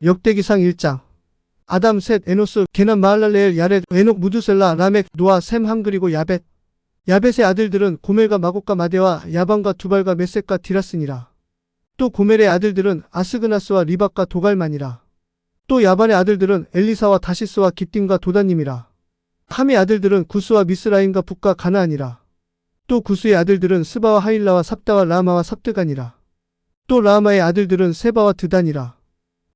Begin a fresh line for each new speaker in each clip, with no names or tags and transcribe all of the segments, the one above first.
역대기상 1장. 아담, 셋, 에노스, 게남, 마할랄레엘, 야렛, 에녹, 무두셀라, 라멕, 노아, 셈, 함 그리고 야벳. 야벳의 아들들은 고멜과 마곡과 마대와 야반과 두발과 메섹과 디라스니라. 또 고멜의 아들들은 아스그나스와 리박과 도갈만이라. 또 야반의 아들들은 엘리사와 다시스와 깃딤과 도다님이라. 함의 아들들은 구스와 미스라임과 북과 가나안이라. 또 구스의 아들들은 스바와 하일라와 삽다와 라마와 삽드간이라. 또 라마의 아들들은 세바와 드단이라.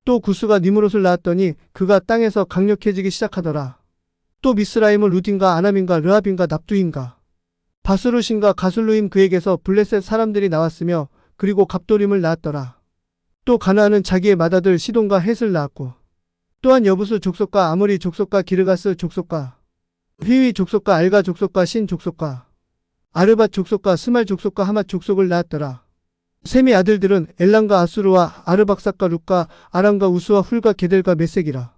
또 구스가 니므롯을 낳았더니 그가 땅에서 강력해지기 시작하더라. 또 미스라임은 루딘과 아남인과 르합인과 납두인과 바스루신과 가술루임 그에게서 블레셋 사람들이 나왔으며 그리고 갑도림을 낳았더라. 또 가나안은 자기의 맏아들 시돈과 헷을 낳았고 또한 여부스 족속과 아모리 족속과 기르가스 족속과 휘위 족속과 알가 족속과 신 족속과 아르밧 족속과 스말 족속과 하맛 족속을 낳았더라. 셈의 아들들은 엘람과 아수르와 아르박삿과 룻과 아람과 우스와 훌과 게델과 메섹이라.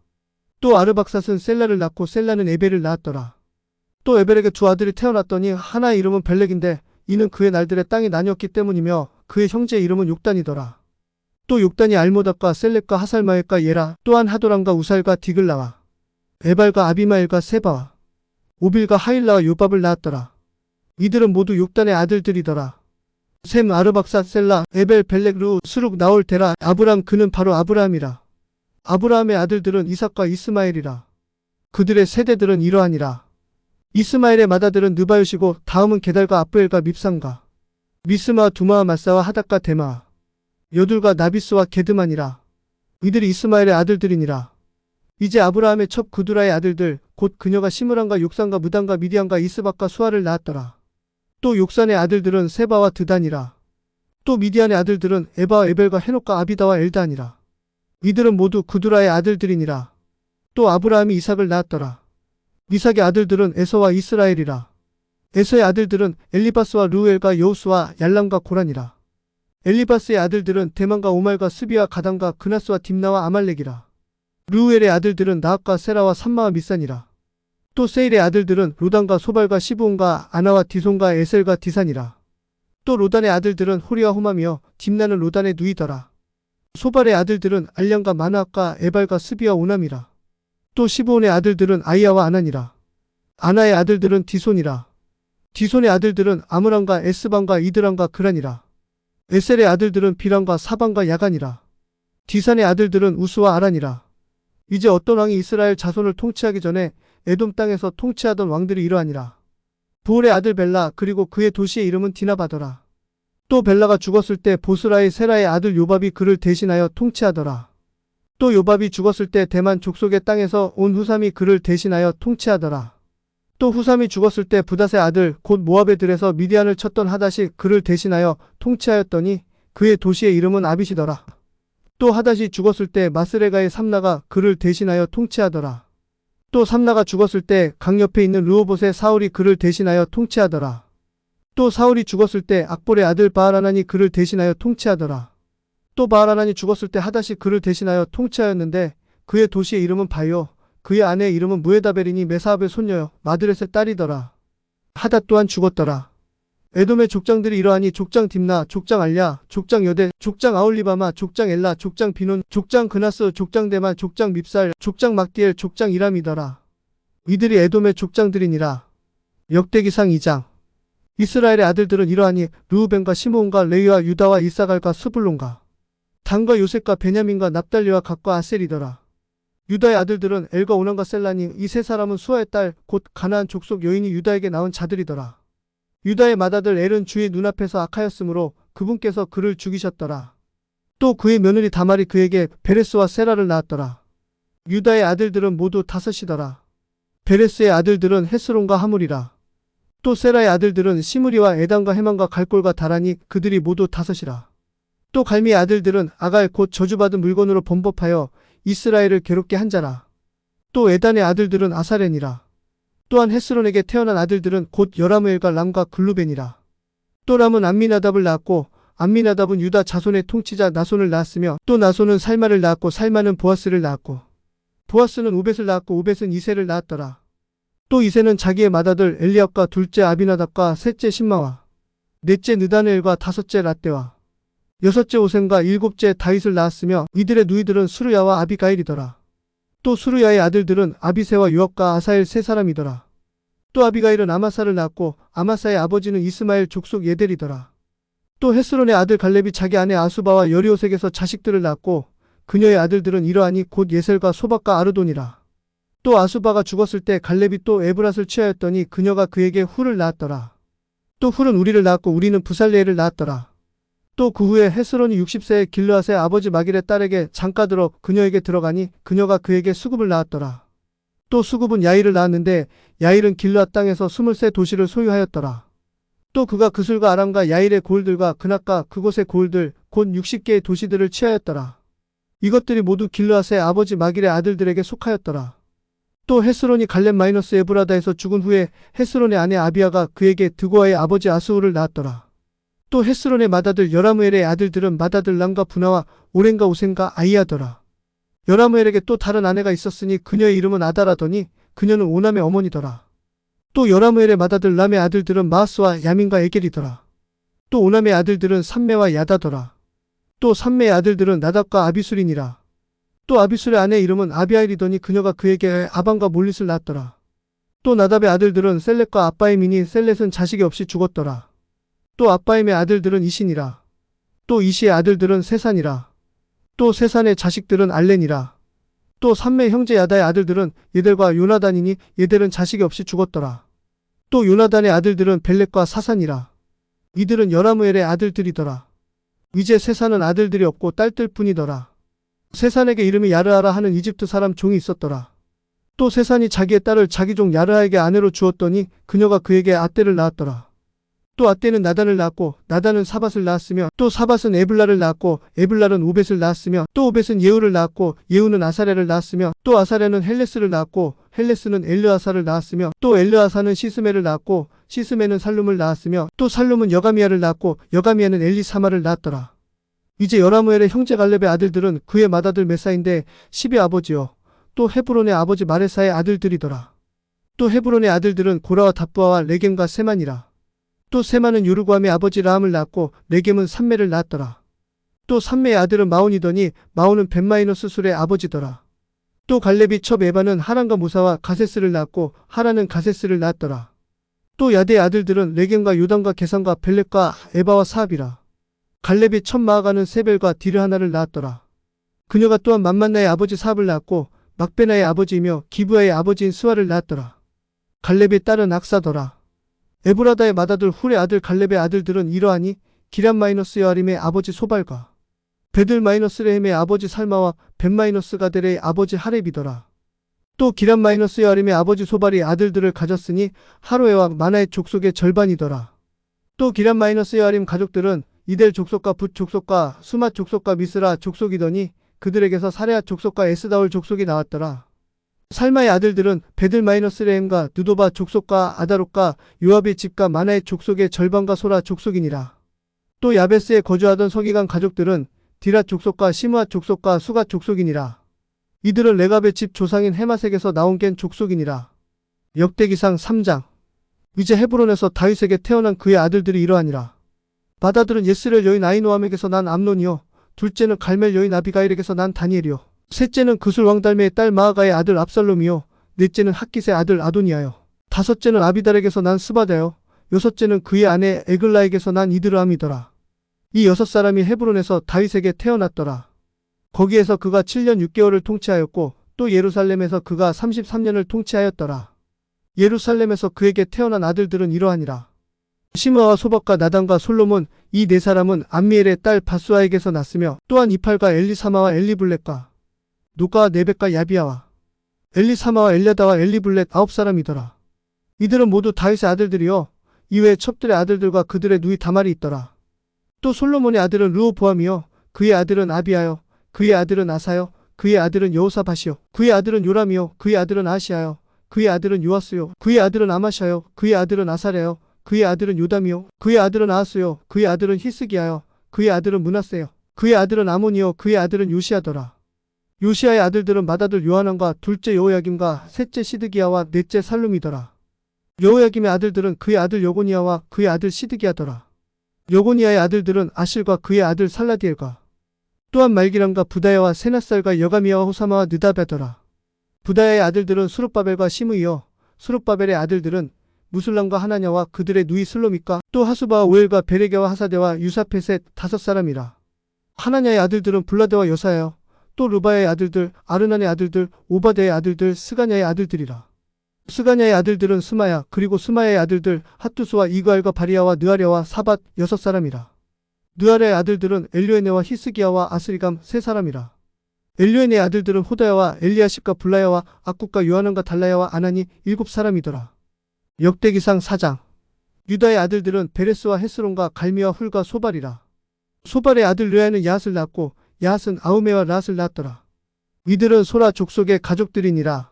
또 아르박삿은 셀라를 낳고 셀라는 에벨을 낳았더라. 또 에벨에게 두 아들이 태어났더니 하나의 이름은 벨렉인데 이는 그의 날들의 땅이 나뉘었기 때문이며 그의 형제의 이름은 욕단이더라. 또 욕단이 알모답과 셀렙과 하살마엘과 예라 또한 하도람과 우살과 디글라와 에발과 아비마엘과 세바와 오빌과 하일라와 요밥을 낳았더라. 이들은 모두 욕단의 아들들이더라. 셈, 아르박삿, 셀라, 에벨, 벨렉, 루, 스룩, 나올, 데라, 아브람 그는 바로 아브라함이라. 아브라함의 아들들은 이삭과 이스마엘이라. 그들의 세대들은 이러하니라. 이스마엘의 맏아들은 느바요시고 다음은 게달과 아프엘과 밉삼과 미스마와 두마와 마사와 하닥과 데마와 여둘과 나비스와 게드만이라. 이들이 이스마엘의 아들들이니라. 이제 아브라함의 첩 구두라의 아들들 곧 그녀가 시므람과 욕산과 무단과 미디안과 이스박과 수아를 낳았더라. 또 욕산의 아들들은 세바와 드단이라. 또 미디안의 아들들은 에바와 에벨과 헤녹과 아비다와 엘다니라. 이들은 모두 구두라의 아들들이니라. 또 아브라함이 이삭을 낳았더라. 이삭의 아들들은 에서와 이스라엘이라. 에서의 아들들은 엘리바스와 르우엘과 여우스와 얄람과 고란이라. 엘리바스의 아들들은 대만과 오말과 스비와 가담과 그나스와 딥나와 아말렉이라. 르우엘의 아들들은 나합과 세라와 삼마와 미산이라. 또 세일의 아들들은 로단과 소발과 시브온과 아나와 디손과 에셀과 디산이라. 또 로단의 아들들은 호리와 호맘이여 딥나는 로단의 누이더라. 소발의 아들들은 알량과 마나압과 에발과 스비와 오남이라. 또 시브온의 아들들은 아이야와 아난이라. 아나의 아들들은 디손이라. 디손의 아들들은 아므람과 에스반과 이드람과 그란이라. 에셀의 아들들은 비람과 사반과 야간이라. 디산의 아들들은 우스와 아란이라. 이제 어떤 왕이 이스라엘 자손을 통치하기 전에 에돔 땅에서 통치하던 왕들이 이러하니라. 부올의 아들 벨라 그리고 그의 도시의 이름은 디나바더라. 또 벨라가 죽었을 때 보스라의 세라의 아들 요밥이 그를 대신하여 통치하더라. 또 요밥이 죽었을 때 대만 족속의 땅에서 온 후삼이 그를 대신하여 통치하더라. 또 후삼이 죽었을 때 부닷의 아들 곧 모압의 들에서 미디안을 쳤던 하닷이 그를 대신하여 통치하였더니 그의 도시의 이름은 아빗이더라. 또 하닷이 죽었을 때 마스레가의 삼나가 그를 대신하여 통치하더라. 또 삼나가 죽었을 때 강 옆에 있는 르호봇의 사울이 그를 대신하여 통치하더라. 또 사울이 죽었을 때 악볼의 아들 바알하난이 그를 대신하여 통치하더라. 또 바알하난이 죽었을 때 하닷이 그를 대신하여 통치하였는데 그의 도시의 이름은 바요 그의 아내의 이름은 무에다벨이니 메사압의 손녀여 마드렛의 딸이더라. 하닷 또한 죽었더라. 에돔의 족장들이 이러하니 족장 딥나, 족장 알랴, 족장 여대, 족장 아올리바마, 족장 엘라, 족장 비논, 족장 그나스, 족장 데만, 족장 밉살, 족장 막디엘, 족장 이람이더라. 이들이 에돔의 족장들이니라. 역대기상 2장. 이스라엘의 아들들은 이러하니 르우벤과 시므온과 레위와 유다와 이사갈과 스불론과 단과 요셉과 베냐민과 납달리와 gad과 아셀이더라. 유다의 아들들은 엘과 오난과 셀라니 이 세 사람은 수아의 딸 곧 가나안 족속 여인이 유다에게 낳은 자들이더라. 유다의 맏아들 엘은 주의 눈앞에서 악하였으므로 그분께서 그를 죽이셨더라. 또 그의 며느리 다말이 그에게 베레스와 세라를 낳았더라. 유다의 아들들은 모두 5이더라. 베레스의 아들들은 헤스론과 하물이라. 또 세라의 아들들은 시므리와 에단과 헤만과 갈골과 다라니 그들이 모두 5이라. 또 갈미의 아들들은 아갈 곧 저주받은 물건으로 범법하여 이스라엘을 괴롭게 한 자라. 또 에단의 아들들은 아사렌이라. 또한 헤스론에게 태어난 아들들은 곧 여라무엘과 람과 글루벤이라. 또 람은 암미나답을 낳았고 암미나답은 유다 자손의 통치자 나손을 낳았으며 또 나손은 살마를 낳았고 살마는 보아스를 낳았고 보아스는 오벳을 낳았고 오벳은 이세를 낳았더라. 또 이세는 자기의 맏아들 엘리압과 둘째 아비나답과 셋째 신마와 넷째 느다네엘과 다섯째 라떼와 여섯째 오셈과 일곱째 다윗을 낳았으며 이들의 누이들은 수르야와 아비가일이더라. 또 수르야의 아들들은 아비새와 요압과 아사엘 세 사람이더라. 또 아비가일은 아마사를 낳았고 아마사의 아버지는 이스마엘 족속 예델이더라. 또 헤스론의 아들 갈렙이 자기 아내 아수바와 여리오색에서 자식들을 낳았고 그녀의 아들들은 이러하니 곧 예셀과 소박과 아르돈이라. 또 아수바가 죽었을 때 갈렙이 또 에브랏을 취하였더니 그녀가 그에게 훌을 낳았더라. 또 훌은 우리를 낳았고 우리는 부살레엘을 낳았더라. 또 그 후에 헤스론이 60세의 길르앗의 아버지 마길의 딸에게 장가들어 그녀에게 들어가니 그녀가 그에게 수굽을 낳았더라. 또 수굽은 야일을 낳았는데 야일은 길르앗 땅에서 23 도시를 소유하였더라. 또 그가 그술과 아람과 야일의 고을들과 그낙과 그곳의 고을들 곧 60개의 도시들을 취하였더라. 이것들이 모두 길르앗의 아버지 마길의 아들들에게 속하였더라. 또 헤스론이 갈렙 에브라다에서 죽은 후에 헤스론의 아내 아비아가 그에게 드고아의 아버지 아스후를 낳았더라. 또 헤스론의 맏아들 여라무엘의 아들들은 맏아들람과 분하와 오렌과 오셈과 아이야더라. 여라무엘에게 또 다른 아내가 있었으니 그녀의 이름은 아다라더니 그녀는 오남의 어머니더라. 또 여라무엘의 맏아들 람의 아들들은 마하스와 야민과 에겔이더라. 또 오남의 아들들은 삼매와 야다더라. 또 삼매의 아들들은 나답과 아비술이니라. 또 아비술의 아내 이름은 아비아일이더니 그녀가 그에게 아방과 몰릿을 낳았더라. 또 나답의 아들들은 셀렛과 아바임이니 셀렛은 자식이 없이 죽었더라. 또 아바임의 아들들은 이신이라. 또 이시의 아들들은 세산이라. 또 세산의 자식들은 알렌이라. 또 삼매 형제 야다의 아들들은 예델과 요나단이니 예델은 자식이 없이 죽었더라. 또 요나단의 아들들은 벨렉과 사산이라. 이들은 여라무엘의 아들들이더라. 이제 세산은 아들들이 없고 딸들 뿐이더라. 세산에게 이름이 야르하라 하는 이집트 사람 종이 있었더라. 또 세산이 자기의 딸을 자기 종 야르하에게 아내로 주었더니 그녀가 그에게 아떼를 낳았더라. 또 아떼는 나단을 낳았고 나단은 사밧을 낳았으며 또 사밧은 에블라를 낳았고 에블랄은 오벳을 낳았으며 또 오벳은 예후를 낳았고 예후는 아사랴를 낳았으며 또 아사랴는 헬레스를 낳았고 헬레스는 엘르아사를 낳았으며 또 엘르아사는 시스메를 낳았고 시스메는 살룸을 낳았으며 또 살룸은 여가미야를 낳았고 여가미야는 엘리사마를 낳았더라. 이제 여라무엘의 형제 갈렙의 아들들은 그의 맏아들 메사인데 10의 아버지요 또 헤브론의 아버지 마레사의 아들들이더라. 또 헤브론의 아들들은 고라와 답부아와 레겜과 세만이라. 또 세만은 요르고함의 아버지 라함을 낳았고 레겜은 삼매를 낳았더라. 또 삼매의 아들은 마온이더니 마온은 벤마이너스술의 아버지더라. 또 갈렙이 첩 에바는 하란과 모사와 가세스를 낳았고 하란은 가세스를 낳았더라. 또 야대의 아들들은 레겜과 요담과 게산과 벨렉과 에바와 사압이라. 갈렙이 첩 마아가는 세벨과 디르하나를 낳았더라. 그녀가 또한 맘만나의 아버지 사압을 낳았고 막베나의 아버지이며 기브아의 아버지인 스와를 낳았더라. 갈렙의 딸은 악사더라. 에브라다의 맏아들 훌의 아들 갈렙의 아들들은 이러하니 기람 여아림의 아버지 소발과 베들 레헴의 아버지 살마와 벤 가델의 아버지 하렙이더라. 또 기람 여아림의 아버지 소발이 아들들을 가졌으니 하로에와 마나의 족속의 절반이더라. 또 기람 여아림 가족들은 이델 족속과 붓 족속과 수맛 족속과 미스라 족속이더니 그들에게서 사레아 족속과 에스다올 족속이 나왔더라. 살마의 아들들은 베들 레헴과 누도바 족속과 아다롯과 요압의 집과 마나의 족속의 절반과 소라 족속이니라. 또 야베스에 거주하던 서기관 가족들은 디랏 족속과 시므앗 족속과 수갓 족속이니라. 이들은 레갑의 집 조상인 헤마색에서 나온 겐 족속이니라. 역대기상 3장. 이제 헤브론에서 다윗에게 태어난 그의 아들들이 이러하니라. 맏아들은 예스렐 여인 아히노암에게서 난 암논이요 둘째는 갈멜 여인 아비가일에게서 난 다니엘이요 셋째는 그술 왕달메의 딸 마아가의 아들 압살롬이요 넷째는 핫깃의 아들 아도니아요 다섯째는 아비달에게서 난 스바다요 여섯째는 그의 아내 에글라에게서 난 이드르암이더라. 이 6사람이 헤브론에서 다윗에게 태어났더라. 거기에서 그가 7년 6개월을 통치하였고 또 예루살렘에서 그가 33년을 통치하였더라. 예루살렘에서 그에게 태어난 아들들은 이러하니라. 시므아와 소박과 나단과 솔로몬 이 4사람은 암미엘의 딸 바수아에게서 났으며 또한 이팔과 엘리사마와 엘리블렛과 노가와 네벡과 야비아와 엘리사마와 엘랴다와 엘리블렛 9사람이더라. 이들은 모두 다윗의 아들들이요 이외에 첩들의 아들들과 그들의 누이 다말이 있더라. 또 솔로몬의 아들은 르호보암이요 그의 아들은 아비아요 그의 아들은 아사요 그의 아들은 여호사밧이요 그의 아들은 요람이요 그의 아들은 아시아요 그의 아들은 요아스요 그의 아들은 아마샤요 그의 아들은 아사랴요 그의 아들은 요담이요 그의 아들은 아하스요 그의 아들은 히스기야요 그의 아들은 므낫세요 그의 아들은 아몬이요 그의 아들은 요시아더라. 요시아의 아들들은 맏아들 요하난과 둘째 여호야김과 셋째 시드기야와 넷째 살룸이더라. 여호야김의 아들들은 그의 아들 여고니아와 그의 아들 시드기야더라. 여고니아의 아들들은 아실과 그의 아들 살라디엘과 또한 말기람과 부다야와 세나살과 여가미야와 호사마와 느다베더라. 부다야의 아들들은 수룹바벨과 시므이요 수룹바벨의 아들들은 무술람과 하나냐와 그들의 누이 슬로믹과 또 하수바와 오엘과 베레게와 하사데와 유사페셋 5사람이라. 하나냐의 아들들은 블라데와 여사야요 또 르바야의 아들들 아르난의 아들들 오바데의 아들들 스가냐의 아들들이라. 스가냐의 아들들은 스마야 그리고 스마야의 아들들 핫두스와 이그알과 바리아와 느아랴와 사밧 6사람이라. 느아랴의 아들들은 엘료에네와 히스기야와 아스리감 3사람이라. 엘료에네의 아들들은 호다야와 엘리아십과 블라야와 악국과 요하난과 달라야와 아나니 7사람이더라. 역대기상 4장. 유다의 아들들은 베레스와 헤스론과 갈미와 훌과 소발이라. 소발의 아들 르야는 야핫을 낳았고 야핫은 아우메와 라핫을 낳았더라. 이들은 소라 족속의 가족들이니라.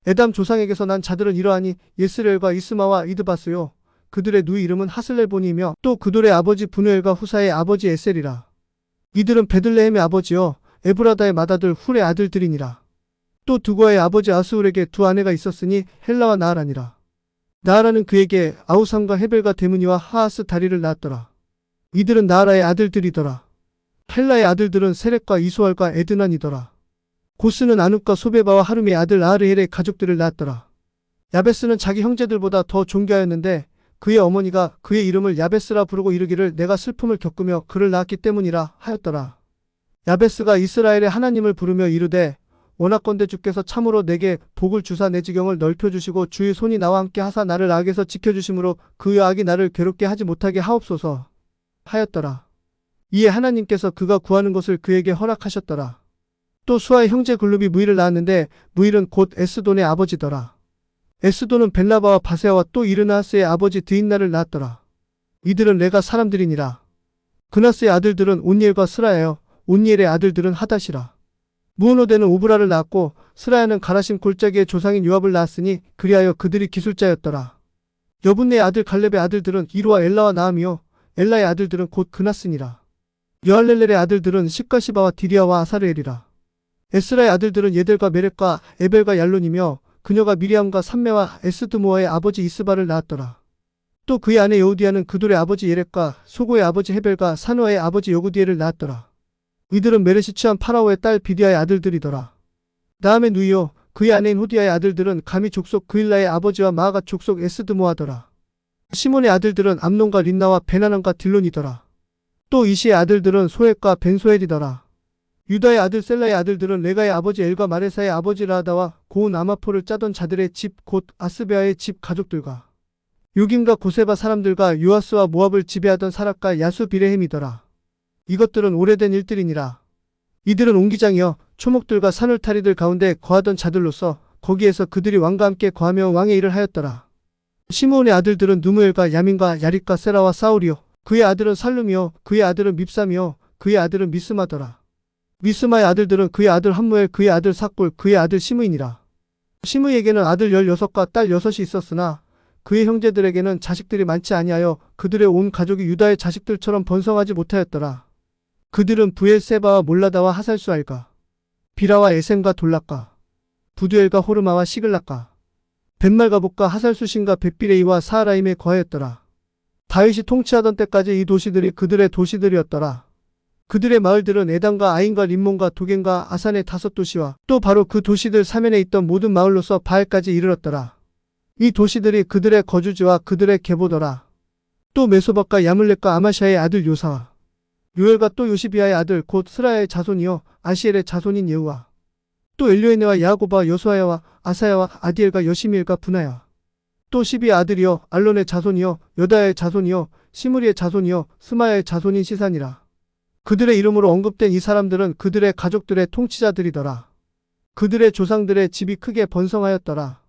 에담 조상에게서 난 자들은 이러하니 예스레엘과 이스마와 이드바스요 그들의 누이 이름은 하슬렐본이며 또 그들의 아버지 분우엘과 후사의 아버지 에셀이라. 이들은 베들레헴의 아버지요 에브라다의 맏아들 훌의 아들들이니라. 또 두고아의 아버지 아스울에게 두 아내가 있었으니 헬라와 나아라니라. 나아라는 그에게 아우삼과 헤벨과 데므니와 하하스 다리를 낳았더라. 이들은 나아라의 아들들이더라. 헬라의 아들들은 세렉과 이소알과 에드난이더라. 고스는 아눕과 소베바와 하룸의 아들 아르헬의 가족들을 낳았더라. 야베스는 자기 형제들보다 더 존귀하였는데 그의 어머니가 그의 이름을 야베스라 부르고 이르기를 내가 슬픔을 겪으며 그를 낳았기 때문이라 하였더라. 야베스가 이스라엘의 하나님을 부르며 이르되 원하건대 주께서 참으로 내게 복을 주사 내 지경을 넓혀주시고 주의 손이 나와 함께 하사 나를 악에서 지켜주심으로 그 악이 나를 괴롭게 하지 못하게 하옵소서 하였더라. 이에 하나님께서 그가 구하는 것을 그에게 허락하셨더라. 또 수아의 형제 글룹이 무일을 낳았는데 무일은 곧 에스돈의 아버지더라. 에스돈은 벨라바와 바세아와 또 이르나스의 아버지 드인나를 낳았더라. 이들은 레가 사람들이니라. 그나스의 아들들은 온니엘과 스라야요 온니엘의 아들들은 하닷이라. 무오노데는 오브라를 낳았고 스라야는 가라심 골짜기의 조상인 요압을 낳았으니 그리하여 그들이 기술자였더라. 여분네의 아들 갈렙의 아들들은 이루와 엘라와 나함이요 엘라의 아들들은 곧 그나스니라. 여할렐렐의 아들들은 십가시바와 디리아와 아사르엘이라. 에스라의 아들들은 예델과 메렉과 에벨과 얄론이며 그녀가 미리암과 삼메와 에스드모아의 아버지 이스바를 낳았더라. 또 그의 아내 여우디아는 그돌의 아버지 예렉과 소고의 아버지 헤벨과 사노아의 아버지 여구디엘을 낳았더라. 이들은 메렛이 취한 파라오의 딸 비디아의 아들들이더라. 나함의 누이요 그의 아내인 호디아의 아들들은 가미 족속 그일라의 아버지와 마아가 족속 에스드모아더라. 시몬의 아들들은 암논과 린나와 베나난과 딜론이더라. 또 이시의 아들들은 소헷과 벤소헬이더라. 유다의 아들 셀라의 아들들은 레가의 아버지 엘과 마레사의 아버지 라하다와 고운 아마포를 짜던 자들의 집 곧 아스베아의 집 가족들과 요김과 고세바 사람들과 요아스와 모압을 지배하던 사락과 야수 비레헴이더라. 이것들은 오래된 일들이니라. 이들은 옹기장이여 초목들과 산울타리들 가운데 거하던 자들로서 거기에서 그들이 왕과 함께 거하며 왕의 일을 하였더라. 시므온의 아들들은 누무엘과 야민과 야릿과 세라와 사울이요 그의 아들은 살룸이요 그의 아들은 밉삼이요 그의 아들은 미스마더라. 미스마의 아들들은 그의 아들 함무엘 그의 아들 삭골 그의 아들 시므이니라. 시므이에게는 아들 16과 딸 6이 있었으나 그의 형제들에게는 자식들이 많지 아니하여 그들의 온 가족이 유다의 자식들처럼 번성하지 못하였더라. 그들은 부엘세바와 몰라다와 하살수알과 비라와 에셈과 돌락과 부두엘과 호르마와 시글락과 벳말가복과 하살수신과 벳비레이와 사하라임에 거하였더라. 다윗이 통치하던 때까지 이 도시들이 그들의 도시들이었더라. 그들의 마을들은 에단과 아인과 림몬과 도겐과 아산의 5도시와 또 바로 그 도시들 사면에 있던 모든 마을로서 바알까지 이르렀더라. 이 도시들이 그들의 거주지와 그들의 계보더라. 또 메소박과 야물렉과 아마샤의 아들 요사와 요엘과 또 요시비아의 아들 곧 스라야의 자손이요 아시엘의 자손인 예후와 또 엘료에네와 야고바와 여수아야와 아사야와 아디엘과 여시미엘과 분하야 또 시비의 아들이요 알론의 자손이요 여다야의 자손이요 시므리의 자손이요 스마야의 자손인 시산이라. 그들의 이름으로 언급된 이 사람들은 그들의 가족들의 통치자들이더라. 그들의 조상들의 집이 크게 번성하였더라.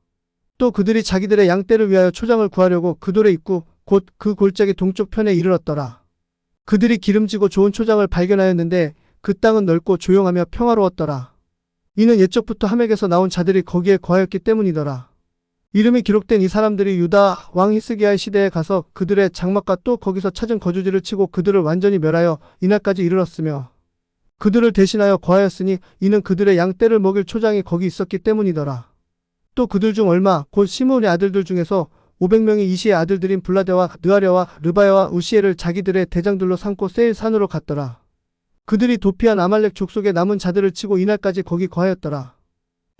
또 그들이 자기들의 양떼를 위하여 초장을 구하려고 그돌의 입구 곧 그 골짜기 동쪽 편에 이르렀더라. 그들이 기름지고 좋은 초장을 발견하였는데 그 땅은 넓고 조용하며 평화로웠더라. 이는 옛적부터 하멕에서 나온 자들이 거기에 거하였기 때문이더라. 이름이 기록된 이 사람들이 유다 왕 히스기야의 시대에 가서 그들의 장막과 또 거기서 찾은 거주지를 치고 그들을 완전히 멸하여 이날까지 이르렀으며 그들을 대신하여 거하였으니 이는 그들의 양떼를 먹일 초장이 거기 있었기 때문이더라. 또 그들 중 얼마 곧 시므온의 아들들 중에서 500명이 이시의 아들들인 블라데와 느아랴와 르바야와 우시엘을 자기들의 대장들로 삼고 세일 산으로 갔더라. 그들이 도피한 아말렉 족속의 남은 자들을 치고 이날까지 거기 거하였더라.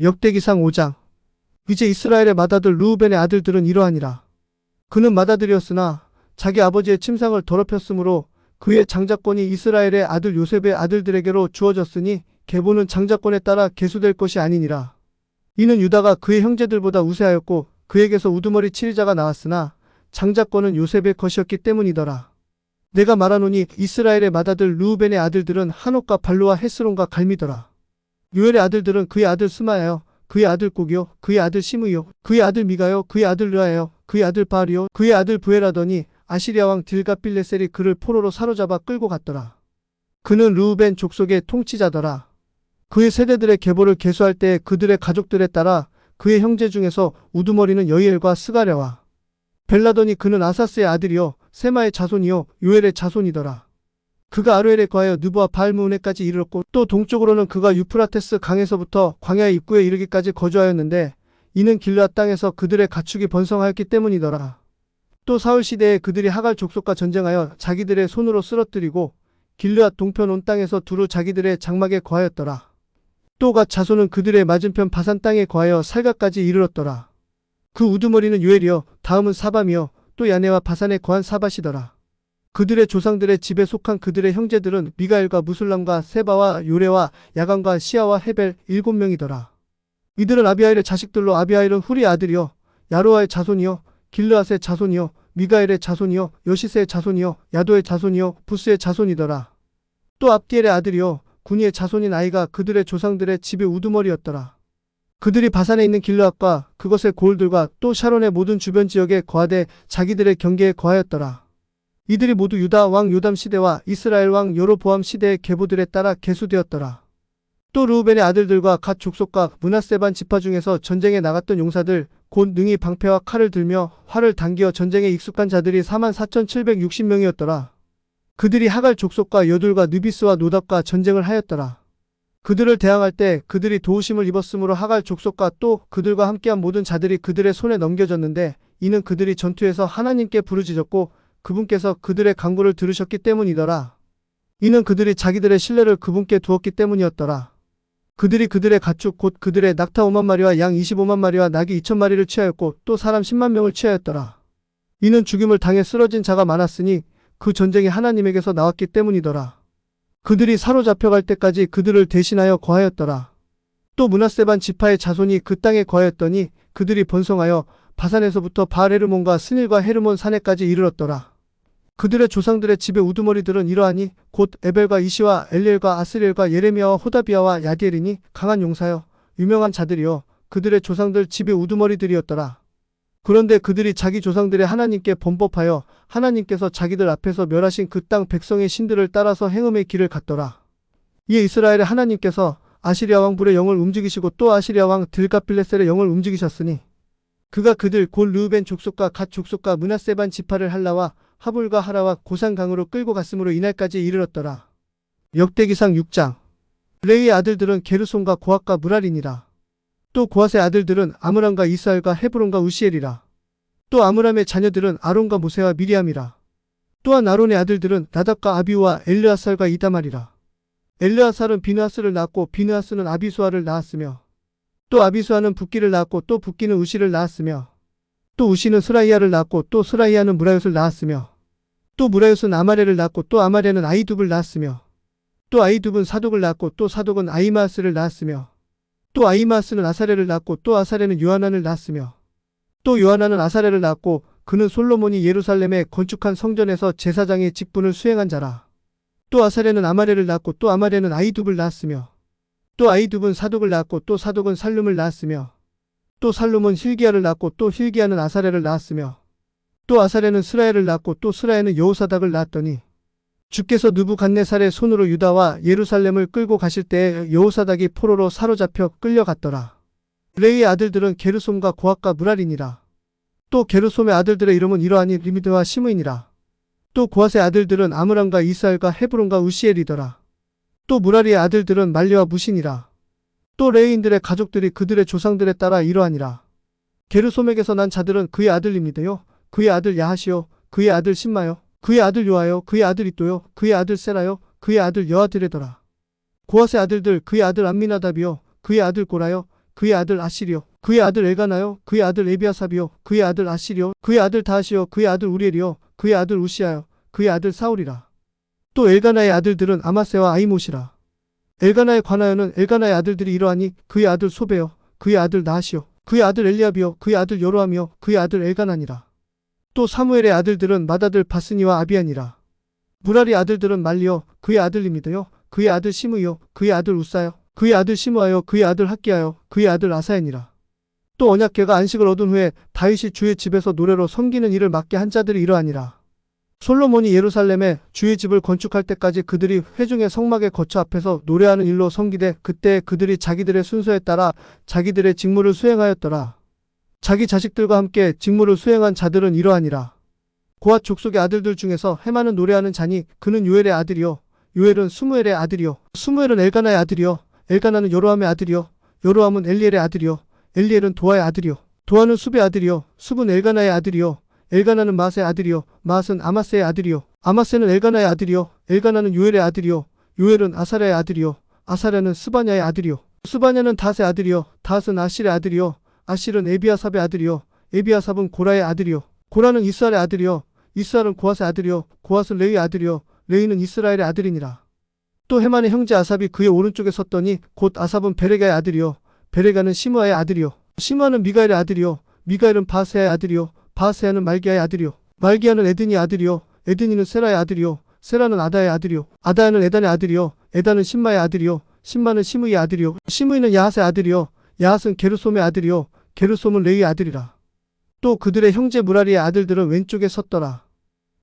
역대기상 5장. 이제 이스라엘의 맏아들 르우벤의 아들들은 이러하니라. 그는 맏아들이었으나 자기 아버지의 침상을 더럽혔으므로 그의 장자권이 이스라엘의 아들 요셉의 아들들에게로 주어졌으니 계보는 장자권에 따라 계수될 것이 아니니라. 이는 유다가 그의 형제들보다 우세하였고 그에게서 우두머리 치리자가 나왔으나 장자권은 요셉의 것이었기 때문이더라. 내가 말하노니 이스라엘의 맏아들 르우벤의 아들들은 한옥과 발루와 헤스론과 갈미더라. 요엘의 아들들은 그의 아들 스마야요, 그의 아들 꼭이요, 그의 아들 시므이요, 그의 아들 미가요, 그의 아들 르아요, 그의 아들 바알이요, 그의 아들 부엘하더니 아시리아 왕 들갓빌레셀이 그를 포로로 사로잡아 끌고 갔더라. 그는 르우벤 족속의 통치자더라. 그의 세대들의 계보를 계수할 때 그들의 가족들에 따라 그의 형제 중에서 우두머리는 여이엘과 스가랴와 벨라더니 그는 아사스의 아들이요 세마의 자손이요 요엘의 자손이더라. 그가 아르엘에 거하여 느보와 바알므온에까지 이르렀고 또 동쪽으로는 그가 유프라테스 강에서부터 광야의 입구에 이르기까지 거주하였는데 이는 길르앗 땅에서 그들의 가축이 번성하였기 때문이더라. 또 사울 시대에 그들이 하갈 족속과 전쟁하여 자기들의 손으로 쓰러뜨리고 길르앗 동편 온 땅에서 두루 자기들의 장막에 거하였더라. 또 갓 자손은 그들의 맞은편 바산 땅에 거하여 살가까지 이르렀더라. 그 우두머리는 요엘이요 다음은 사밤이요 또 야네와 바산에 거한 사밧이더라. 그들의 조상들의 집에 속한 그들의 형제들은 미가엘과 무술람과 세바와 요레와 야간과 시아와 헤벨 7명이더라. 이들은 아비하일의 자식들로 아비하일은 후리의 아들이요 야로아의 자손이요 길르앗의 자손이요 미가엘의 자손이요 여시세의 자손이요 야도의 자손이요 부스의 자손이더라. 또 압디엘의 아들이요 군이의 자손인 아이가 그들의 조상들의 집의 우두머리였더라. 그들이 바산에 있는 길르앗과 그것의 고을들과 또 샤론의 모든 주변 지역에 거하되 자기들의 경계에 거하였더라. 이들이 모두 유다 왕 요담 시대와 이스라엘 왕 여로보암 시대의 계보들에 따라 계수되었더라. 또 르우벤의 아들들과 갓 족속과 므낫세 반 지파 중에서 전쟁에 나갔던 용사들 곧 능히 방패와 칼을 들며 활을 당기어 전쟁에 익숙한 자들이 44,760명이었더라. 그들이 하갈 족속과 여둘과 느비스와 노답과 전쟁을 하였더라. 그들을 대항할 때 그들이 도우심을 입었으므로 하갈 족속과 또 그들과 함께한 모든 자들이 그들의 손에 넘겨졌는데 이는 그들이 전투에서 하나님께 부르짖었고 그분께서 그들의 간구를 들으셨기 때문이더라. 이는 그들이 자기들의 신뢰를 그분께 두었기 때문이었더라. 그들이 그들의 가축 곧 그들의 낙타 5만 마리와 양 25만 마리와 나귀 2천 마리를 취하였고 또 사람 10만 명을 취하였더라. 이는 죽임을 당해 쓰러진 자가 많았으니 그 전쟁이 하나님에게서 나왔기 때문이더라. 그들이 사로잡혀갈 때까지 그들을 대신하여 거하였더라. 또 므낫세 반 지파의 자손이 그 땅에 거하였더니 그들이 번성하여 바산에서부터 바알헤르몬과 스닐과 헤르몬 산에까지 이르렀더라. 그들의 조상들의 집의 우두머리들은 이러하니 곧 에벨과 이시와 엘리엘과 아스리엘과 예레미야와 호다비야와 야디엘이니 강한 용사여 유명한 자들이여 그들의 조상들 집의 우두머리들이었더라. 그런데 그들이 자기 조상들의 하나님께 범법하여 하나님께서 자기들 앞에서 멸하신 그 땅 백성의 신들을 따라서 행음의 길을 갔더라. 이에 이스라엘의 하나님께서 아시리아 왕 불의 영을 움직이시고 또 아시리아 왕 들갓빌레셀의 영을 움직이셨으니 그가 그들 곧 르우벤 족속과 갓 족속과 므낫세 반 지파를 할라와 하볼과 하라와 고산 강으로 끌고 갔으므로 이날까지 이르렀더라. 역대기상 6장. 레위의 아들들은 게르손과 고핫과 무랄이니라. 또 고핫의 아들들은 아므람과 이스알과 헤브론과 우시엘이라. 또 아므람의 자녀들은 아론과 모세와 미리암이라. 또한 아론의 아들들은 나답과 아비우와 엘르아살과 이다말이라. 엘르아살은 비느하스를 낳았고 비느하스는 아비수아를 낳았으며 또 아비수아는 붓기를 낳았고 또 붓기는 우시를 낳았으며 또 우시는 스라이아를 낳았고 또 스라이아는 무라옅을 낳았으며 또 무라옅은 아마레를 낳았고 또 아마레는 아이둡을 낳았으며 또 아이둡은 사독을 낳았고 또 사독은 아이마스를 낳았으며 또 아이마스는 아사레를 낳았고 또 아사레는 요하난을 낳았으며 또 요하난은 아사레를 낳았고 그는 솔로몬이 예루살렘에 건축한 성전에서 제사장의 직분을 수행한 자라. 또 아사레는 아마레를 낳았고 또 아마레는 아이둡을 낳았으며 또 아이둡은 사독을 낳았고 또 사독은 살룸을 낳았으며 또 살룸은 힐기야를 낳았고 또 힐기야는 아사레를 낳았으며 또 아사레는 스라엘을 낳았고 또 스라엘은 여호사닥을 낳았더니 주께서 느부갓네살의 손으로 유다와 예루살렘을 끌고 가실 때에 여호사닥이 포로로 사로잡혀 끌려갔더라. 레위의 아들들은 게르솜과 고핫과 무랄이니라. 또 게르솜의 아들들의 이름은 이러하니 리미드와 시므이니라. 또 고핫의 아들들은 아므람과 이스알과 헤브론과 우시엘이더라. 또 무랄이의 아들들은 말리와 무신이라. 또 레위인들의 가족들이 그들의 조상들에 따라 이러하니라. 게르솜에게서 난 자들은 그의 아들 림니다요, 그의 아들 야하시요, 그의 아들 심마요, 그의 아들 요아요, 그의 아들 이또요, 그의 아들 세라요, 그의 아들 여아드레더라. 고핫의 아들들 그의 아들 암미나답이요, 그의 아들 고라요, 그의 아들 아시리요, 그의 아들 엘가나요, 그의 아들 에비아삽이요, 그의 아들 아시리요, 그의 아들 다하시요, 그의 아들 우리엘이요, 그의 아들 우시아요, 그의 아들 사울이라. 또 엘가나의 아들들은 아마세와 아이못이라. 엘가나에 관하여는 엘가나의 아들들이 이러하니 그의 아들 소베요, 그의 아들 나하시요, 그의 아들 엘리압이요, 그의 아들 여로함이요, 그의 아들 엘가나니라. 또 사무엘의 아들들은 맏아들 바스니와 아비아니라. 무라리 아들들은 말리요, 그의 아들입니다요, 그의 아들 시므이요, 그의 아들 우사요, 그의 아들 시므아요, 그의 아들 학기야요, 그의 아들 아사야니라. 또 언약궤가 안식을 얻은 후에 다윗이 주의 집에서 노래로 섬기는 일을 맡게 한 자들이 이러하니라. 솔로몬이 예루살렘에 주의 집을 건축할 때까지 그들이 회중의 성막의 거처 앞에서 노래하는 일로 섬기되 그때 그들이 자기들의 순서에 따라 자기들의 직무를 수행하였더라. 자기 자식들과 함께 직무를 수행한 자들은 이러하니라. 고핫 족속의 아들들 중에서 헤마는 노래하는 자니 그는 요엘의 아들이요, 요엘은 스무엘의 아들이요, 스무엘은 엘가나의 아들이요, 엘가나는 여로함의 아들이요, 여로함은 엘리엘의 아들이요, 엘리엘은 도아의 아들이요, 도아는 숲의 아들이요, 숲은 엘가나의 아들이요, 엘가나는 마스의 아들이요, 마스는 아마스의 아들이요, 아마스는 엘가나의 아들이요, 엘가나는 요엘의 아들이요, 요엘은 아사랴의 아들이요, 아사랴는 스바냐의 아들이요, 스바냐는 닷의 아들이요, 닷은 아실의 아들이요, 아실은 에비아삽의 아들이요, 에비아삽은 고라의 아들이요, 고라는 이스알의 아들이요, 이스알은 고핫의 아들이요, 고핫은 레위의 아들이요, 레위는 이스라엘의 아들이니라. 또 헤만의 형제 아삽이 그의 오른쪽에 섰더니 곧 아삽은 베레가의 아들이요, 베레가는 시므아의 아들이요, 시므아는 미가엘의 아들이요, 미가엘은 바세아의 아들이요, 바세아는 말기야의 아들이요, 말기야는 에드니의 아들이요, 에드니는 세라의 아들이요, 세라는 아다의 아들이요, 아다야는 에단의 아들이요, 에단은 심마의 아들이요, 심마는 시므이의 아들이요, 시므이는 야핫의 아들이요, 야핫은 게르솜의 아들이요, 게르솜은 레위의 아들이라. 또 그들의 형제 무라리의 아들들은 왼쪽에 섰더라.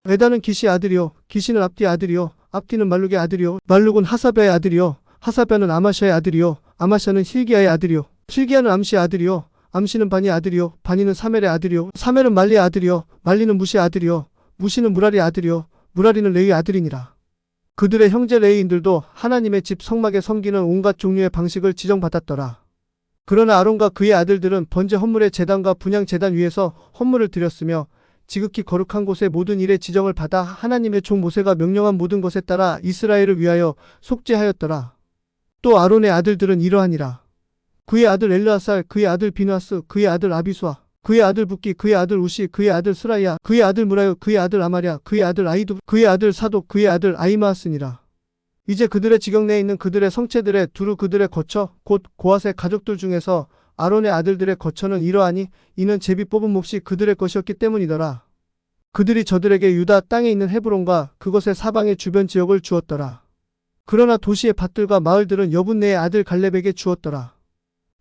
에단은 기시의 아들이요, 기시는 압디의 아들이요, 압디는 말룩의 아들이요, 말룩은 하사베의 아들이요, 하사베는 아마샤의 아들이요, 아마샤는 힐기야의 아들이요, 힐기야는 암시의 아들이요, 암시는 바니의 아들이요, 바니는 사멜의 아들이요, 사멜은 말리의 아들이요, 말리는 무시의 아들이요, 무시는 무라리의 아들이요, 무라리는 레위의 아들이니라. 그들의 형제 레위인들도 하나님의 집 성막에 섬기는 온갖 종류의 방식을 지정받았더라. 그러나 아론과 그의 아들들은 번제 헌물의 제단과 분향 제단 위에서 헌물을 드렸으며 지극히 거룩한 곳의 모든 일에 지정을 받아 하나님의 종 모세가 명령한 모든 것에 따라 이스라엘을 위하여 속죄하였더라. 또 아론의 아들들은 이러하니라. 그의 아들 엘르아살, 그의 아들 비누아스, 그의 아들 아비수아, 그의 아들 붓기, 그의 아들 우시, 그의 아들 스라이야, 그의 아들 무라요, 그의 아들 아마랴, 그의 아들 아이두, 그의 아들 사독, 그의 아들 아이마스니라. 이제 그들의 지경 내에 있는 그들의 성체들의 두루 그들의 거처 곧 고핫의 가족들 중에서 아론의 아들들의 거처는 이러하니 이는 제비 뽑은 몫이 그들의 것이었기 때문이더라. 그들이 저들에게 유다 땅에 있는 헤브론과 그것의 사방의 주변 지역을 주었더라. 그러나 도시의 밭들과 마을들은 여분네의 아들 갈렙에게 주었더라.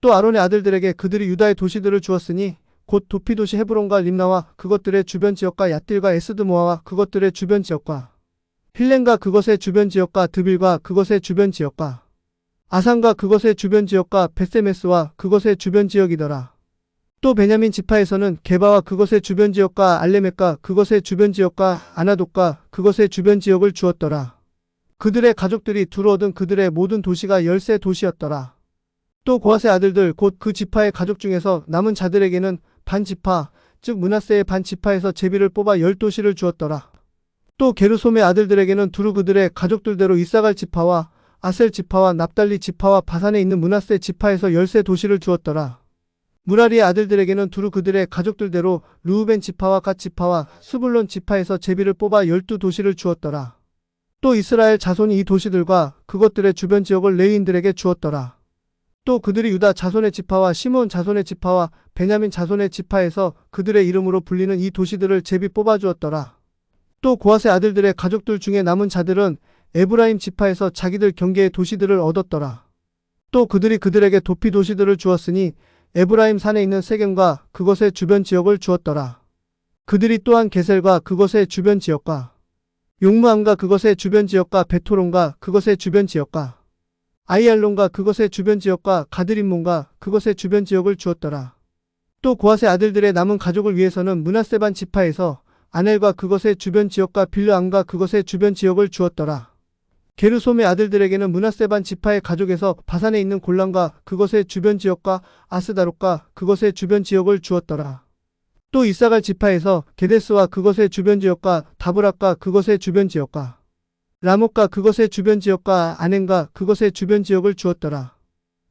또 아론의 아들들에게 그들이 유다의 도시들을 주었으니 곧 도피도시 헤브론과 림나와 그것들의 주변 지역과 얏딜과 에스드모아와 그것들의 주변 지역과 힐렌과 그것의 주변 지역과 드빌과 그것의 주변 지역과 아산과 그것의 주변 지역과 벳세메스와 그것의 주변 지역이더라. 또 베냐민 지파에서는 게바와 그것의 주변 지역과 알레멕과 그것의 주변 지역과 아나돗과 그것의 주변 지역을 주었더라. 그들의 가족들이 두루 얻은 그들의 모든 도시가 13도시였더라. 또 고핫의 아들들 곧 그 지파의 가족 중에서 남은 자들에게는 반 지파 즉 므낫세의 반 지파에서 제비를 뽑아 10도시를 주었더라. 또 게르솜의 아들들에게는 두루 그들의 가족들대로 이사갈 지파와 아셀 지파와 납달리 지파와 바산에 있는 므낫세 지파에서 13도시를 주었더라. 무라리의 아들들에게는 두루 그들의 가족들대로 르우벤 지파와 갓 지파와 스불론 지파에서 제비를 뽑아 12도시를 주었더라. 또 이스라엘 자손이 이 도시들과 그것들의 주변 지역을 레위인들에게 주었더라. 또 그들이 유다 자손의 지파와 시므온 자손의 지파와 베냐민 자손의 지파에서 그들의 이름으로 불리는 이 도시들을 제비 뽑아주었더라. 또 고핫의 아들들의 가족들 중에 남은 자들은 에브라임 지파에서 자기들 경계의 도시들을 얻었더라. 또 그들이 그들에게 도피 도시들을 주었으니 에브라임 산에 있는 세겜과 그것의 주변 지역을 주었더라. 그들이 또한 게셀과 그것의 주변 지역과 용무암과 그것의 주변 지역과 베토론과 그것의 주변 지역과 아이알론과 그것의 주변 지역과 가드림몬과 그것의 주변 지역을 주었더라. 또 고핫의 아들들의 남은 가족을 위해서는 므낫세 반 지파에서 아넬과 그것의 주변 지역과 빌르암과 그것의 주변 지역을 주었더라. 게르솜의 아들들에게는 므낫세 반 지파의 가족에서 바산에 있는 골란과 그것의 주변 지역과 아스다롯과 그것의 주변 지역을 주었더라. 또 이사갈 지파에서 게데스와 그것의 주변 지역과 다브락과 그것의 주변 지역과 라못과 그것의 주변 지역과 아넨과 그것의 주변 지역을 주었더라.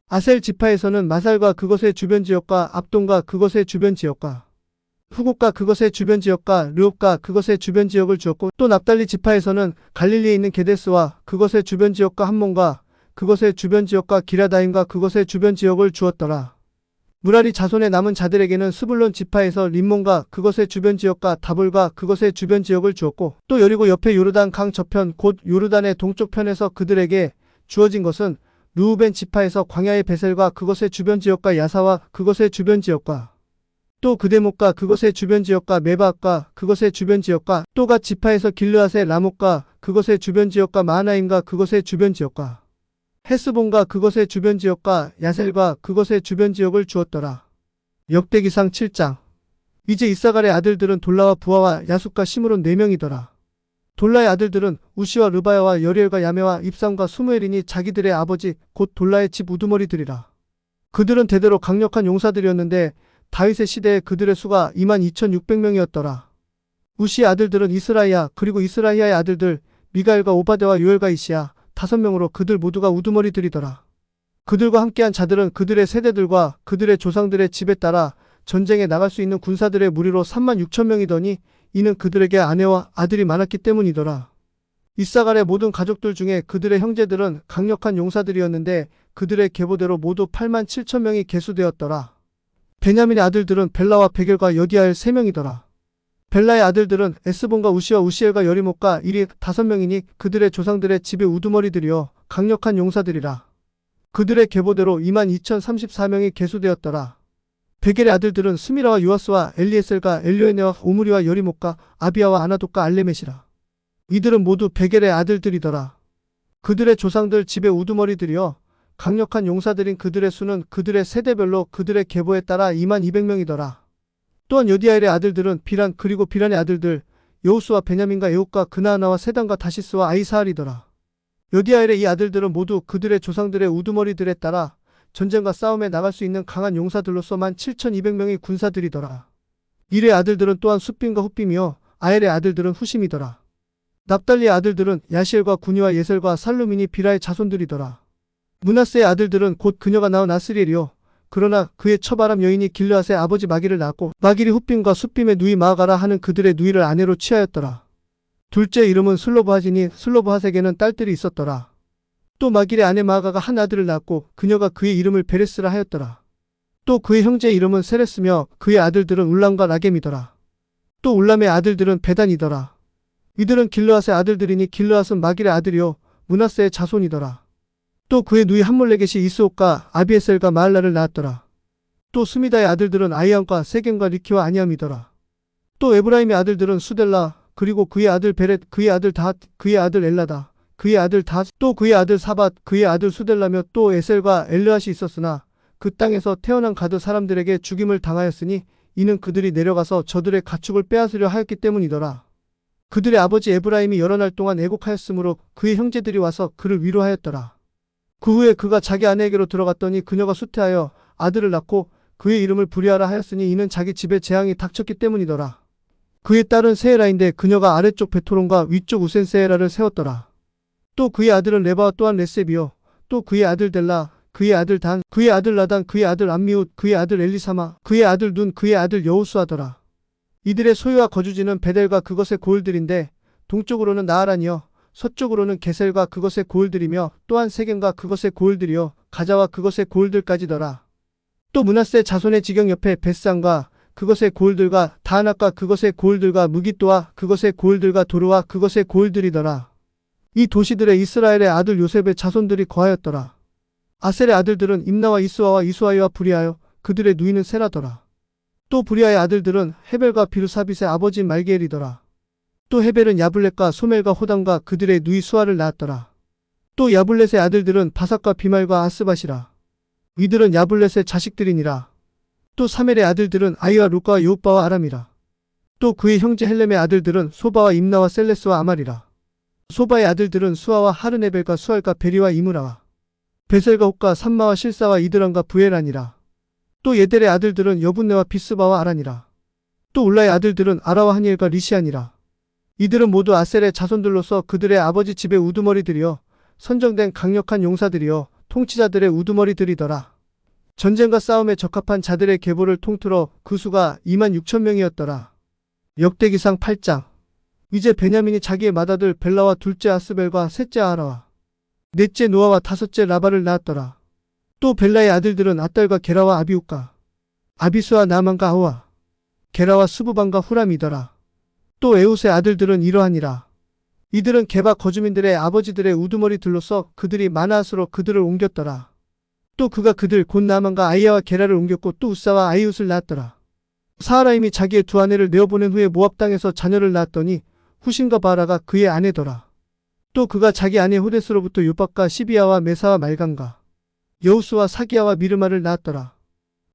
아셀 지파에서는 마살과 그것의 주변 지역과 압돈과 그것의 주변 지역과 후국과 그것의 주변 지역과 르홉과 그것의 주변 지역을 주었고, 또 납달리 지파에서는 갈릴리에 있는 게데스와 그것의 주변 지역과 함몬과 그것의 주변 지역과 기라다임과 그것의 주변 지역을 주었더라. 무라리 자손의 남은 자들에게는 스불론 지파에서 림몬과 그것의 주변 지역과 다볼과 그것의 주변 지역을 주었고, 또 여리고 옆에 요르단 강 저편 곧 요르단의 동쪽 편에서 그들에게 주어진 것은 르우벤 지파에서 광야의 베셀과 그것의 주변 지역과 야사와 그것의 주변 지역과 또 그데못과 그것의 주변 지역과 메바과 그것의 주변 지역과 또 갓 지파에서 길르앗의 라못과 그것의 주변 지역과 마하나임과 그것의 주변 지역과 헤스본과 그것의 주변 지역과 야셀과 그것의 주변 지역을 주었더라. 역대기상 7장. 이제 이사갈의 아들들은 돌라와 부하와 야숫과 시므론 4명이더라. 돌라의 아들들은 우시와 르바야와 여리엘과 야메와 입삼과 수무엘이니 자기들의 아버지 곧 돌라의 집 우두머리들이라. 그들은 대대로 강력한 용사들이었는데 다윗의 시대에 그들의 수가 22,600명이었더라. 우시의 아들들은 이스라이야 그리고 이스라이야의 아들들 미가엘과 오바데와 요엘과 이시야 5명으로 그들 모두가 우두머리들이더라. 그들과 함께한 자들은 그들의 세대들과 그들의 조상들의 집에 따라 전쟁에 나갈 수 있는 군사들의 무리로 36,000명이더니 이는 그들에게 아내와 아들이 많았기 때문이더라. 이사갈의 모든 가족들 중에 그들의 형제들은 강력한 용사들이었는데 그들의 계보대로 모두 87,000명이 계수되었더라. 베냐민의 아들들은 벨라와 베겔과 여디아엘 3명이더라. 벨라의 아들들은 에스본과 우시와 우시엘과 여리못과 일이 5명이니 그들의 조상들의 집의 우두머리들이여 강력한 용사들이라. 그들의 계보대로 22,034명이 계수되었더라. 베겔의 아들들은 스미라와 요아스와 엘리에셀과 엘료에네와 오므리와 여리못과 아비야와 아나돗과 알레мет이라. 이들은 모두 베겔의 아들들이더라. 그들의 조상들 집의 우두머리들이여 강력한 용사들인 그들의 수는 그들의 세대별로 그들의 계보에 따라 22,000명이더라. 또한 여디아엘의 아들들은 비란 그리고 비란의 아들들 여우스와 베냐민과 에옥과 그나아나와 세단과 다시스와 아이사알이더라. 여디아엘의 이 아들들은 모두 그들의 조상들의 우두머리들에 따라 전쟁과 싸움에 나갈 수 있는 강한 용사들로서 17,200명의 군사들이더라. 일의 아들들은 또한 숫빔과 훗빔이요 아엘의 아들들은 후심이더라. 납달리의 아들들은 야시엘과 구니와 예셀과 살루민이 비라의 자손들이더라. 므낫세의 아들들은 곧 그녀가 낳은 아스리엘이요 그러나 그의 처바람 여인이 길르앗의 아버지 마기를 낳았고 마길이 훗빔과 숫빔의 누이 마아가라 하는 그들의 누이를 아내로 취하였더라. 둘째 이름은 슬로브하지니 슬로브하색에는 딸들이 있었더라. 또 마길의 아내 마아가가 한 아들을 낳았고 그녀가 그의 이름을 베레스라 하였더라. 또 그의 형제의 이름은 세레스며 그의 아들들은 울람과 라겜이더라. 또 울람의 아들들은 베단이더라. 이들은 길르앗의 아들들이니 길르앗은 마길의 아들이요 므낫세의 자손이더라. 또 그의 누이 함몰레겟이 이스옥과 아비에셀과 마알라를 낳았더라. 또 스미다의 아들들은 아이암과 세겜과 리키와 아니암이더라. 또 에브라임의 아들들은 수델라 그리고 그의 아들 베렛 그의 아들 닷 그의 아들 엘라다 그의 아들 닷 또 그의 아들 사밧 그의 아들 수델라며 또 에셀과 엘르앗이 있었으나 그 땅에서 태어난 가드 사람들에게 죽임을 당하였으니 이는 그들이 내려가서 저들의 가축을 빼앗으려 하였기 때문이더라. 그들의 아버지 에브라임이 여러 날 동안 애곡하였으므로 그의 형제들이 와서 그를 위로하였더라. 그 후에 그가 자기 아내에게로 들어갔더니 그녀가 수태하여 아들을 낳고 그의 이름을 부리아라 하였으니 이는 자기 집에 재앙이 닥쳤기 때문이더라. 그의 딸은 세에라인데 그녀가 아래쪽 베토론과 위쪽 우센세에라를 세웠더라. 또 그의 아들은 레바와 또한 레셉이요 또 그의 아들 델라 그의 아들 단 그의 아들 라단 그의 아들 암미웃 그의 아들 엘리사마 그의 아들 눈 그의 아들 여호수아더라. 이들의 소유와 거주지는 베델과 그것의 고을들인데 동쪽으로는 나아란이요 서쪽으로는 게셀과 그것의 고을들이며 또한 세겜과 그것의 고을들이요 가자와 그것의 고을들까지더라. 또 므낫세 자손의 지경 옆에 벳산과 그것의 고을들과 다하낙과 그것의 고을들과 무깃도와 그것의 고을들과 도르와 그것의 고을들이더라. 이 도시들의 이스라엘의 아들 요셉의 자손들이 거하였더라. 아셀의 아들들은 임나와 이스와와 이수아이와 부리아요 그들의 누이는 세라더라. 또 부리아의 아들들은 헤벨과 비르사빗의 아버지인 말기엘이더라. 또 헤벨은 야블렛과 소멜과 호담과 그들의 누이 수아를 낳았더라. 또 야블렛의 아들들은 바삭과 비말과 아스밭이라. 이들은 야블렛의 자식들이니라. 또 사멜의 아들들은 아이와 룩과 요업바와 아람이라. 또 그의 형제 헬렘의 아들들은 소바와 임나와 셀레스와 아말이라. 소바의 아들들은 수아와 하르네벨과 수알과 베리와 이므라와 베셀과 홉과 삼마와 실사와 이드람과 부엘아니라. 또 예델의 아들들은 여분네와 비스바와 아라니라. 또 울라의 아들들은 아라와 하니엘과 리시아니라. 이들은 모두 아셀의 자손들로서 그들의 아버지 집의 우두머리들이여 선정된 강력한 용사들이여 통치자들의 우두머리들이더라. 전쟁과 싸움에 적합한 자들의 계보를 통틀어 그 수가 26,000명이었더라. 역대기상 8장. 이제 베냐민이 자기의 맏아들 벨라와 둘째 아스벨과 셋째 아라와 넷째 노아와 다섯째 라바를 낳았더라. 또 벨라의 아들들은 아딸과 게라와 아비웃과 아비스와 나만과 아우와 게라와 스부반과 후람이더라. 또 에웃의 아들들은 이러하니라. 이들은 게바 거주민들의 아버지들의 우두머리들로서 그들이 마나앗으로 그들을 옮겼더라. 또 그가 그들 곧 나만과 아이야와 게라를 옮겼고 또 우사와 아이웃을 낳았더라. 사하라임이 자기의 두 아내를 내어보낸 후에 모압 땅에서 자녀를 낳았더니 후심과 바라가 그의 아내더라. 또 그가 자기 아내 호데스로부터 요박과 시비야와 메사와 말간과 여우스와 사기야와 미르마를 낳았더라.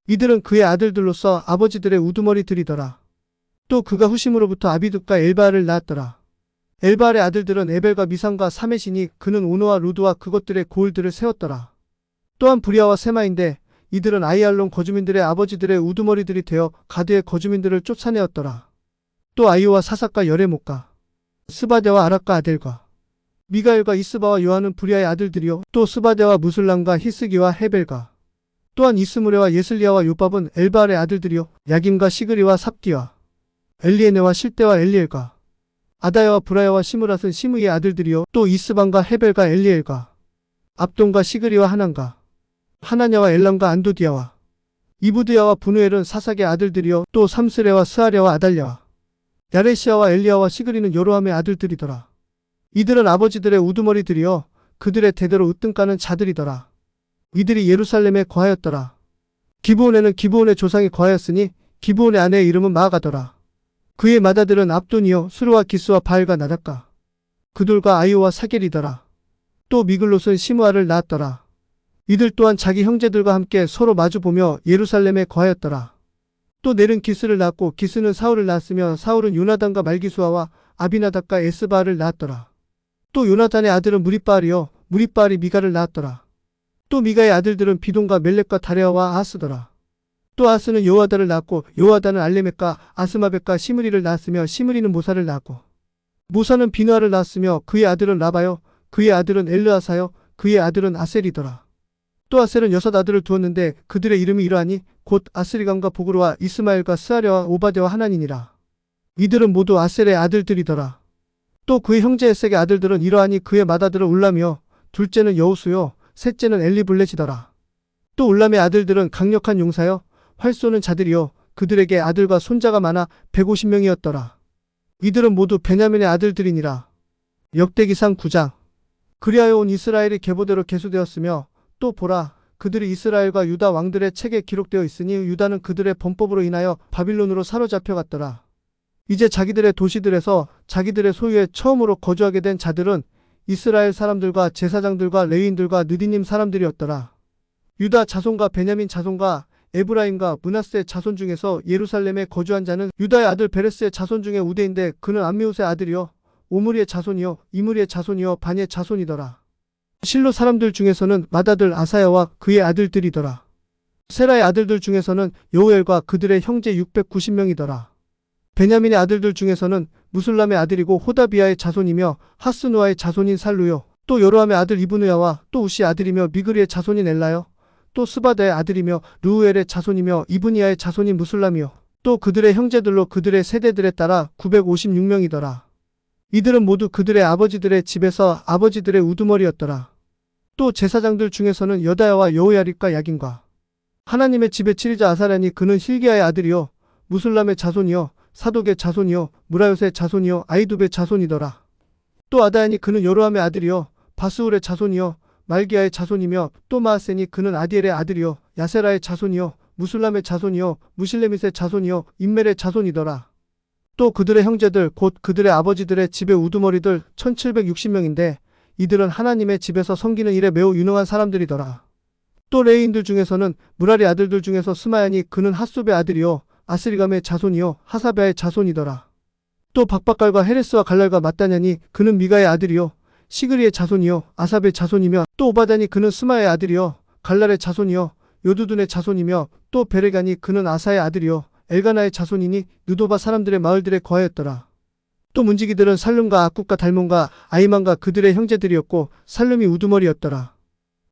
이들은 그의 아들들로서 아버지들의 우두머리들이더라. 또 그가 후심으로부터 아비둡과 엘바알을 낳았더라. 엘바알의 아들들은 에벨과 미삼과 사메시니 그는 오노와 루드와 그것들의 고을들을 세웠더라. 또한 브리아와 세마인데 이들은 아이알론 거주민들의 아버지들의 우두머리들이 되어 가드의 거주민들을 쫓아내었더라. 또 아이오와 사삭과 여레못과 스바데와 아락과 아델과 미가엘과 이스바와 요한은 브리아의 아들들이요 또 스바데와 무술람과 히스기와 헤벨과 또한 이스무레와 예슬리아와 요밥은 엘바알의 아들들이요 야김과 시그리와 삽디와 엘리에네와 실대와 엘리엘과 아다야와 브라야와 시므랏은 시므이의 아들들이요 또 이스반과 헤벨과 엘리엘과 압돈과 시그리와 하난과 하나냐와 엘람과 안도디아와 이부드야와 분우엘은 사삭의 아들들이요 또 삼스레와 스아랴와 아달랴와 야레시아와 엘리야와 시그리는 여로함의 아들들이더라. 이들은 아버지들의 우두머리들이여 그들의 대대로 으뜸가는 자들이더라. 이들이 예루살렘에 거하였더라. 기브온에는 기브온의 조상이 거하였으니 기브온의 아내의 이름은 마아가더라. 그의 맏아들은 압돈이요 수르와 기스와 바알과 나닷과 그돌과 아이오와 사겔이더라. 또 미글롯은 시므아를 낳았더라. 이들 또한 자기 형제들과 함께 서로 마주보며 예루살렘에 거하였더라. 또 넬은 기스를 낳았고 기스는 사울을 낳았으며 사울은 요나단과 말기수아와 아비나답과 에스바알을 낳았더라. 또 요나단의 아들은 무리바알이요 무리바알이 미가를 낳았더라. 또 미가의 아들들은 비돈과 멜렉과 다레아와 아하스더라. 또 아하스는 요아다를 낳았고 요아다는 알레멕과 아스마벳과 시므리를 낳았으며 시므리는 모사를 낳았고 모사는 비누아를 낳았으며 그의 아들은 라바요 그의 아들은 엘르아사요 그의 아들은 아셀이더라. 또 아셀은 6 아들을 두었는데 그들의 이름이 이러하니 곧 아스리감과 보그로와 이스마엘과 스아랴와 오바데와 하나니니라. 이들은 모두 아셀의 아들들이더라. 또 그의 형제 에색의 아들들은 이러하니 그의 맏아들은 울람이요 둘째는 여우수요 셋째는 엘리블렛이더라. 또 울람의 아들들은 강력한 용사여 활 쏘는 자들이요 그들에게 아들과 손자가 많아 150명이었더라. 이들은 모두 베냐민의 아들들이니라. 역대기상 9장. 그리하여 온 이스라엘이 계보대로 계수되었으며 또 보라 그들이 이스라엘과 유다 왕들의 책에 기록되어 있으니 유다는 그들의 범법으로 인하여 바빌론으로 사로잡혀 갔더라. 이제 자기들의 도시들에서 자기들의 소유에 처음으로 거주하게 된 자들은 이스라엘 사람들과 제사장들과 레위인들과 느디님 사람들이었더라. 유다 자손과 베냐민 자손과 에브라임과 므낫세 자손 중에서 예루살렘에 거주한 자는 유다의 아들 베레스의 자손 중에 우대인데 그는 암미웃의 아들이요 오므리의 자손이요 이므리의 자손이요 바니의 자손이더라. 실로 사람들 중에서는 맏아들 아사야와 그의 아들들이더라. 세라의 아들들 중에서는 여우엘과 그들의 형제 690명이더라. 베냐민의 아들들 중에서는 무술람의 아들이고 호다비아의 자손이며 하스누아의 자손인 살루요 또 여로함의 아들 이브누야와 또 우시의 아들이며 미그리의 자손인 엘라요 또 스바다의 아들이며 르우엘의 자손이며 이브니아의 자손인 무술람이요 또 그들의 형제들로 그들의 세대들에 따라 956명이더라. 이들은 모두 그들의 아버지들의 집에서 아버지들의 우두머리였더라. 또 제사장들 중에서는 여다야와 여호야립과 야긴과 하나님의 집의 치리자 아사랴니 그는 힐기야의 아들이요 무술람의 자손이요 사독의 자손이요 무라요스의 자손이요 아이둡의 자손이더라. 또 아다야니 그는 여로함의 아들이요 바스울의 자손이요 말기야의 자손이며 또 마아센이 그는 아디엘의 아들이요 야세라의 자손이요 무술람의 자손이요 무실레밋의 자손이요 임멜의 자손이더라. 또 그들의 형제들 곧 그들의 아버지들의 집의 우두머리들 1760명인데 이들은 하나님의 집에서 섬기는 일에 매우 유능한 사람들이더라. 또 레위인들 중에서는 무랄의 아들들 중에서 스마야니 그는 핫숲의 아들이요 아스리감의 자손이요 하사베아의 자손이더라. 또 박박갈과 헤레스와 갈랄과 맞다냐니 그는 미가의 아들이요 시그리의 자손이요 아삽의 자손이며 또 오바다니 그는 스마의 아들이요 갈랄의 자손이요 요두둔의 자손이며 또 베레가니 그는 아사의 아들이요 엘가나의 자손이니 느도바 사람들의 마을들에 거하였더라. 또 문지기들은 살룸과 악굽과 달몬과 아이만과 그들의 형제들이었고 살룸이 우두머리였더라.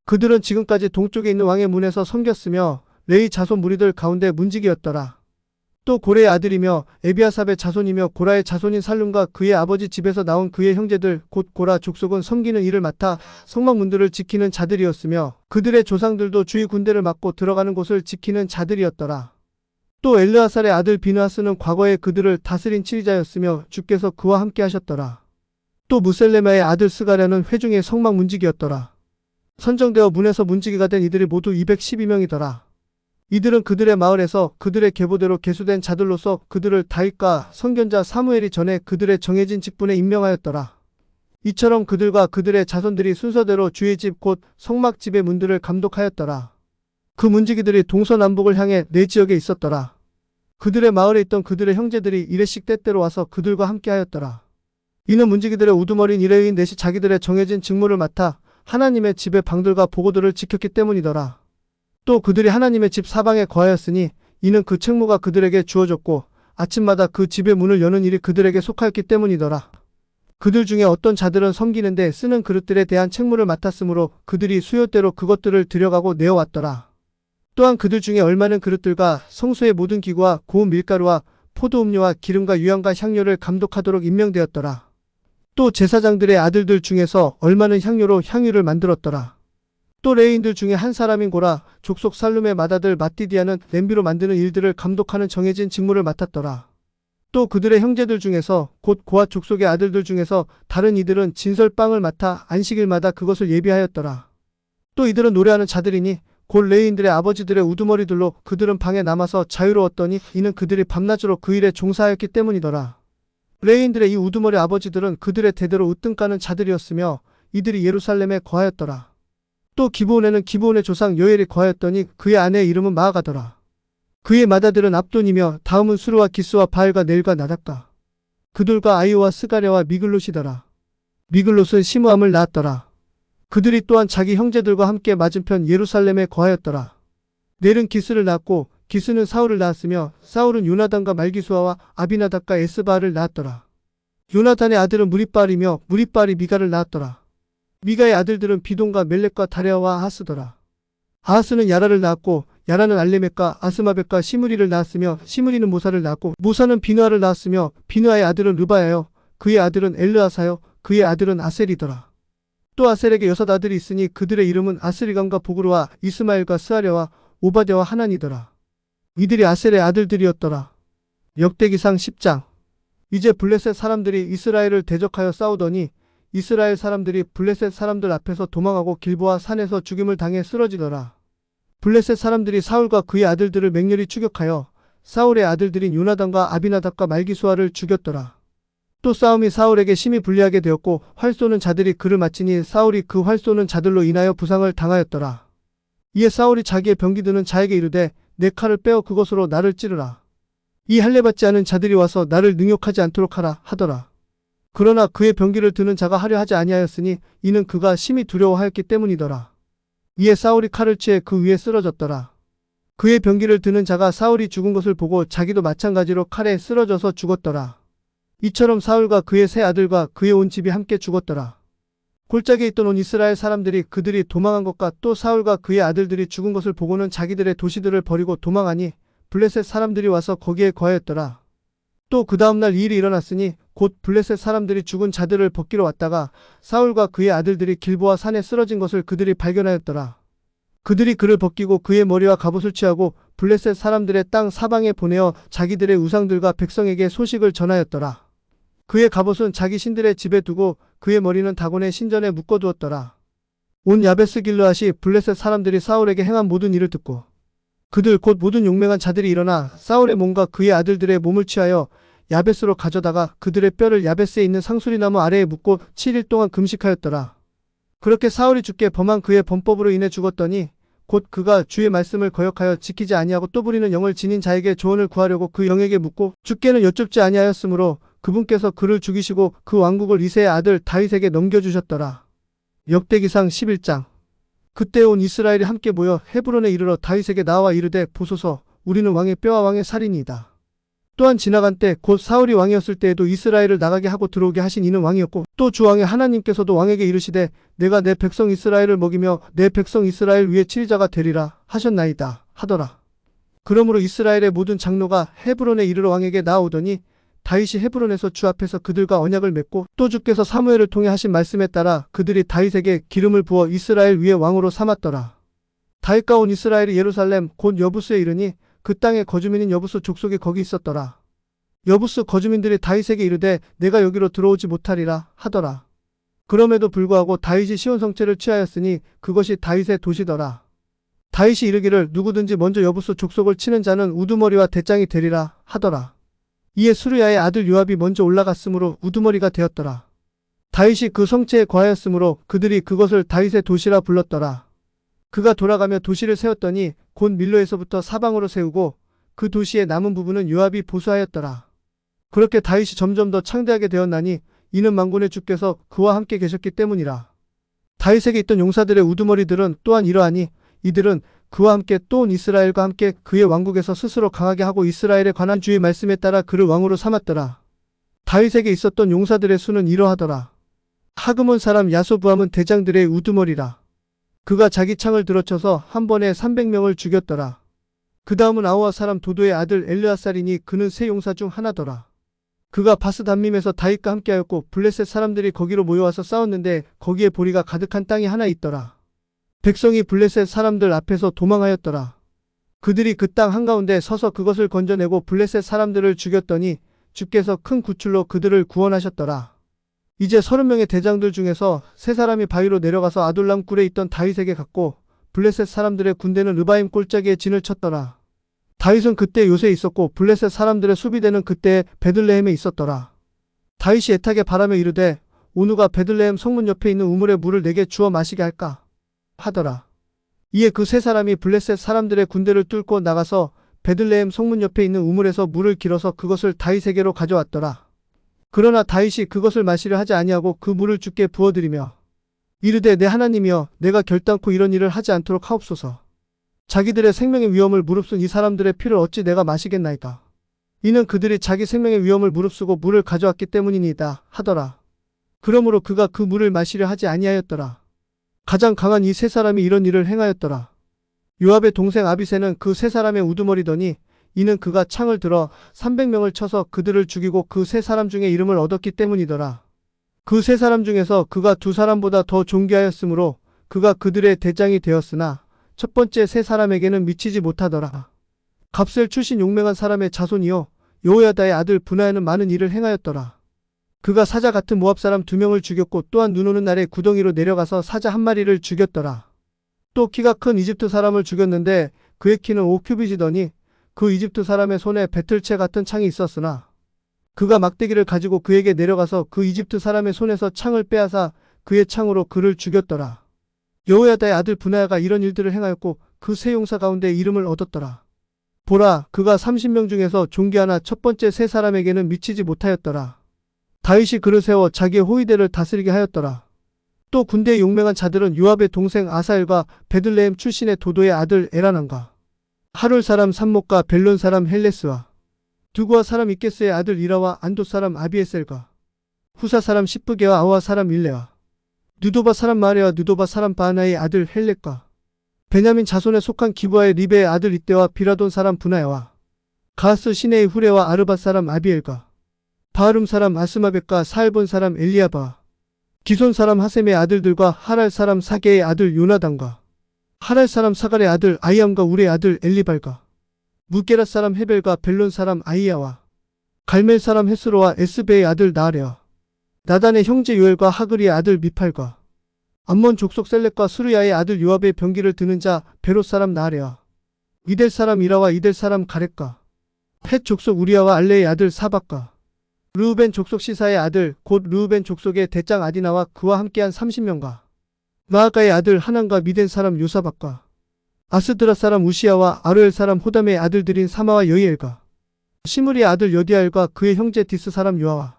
그들은 지금까지 동쪽에 있는 왕의 문에서 섬겼으며 레이 자손 무리들 가운데 문지기였더라. 또 고레의 아들이며 에비아삽의 자손이며 고라의 자손인 살룸과 그의 아버지 집에서 나온 그의 형제들 곧 고라 족속은 섬기는 일을 맡아 성막문들을 지키는 자들이었으며 그들의 조상들도 주의 군대를 맡고 들어가는 곳을 지키는 자들이었더라. 또 엘르아살의 아들 비느하스는 과거에 그들을 다스린 치리자였으며 주께서 그와 함께 하셨더라. 또 무셀레마의 아들 스가랴는 회중의 성막 문지기였더라. 선정되어 문에서 문지기가 된 이들이 모두 212명이더라. 이들은 그들의 마을에서 그들의 계보대로 계수된 자들로서 그들을 다윗과 선견자 사무엘이 전에 그들의 정해진 직분에 임명하였더라. 이처럼 그들과 그들의 자손들이 순서대로 주의 집 곧 성막집의 문들을 감독하였더라. 그 문지기들이 동서남북을 향해 네 지역에 있었더라. 그들의 마을에 있던 그들의 형제들이 이레씩 때때로 와서 그들과 함께 하였더라. 이는 문지기들의 우두머리인 이레인 넷이 자기들의 정해진 직무를 맡아 하나님의 집의 방들과 보고들을 지켰기 때문이더라. 또 그들이 하나님의 집 사방에 거하였으니 이는 그 책무가 그들에게 주어졌고 아침마다 그 집의 문을 여는 일이 그들에게 속하였기 때문이더라. 그들 중에 어떤 자들은 섬기는데 쓰는 그릇들에 대한 책무를 맡았으므로 그들이 수요대로 그것들을 들여가고 내어왔더라. 또한 그들 중에 얼마는 그릇들과 성소의 모든 기구와 고운 밀가루와 포도음료와 기름과 유향과 향료를 감독하도록 임명되었더라. 또 제사장들의 아들들 중에서 얼마는 향료로 향유를 만들었더라. 또 레위인들 중에 한 사람인 고라 족속 살룸의 맏아들 마띠디아는 냄비로 만드는 일들을 감독하는 정해진 직무를 맡았더라. 또 그들의 형제들 중에서 곧 고앗 족속의 아들들 중에서 다른 이들은 진설빵을 맡아 안식일마다 그것을 예비하였더라. 또 이들은 노래하는 자들이니 곧 레위인들의 아버지들의 우두머리들로 그들은 방에 남아서 자유로웠더니 이는 그들이 밤낮으로 그 일에 종사하였기 때문이더라. 레위인들의 이 우두머리 아버지들은 그들의 대대로 으뜸 까는 자들이었으며 이들이 예루살렘에 거하였더라. 또 기브온에는 기브온의 조상 요엘이 거하였더니 그의 아내의 이름은 마아가더라. 그의 맏아들은 압돈이며 다음은 수르와 기스와 바알과 넬과 나답과 그들과 아이오와 스가랴와 미글롯이더라. 미글롯은 시므암을 낳았더라. 그들이 또한 자기 형제들과 함께 맞은편 예루살렘에 거하였더라. 넬은 기스를 낳았고 기스는 사울을 낳았으며 사울은 요나단과 말기수아와 아비나답과 에스바알을 낳았더라. 요나단의 아들은 무리바알이며 무리바알이 미가를 낳았더라. 미가의 아들들은 비돈과 멜렉과 다레아와 아하스더라. 아하스는 야라를 낳았고 야라는 알레멕과 아스마벳과 시므리를 낳았으며 시므리는 모사를 낳았고 모사는 비느하를 낳았으며 비느하의 아들은 르바야요 그의 아들은 엘르아사요 그의 아들은 아셀이더라. 또 아셀에게 6 아들이 있으니 그들의 이름은 아스리감과 보그루와 이스마엘과 스아랴와 오바댜와 하난이더라. 이들이 아셀의 아들들이었더라. 역대기상 10장. 이제 블레셋 사람들이 이스라엘을 대적하여 싸우더니 이스라엘 사람들이 블레셋 사람들 앞에서 도망하고 길보아 산에서 죽임을 당해 쓰러지더라. 블레셋 사람들이 사울과 그의 아들들을 맹렬히 추격하여 사울의 아들들인 요나단과 아비나답과 말기수아를 죽였더라. 또 싸움이 사울에게 심히 불리하게 되었고 활 쏘는 자들이 그를 맞히니 사울이 그 활 쏘는 자들로 인하여 부상을 당하였더라. 이에 사울이 자기의 병기 드는 자에게 이르되 내 칼을 빼어 그것으로 나를 찌르라. 이 할례 받지 않은 자들이 와서 나를 능욕하지 않도록 하라 하더라. 그러나 그의 병기를 드는 자가 하려 하지 아니하였으니 이는 그가 심히 두려워하였기 때문이더라. 이에 사울이 칼을 취해 그 위에 쓰러졌더라. 그의 병기를 드는 자가 사울이 죽은 것을 보고 자기도 마찬가지로 칼에 쓰러져서 죽었더라. 이처럼 사울과 그의 세 아들과 그의 온 집이 함께 죽었더라. 골짜기에 있던 온 이스라엘 사람들이 그들이 도망한 것과 또 사울과 그의 아들들이 죽은 것을 보고는 자기들의 도시들을 버리고 도망하니 블레셋 사람들이 와서 거기에 거하였더라. 또 그 다음날 이 일이 일어났으니 곧 블레셋 사람들이 죽은 자들을 벗기러 왔다가 사울과 그의 아들들이 길보아 산에 쓰러진 것을 그들이 발견하였더라. 그들이 그를 벗기고 그의 머리와 갑옷을 취하고 블레셋 사람들의 땅 사방에 보내어 자기들의 우상들과 백성에게 소식을 전하였더라. 그의 갑옷은 자기 신들의 집에 두고 그의 머리는 다곤의 신전에 묶어두었더라. 온 야베스 길르앗이 블레셋 사람들이 사울에게 행한 모든 일을 듣고 그들 곧 모든 용맹한 자들이 일어나 사울의 몸과 그의 아들들의 몸을 취하여 야베스로 가져다가 그들의 뼈를 야베스에 있는 상수리나무 아래에 묻고 7일 동안 금식하였더라. 그렇게 사울이 주께 범한 그의 범법으로 인해 죽었더니 곧 그가 주의 말씀을 거역하여 지키지 아니하고 또 부리는 영을 지닌 자에게 조언을 구하려고 그 영에게 묻고 주께는 여쭙지 아니하였으므로 그분께서 그를 죽이시고 그 왕국을 이새의 아들 다윗에게 넘겨주셨더라. 역대기상 11장. 그때 온 이스라엘이 함께 모여 헤브론에 이르러 다윗에게 나와 이르되 보소서 우리는 왕의 뼈와 왕의 살이니이다. 또한 지나간 때 곧 사울이 왕이었을 때에도 이스라엘을 나가게 하고 들어오게 하신 이는 왕이었고 또 주 왕의 하나님께서도 왕에게 이르시되 내가 내 백성 이스라엘을 먹이며 내 백성 이스라엘 위에 치리자가 되리라 하셨나이다 하더라. 그러므로 이스라엘의 모든 장로가 헤브론에 이르러 왕에게 나아오더니 다윗이 헤브론에서 주 앞에서 그들과 언약을 맺고 또 주께서 사무엘을 통해 하신 말씀에 따라 그들이 다윗에게 기름을 부어 이스라엘 위에 왕으로 삼았더라. 다윗과 온 이스라엘이 예루살렘 곧 여부스에 이르니 그 땅의 거주민인 여부스 족속이 거기 있었더라. 여부스 거주민들이 다윗에게 이르되 내가 여기로 들어오지 못하리라 하더라. 그럼에도 불구하고 다윗이 시온 성체를 취하였으니 그것이 다윗의 도시더라. 다윗이 이르기를 누구든지 먼저 여부스 족속을 치는 자는 우두머리와 대장이 되리라 하더라. 이에 수르야의 아들 요압이 먼저 올라갔으므로 우두머리가 되었더라. 다윗이 그 성체에 거하였으므로 그들이 그것을 다윗의 도시라 불렀더라. 그가 돌아가며 도시를 세웠더니 곧 밀로에서부터 사방으로 세우고 그 도시의 남은 부분은 요압이 보수하였더라. 그렇게 다윗이 점점 더 창대하게 되었나니 이는 만군의 주께서 그와 함께 계셨기 때문이라. 다윗에게 있던 용사들의 우두머리들은 또한 이러하니 이들은 그와 함께 또 온 이스라엘과 함께 그의 왕국에서 스스로 강하게 하고 이스라엘에 관한 주의 말씀에 따라 그를 왕으로 삼았더라. 다윗에게 있었던 용사들의 수는 이러하더라. 하그몬 사람 야소부함은 대장들의 우두머리라. 그가 자기 창을 들어쳐서 한 번에 300명을 죽였더라. 그 다음은 아우아 사람 도도의 아들 엘르아살이니 그는 세 용사 중 하나더라. 그가 바스담밈에서 다윗과 함께하였고 블레셋 사람들이 거기로 모여와서 싸웠는데 거기에 보리가 가득한 땅이 하나 있더라. 백성이 블레셋 사람들 앞에서 도망하였더라. 그들이 그 땅 한가운데 서서 그것을 건져내고 블레셋 사람들을 죽였더니 주께서 큰 구출로 그들을 구원하셨더라. 이제 30명의 대장들 중에서 세 사람이 바위로 내려가서 아둘람 굴에 있던 다윗에게 갔고 블레셋 사람들의 군대는 르바임 골짜기에 진을 쳤더라. 다윗은 그때 요새에 있었고 블레셋 사람들의 수비대는 그때 베들레헴에 있었더라. 다윗이 애타게 바라며 이르되 오누가 베들레헴 성문 옆에 있는 우물에 물을 내게 주어 마시게 할까 하더라. 이에 그 세 사람이 블레셋 사람들의 군대를 뚫고 나가서 베들레헴 성문 옆에 있는 우물에서 물을 길어서 그것을 다윗에게로 가져왔더라. 그러나 다윗이 그것을 마시려 하지 아니하고 그 물을 주께 부어드리며 이르되 내 하나님이여 내가 결단코 이런 일을 하지 않도록 하옵소서. 자기들의 생명의 위험을 무릅쓴 이 사람들의 피를 어찌 내가 마시겠나이까. 이는 그들이 자기 생명의 위험을 무릅쓰고 물을 가져왔기 때문이니이다 하더라. 그러므로 그가 그 물을 마시려 하지 아니하였더라. 가장 강한 이 세 사람이 이런 일을 행하였더라. 요압의 동생 아비새는 그 세 사람의 우두머리더니 이는 그가 창을 들어 300명을 쳐서 그들을 죽이고 그 세 사람 중에 이름을 얻었기 때문이더라. 그 세 사람 중에서 그가 두 사람보다 더 존귀하였으므로 그가 그들의 대장이 되었으나 첫 번째 세 사람에게는 미치지 못하더라. 갑셀 출신 용맹한 사람의 자손이요 여호야다의 아들 분하야는 많은 일을 행하였더라. 그가 사자 같은 모압 사람 2명을 죽였고 또한 눈 오는 날에 구덩이로 내려가서 사자 1마리를 죽였더라. 또 키가 큰 이집트 사람을 죽였는데 그의 키는 5큐빗이더니 그 이집트 사람의 손에 배틀채 같은 창이 있었으나 그가 막대기를 가지고 그에게 내려가서 그 이집트 사람의 손에서 창을 빼앗아 그의 창으로 그를 죽였더라. 여호야다의 아들 분하야가 이런 일들을 행하였고 그 세 용사 가운데 이름을 얻었더라. 보라, 그가 30명 중에서 존귀하나 첫 번째 세 사람에게는 미치지 못하였더라. 다윗이 그를 세워 자기의 호위대를 다스리게 하였더라. 또 군대의 용맹한 자들은 요압의 동생 아사엘과 베들레헴 출신의 도도의 아들 에라난과 하룰 사람 삼목과 벨론 사람 헬레스와 두구아 사람 이케스의 아들 이라와 안도 사람 아비에셀과 후사 사람 시프게와 아와 사람 일레와 느도바 사람 마레와 느도바 사람 바하나의 아들 헬렉과 베냐민 자손에 속한 기브아의 리베의 아들 이때와 비라돈 사람 분하야와 가스 시내의 후레와 아르밧 사람 아비엘과 바하름 사람 아스마벳과 사알본 사람 엘리야바 기손 사람 하셈의 아들들과 하랄 사람 사게의 아들 요나단과 하랄 사람 사갈의 아들 아이암과 우레의 아들 엘리발과 무게라 사람 헤벨과 벨론 사람 아이야와 갈멜 사람 헤스로와 에스베의 아들 나아레와 나단의 형제 요엘과 하글이의 아들 미팔과 암몬 족속 셀렉과 수르야의 아들 요압의 병기를 드는 자 베롯 사람 나아레와 이델 사람 이라와 이델 사람 가렛과 헷 족속 우리야와 알레의 아들 사박과 르우벤 족속 시사의 아들 곧 르우벤 족속의 대장 아디나와 그와 함께한 30명과 마아가의 아들 하난과 미덴 사람 요사박과 아스드라 사람 우시야와 아로엘 사람 호담의 아들들인 사마와 여이엘과 시므리의 아들 여디아엘과 그의 형제 디스 사람 요아와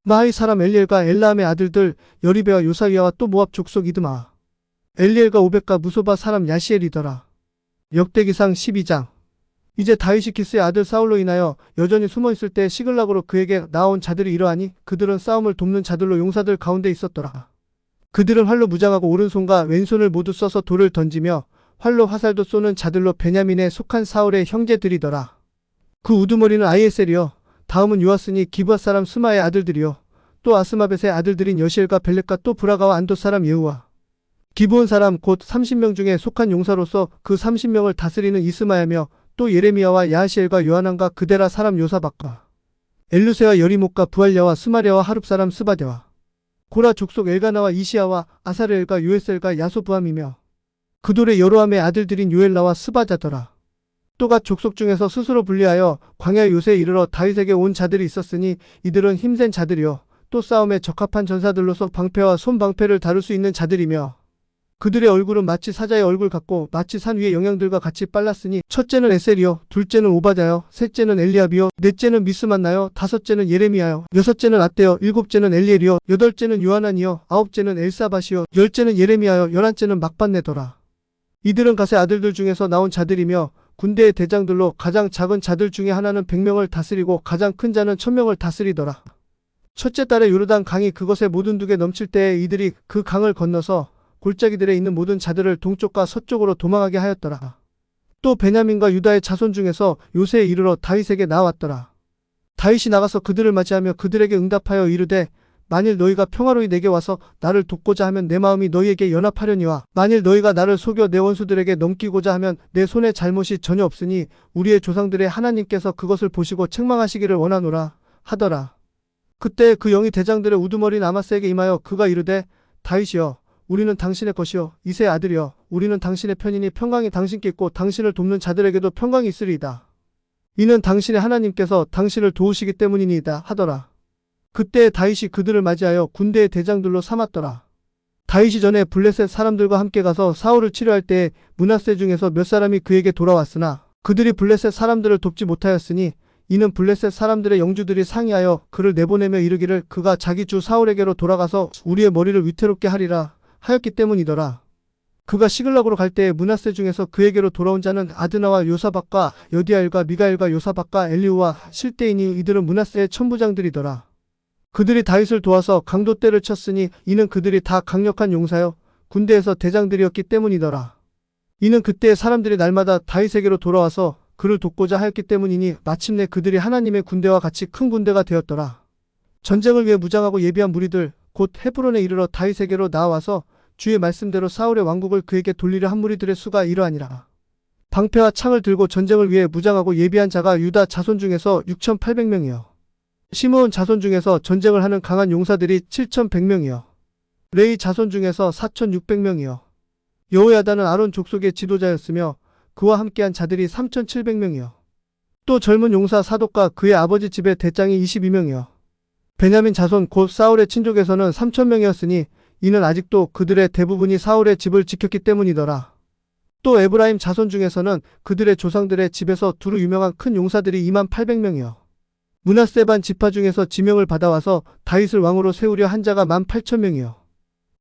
마하이 사람 엘리엘과 엘라함의 아들들 여리베와 요사위아와 또 모압 족속 이드마 엘리엘과 오벳과 무소바 사람 야시엘이더라. 역대기상 12장. 이제 다윗이 기스의 아들 사울로 인하여 여전히 숨어있을 때 시글락으로 그에게 나온 자들이 이러하니 그들은 싸움을 돕는 자들로 용사들 가운데 있었더라. 그들은 활로 무장하고 오른손과 왼손을 모두 써서 돌을 던지며 활로 화살도 쏘는 자들로 베냐민에 속한 사울의 형제들이더라. 그 우두머리는 아이에셀이요 다음은 요아스니 기브앗 사람 스마의 아들들이요 또 아스마벳의 아들들인 여시엘과 벨렉과 또 브라가와 안돗 사람 예후와 기브온 사람 곧 30명 중에 속한 용사로서 그 30명을 다스리는 이스마야며 또 예레미야와 야하시엘과 요하난과 그데라 사람 요사박과 엘루세와 여리목과 부알야와 스마랴와 하룹 사람 스바데와 고라 족속 엘가나와 이시야와 아사르엘과 요에셀과 야소부함이며 그돌의 여로함의 아들들인 요엘라와 스바자더라. 또 갓 족속 중에서 스스로 분리하여 광야 요새에 이르러 다윗에게 온 자들이 있었으니 이들은 힘센 자들이요 또 싸움에 적합한 전사들로서 방패와 손방패를 다룰 수 있는 자들이며 그들의 얼굴은 마치 사자의 얼굴 같고 마치 산 위의 영양들과 같이 빨랐으니 첫째는 에셀이요 둘째는 오바자요 셋째는 엘리압이요 넷째는 미스만나요 다섯째는 예레미야요 여섯째는 앗대요 일곱째는 엘리엘이요 여덟째는 요하난이요 아홉째는 엘사밧이요 열째는 예레미야요 열한째는 막반네더라. 이들은 갓의 아들들 중에서 나온 자들이며 군대의 대장들로 가장 작은 자들 중에 하나는 100명을 다스리고 가장 큰 자는 1000명을 다스리더라. 첫째 달에 요르단 강이 그것에 모든 두개 넘칠 때에 이들이 그 강을 건너서 골짜기들에 있는 모든 자들을 동쪽과 서쪽으로 도망하게 하였더라. 또 베냐민과 유다의 자손 중에서 요새에 이르러 다윗에게 나왔더라. 다윗이 나가서 그들을 맞이하며 그들에게 응답하여 이르되 만일 너희가 평화로이 내게 와서 나를 돕고자 하면 내 마음이 너희에게 연합하려니와 만일 너희가 나를 속여 내 원수들에게 넘기고자 하면 내 손에 잘못이 전혀 없으니 우리의 조상들의 하나님께서 그것을 보시고 책망하시기를 원하노라 하더라. 그때 그 영이 대장들의 우두머리인 아마스에게 임하여 그가 이르되 다윗이여 우리는 당신의 것이요 이새의 아들이여 우리는 당신의 편이니 평강이 당신께 있고 당신을 돕는 자들에게도 평강이 있으리이다. 이는 당신의 하나님께서 당신을 도우시기 때문이니이다 하더라. 그때 다윗이 그들을 맞이하여 군대의 대장들로 삼았더라. 다윗이 전에 블레셋 사람들과 함께 가서 사울을 치료할 때에 므낫세 중에서 몇 사람이 그에게 돌아왔으나 그들이 블레셋 사람들을 돕지 못하였으니 이는 블레셋 사람들의 영주들이 상의하여 그를 내보내며 이르기를 그가 자기 주 사울에게로 돌아가서 우리의 머리를 위태롭게 하리라 하였기 때문이더라. 그가 시글락으로 갈 때에 므낫세 중에서 그에게로 돌아온 자는 아드나와 요사박과 여디아엘과 미가엘과 요사박과 엘리우와 실대이니 이들은 므낫세의 천부장들이더라. 그들이 다윗을 도와서 강도 때를 쳤으니 이는 그들이 다 강력한 용사여 군대에서 대장들이었기 때문이더라. 이는 그때의 사람들이 날마다 다윗에게로 돌아와서 그를 돕고자 하였기 때문이니 마침내 그들이 하나님의 군대와 같이 큰 군대가 되었더라. 전쟁을 위해 무장하고 예비한 무리들 곧 헤브론에 이르러 다윗에게로 나와서 주의 말씀대로 사울의 왕국을 그에게 돌리려 한 무리들의 수가 이러하니라. 방패와 창을 들고 전쟁을 위해 무장하고 예비한 자가 유다 자손 중에서 6800명이요 시므온 자손 중에서 전쟁을 하는 강한 용사들이 7100명이요 레이 자손 중에서 4600명이요 여호야다는 아론 족속의 지도자였으며 그와 함께한 자들이 3700명이요 또 젊은 용사 사독과 그의 아버지 집의 대장이 22명이요 베냐민 자손 곧 사울의 친족에서는 3000명이었으니 이는 아직도 그들의 대부분이 사울의 집을 지켰기 때문이더라. 또 에브라임 자손 중에서는 그들의 조상들의 집에서 두루 유명한 큰 용사들이 2800명이요 므낫세 반 지파 중에서 지명을 받아와서 다윗을 왕으로 세우려 한 자가 18000명이요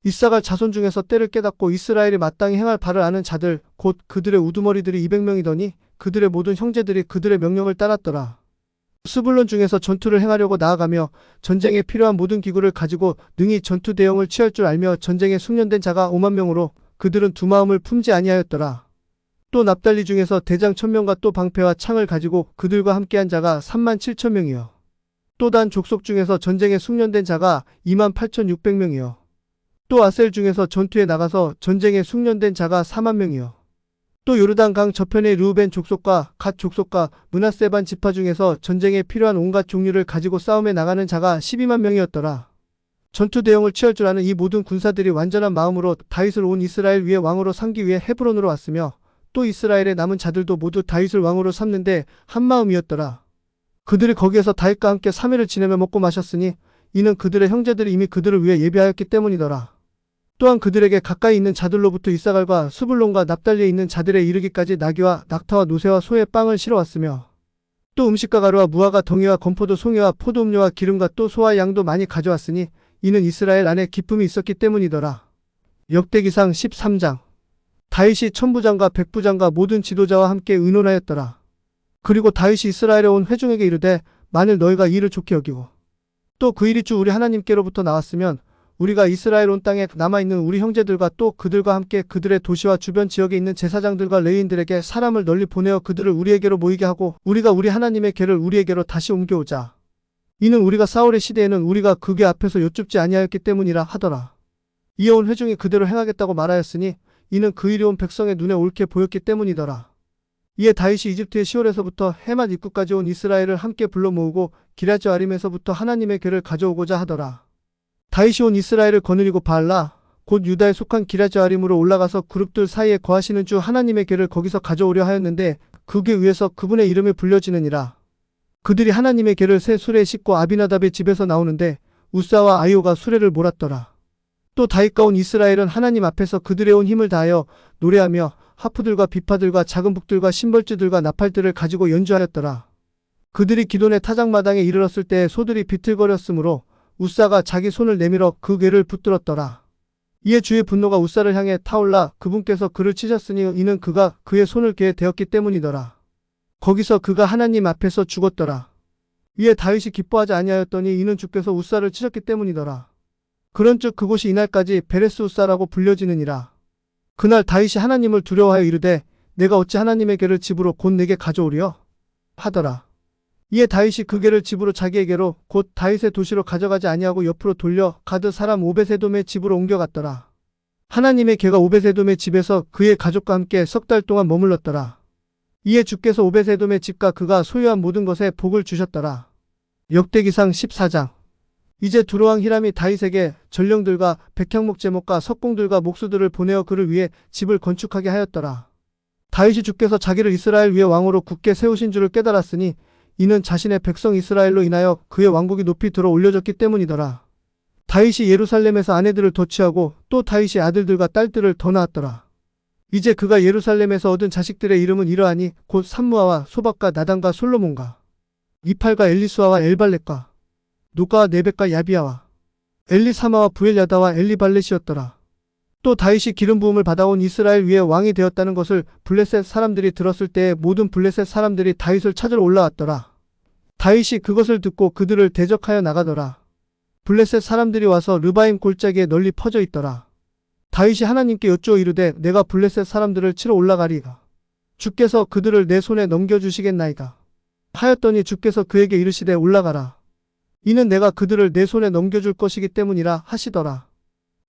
이사갈 자손 중에서 때를 깨닫고 이스라엘이 마땅히 행할 바를 아는 자들 곧 그들의 우두머리들이 200명이더니 그들의 모든 형제들이 그들의 명령을 따랐더라. 스불론 중에서 전투를 행하려고 나아가며 전쟁에 필요한 모든 기구를 가지고 능히 전투 대형을 취할 줄 알며 전쟁에 숙련된 자가 5만 명으로 그들은 두 마음을 품지 아니하였더라. 또 납달리 중에서 대장 1000명과 또 방패와 창을 가지고 그들과 함께한 자가 37,000명이요 또 단 족속 중에서 전쟁에 숙련된 자가 28,600명이요 또 아셀 중에서 전투에 나가서 전쟁에 숙련된 자가 4만 명이요 또 요르단 강 저편의 르우벤 족속과 갓 족속과 므낫세 반 지파 중에서 전쟁에 필요한 온갖 종류를 가지고 싸움에 나가는 자가 12만 명이었더라. 전투 대형을 취할 줄 아는 이 모든 군사들이 완전한 마음으로 다윗을 온 이스라엘 위에 왕으로 삼기 위해 헤브론으로 왔으며 또 이스라엘의 남은 자들도 모두 다윗을 왕으로 삼는데 한 마음이었더라. 그들이 거기에서 다윗과 함께 3일을 지내며 먹고 마셨으니 이는 그들의 형제들이 이미 그들을 위해 예비하였기 때문이더라. 또한 그들에게 가까이 있는 자들로부터 이사갈과 스불론과 납달리에 있는 자들에 이르기까지 나귀와 낙타와 노새와 소의 빵을 실어왔으며 또 음식과 가루와 무화과 덩이와 건포도 송이와 포도 음료와 기름과 또 소와 양도 많이 가져왔으니 이는 이스라엘 안에 기쁨이 있었기 때문이더라. 역대기상 13장. 다윗이 천부장과 백부장과 모든 지도자와 함께 의논하였더라. 그리고 다윗이 이스라엘에 온 회중에게 이르되 만일 너희가 이 일을 좋게 여기고 또 그 일이 주 우리 하나님께로부터 나왔으면 우리가 이스라엘 온 땅에 남아있는 우리 형제들과 또 그들과 함께 그들의 도시와 주변 지역에 있는 제사장들과 레위인들에게 사람을 널리 보내어 그들을 우리에게로 모이게 하고 우리가 우리 하나님의 궤를 우리에게로 다시 옮겨오자. 이는 우리가 사울의 시대에는 우리가 그 궤 앞에서 여쭙지 아니하였기 때문이라 하더라. 이에 온 회중이 그대로 행하겠다고 말하였으니 이는 그 일이 온 백성의 눈에 옳게 보였기 때문이더라. 이에 다윗이 이집트의 시올에서부터 해맛 입구까지 온 이스라엘을 함께 불러 모으고 기럇여아림에서부터 하나님의 궤를 가져오고자 하더라. 다윗이 온 이스라엘을 거느리고 바알라 곧 유다에 속한 기럇여아림으로 올라가서 그룹들 사이에 거하시는 주 하나님의 궤를 거기서 가져오려 하였는데 그 궤 위에서 그분의 이름이 불려지느니라. 그들이 하나님의 궤를 새 수레에 싣고 아비나답의 집에서 나오는데 우사와 아이오가 수레를 몰았더라. 또 다윗과 온 이스라엘은 하나님 앞에서 그들의 온 힘을 다하여 노래하며 하프들과 비파들과 작은 북들과 심벌주들과 나팔들을 가지고 연주하였더라. 그들이 기돈의 타작마당에 이르렀을 때 소들이 비틀거렸으므로 우사가 자기 손을 내밀어 그 궤를 붙들었더라. 이에 주의 분노가 우사를 향해 타올라 그분께서 그를 치셨으니 이는 그가 그의 손을 궤에 대었기 때문이더라. 거기서 그가 하나님 앞에서 죽었더라. 이에 다윗이 기뻐하지 아니하였더니 이는 주께서 우사를 치셨기 때문이더라. 그런즉 그곳이 이날까지 베레스 우사라고 불려지느니라. 그날 다윗이 하나님을 두려워하여 이르되 내가 어찌 하나님의 궤를 집으로 곧 내게 가져오리요? 하더라. 이에 다윗이 그 궤를 집으로 자기에게로 곧 다윗의 도시로 가져가지 아니하고 옆으로 돌려 가드 사람 오베세돔의 집으로 옮겨갔더라. 하나님의 궤가 오베세돔의 집에서 그의 가족과 함께 석 달 동안 머물렀더라. 이에 주께서 오베세돔의 집과 그가 소유한 모든 것에 복을 주셨더라. 역대기상 14장. 이제 두로왕 히람이 다윗에게 전령들과 백향목 제목과 석공들과 목수들을 보내어 그를 위해 집을 건축하게 하였더라. 다윗이 주께서 자기를 이스라엘 위에 왕으로 굳게 세우신 줄을 깨달았으니 이는 자신의 백성 이스라엘로 인하여 그의 왕국이 높이 들어 올려졌기 때문이더라. 다윗이 예루살렘에서 아내들을 더 취하고 또 다윗이 아들들과 딸들을 더 낳았더라. 이제 그가 예루살렘에서 얻은 자식들의 이름은 이러하니 곧 삼무아와 소박과 나단과 솔로몬과 이팔과 엘리수아와 엘발렛과 노가와 네벡과 야비야와 엘리사마와 부엘야다와 엘리발렛이었더라. 또 다윗이 기름 부음을 받아온 이스라엘 위에 왕이 되었다는 것을 블레셋 사람들이 들었을 때에 모든 블레셋 사람들이 다윗을 찾으러 올라왔더라. 다윗이 그것을 듣고 그들을 대적하여 나가더라. 블레셋 사람들이 와서 르바임 골짜기에 널리 퍼져 있더라. 다윗이 하나님께 여쭈어 이르되 내가 블레셋 사람들을 치러 올라가리이까 주께서 그들을 내 손에 넘겨주시겠나이까 하였더니 주께서 그에게 이르시되 올라가라. 이는 내가 그들을 내 손에 넘겨줄 것이기 때문이라 하시더라.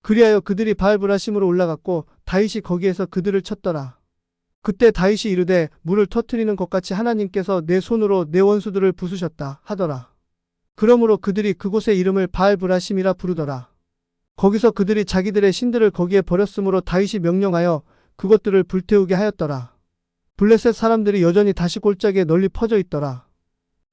그리하여 그들이 바알브라심으로 올라갔고 다윗이 거기에서 그들을 쳤더라. 그때 다윗이 이르되 물을 터뜨리는 것 같이 하나님께서 내 손으로 내 원수들을 부수셨다 하더라. 그러므로 그들이 그곳의 이름을 바알브라심이라 부르더라. 거기서 그들이 자기들의 신들을 거기에 버렸으므로 다윗이 명령하여 그것들을 불태우게 하였더라. 블레셋 사람들이 여전히 다시 골짜기에 널리 퍼져 있더라.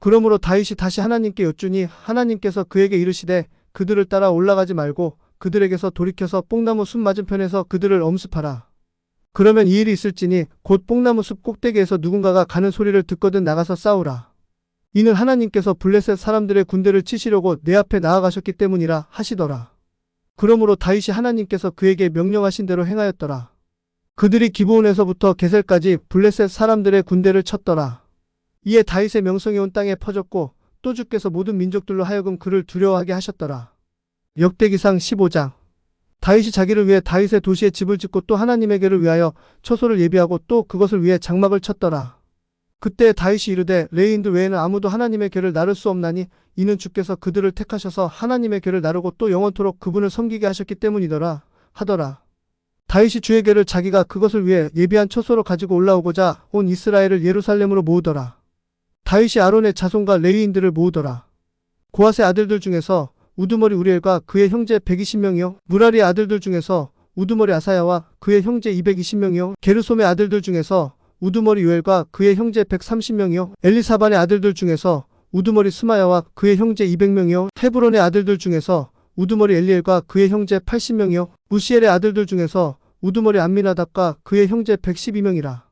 그러므로 다윗이 다시 하나님께 여쭈니 하나님께서 그에게 이르시되 그들을 따라 올라가지 말고 그들에게서 돌이켜서 뽕나무 숲 맞은편에서 그들을 엄습하라. 그러면 이 일이 있을지니 곧 뽕나무 숲 꼭대기에서 누군가가 가는 소리를 듣거든 나가서 싸우라. 이는 하나님께서 블레셋 사람들의 군대를 치시려고 내 앞에 나아가셨기 때문이라 하시더라. 그러므로 다윗이 하나님께서 그에게 명령하신 대로 행하였더라. 그들이 기브온에서부터 게셀까지 블레셋 사람들의 군대를 쳤더라. 이에 다윗의 명성이 온 땅에 퍼졌고 또 주께서 모든 민족들로 하여금 그를 두려워하게 하셨더라. 역대기상 15장. 다윗이 자기를 위해 다윗의 도시에 집을 짓고 또 하나님의 궤를 위하여 처소를 예비하고 또 그것을 위해 장막을 쳤더라. 그때 다윗이 이르되 레위인들 외에는 아무도 하나님의 궤를 나를 수 없나니 이는 주께서 그들을 택하셔서 하나님의 궤를 나르고 또 영원토록 그분을 섬기게 하셨기 때문이더라 하더라. 다윗이 주의 궤를 자기가 그것을 위해 예비한 처소로 가지고 올라오고자 온 이스라엘을 예루살렘으로 모으더라. 다윗이 아론의 자손과 레위인들을 모으더라. 고핫의 아들들 중에서 우두머리 우리엘과 그의 형제 120명이요 무라리의 아들들 중에서 우두머리 아사야와 그의 형제 220명이요 게르솜의 아들들 중에서 우두머리 요엘과 그의 형제 130명이요 엘리사반의 아들들 중에서 우두머리 스마야와 그의 형제 200명이요 헤브론의 아들들 중에서 우두머리 엘리엘과 그의 형제 80명이요 우시엘의 아들들 중에서 우두머리 암미나답과 그의 형제 112명이라.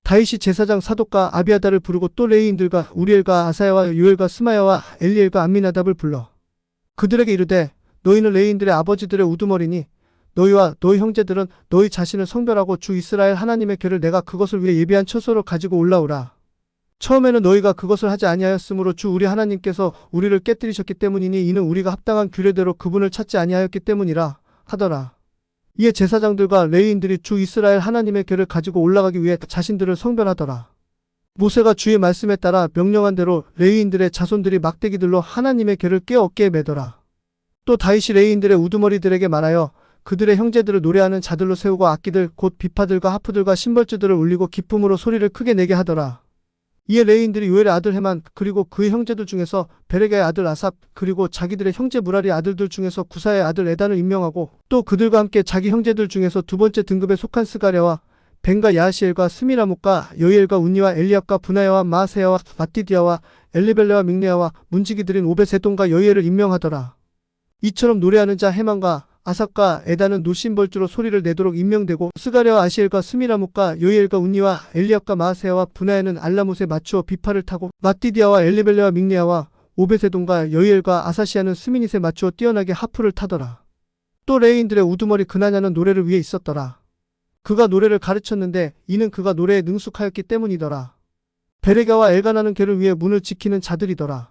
다윗이 제사장 사독과 아비아달을 부르고 또 레위인들과 우리엘과 아사야와 요엘과 스마야와 엘리엘과 암미나답을 불러 그들에게 이르되 너희는 레위인들의 아버지들의 우두머리니 너희와 너희 형제들은 너희 자신을 성별하고 주 이스라엘 하나님의 궤를 내가 그것을 위해 예비한 처소로 가지고 올라오라. 처음에는 너희가 그것을 하지 아니하였으므로 주 우리 하나님께서 우리를 깨뜨리셨기 때문이니 이는 우리가 합당한 규례대로 그분을 찾지 아니하였기 때문이라 하더라. 이에 제사장들과 레위인들이 주 이스라엘 하나님의 궤를 가지고 올라가기 위해 자신들을 성별하더라. 모세가 주의 말씀에 따라 명령한 대로 레위인들의 자손들이 막대기들로 하나님의 궤를 꿰어 어깨에 매더라. 또 다윗이 레위인들의 우두머리들에게 말하여 그들의 형제들을 노래하는 자들로 세우고 악기들 곧 비파들과 하프들과 심벌주들을 울리고 기쁨으로 소리를 크게 내게 하더라. 이에 레위인들이 요엘의 아들 헤만 그리고 그의 형제들 중에서 베레가의 아들 아삽 그리고 자기들의 형제 무라리 아들들 중에서 구사의 아들 에단을 임명하고 또 그들과 함께 자기 형제들 중에서 두 번째 등급에 속한 스가랴와 벤과 야하시엘과 스미라목과 여이엘과 운니와 엘리압과 분하야와 마아세야와 마띠디아와 엘리벨레와 믹레아와 문지기들인 오벳에돔과 여이엘을 임명하더라. 이처럼 노래하는 자 헤만과 아삽과 에단은 노심벌주로 소리를 내도록 임명되고 스가랴와 아시엘과 스미라목과 요이엘과 운니와 엘리압과 마아세야와 분하야는 알라못에 맞추어 비파를 타고 마띠디아와 엘리벨레와 믹레아와 오벳에돔과 여이엘과 아사시아는 스미닛에 맞추어 뛰어나게 하프를 타더라. 또 레위인들의 우두머리 그나냐는 노래를 위해 있었더라. 그가 노래를 가르쳤는데 이는 그가 노래에 능숙하였기 때문이더라. 베레가와 엘가나는 걔를 위해 문을 지키는 자들이더라.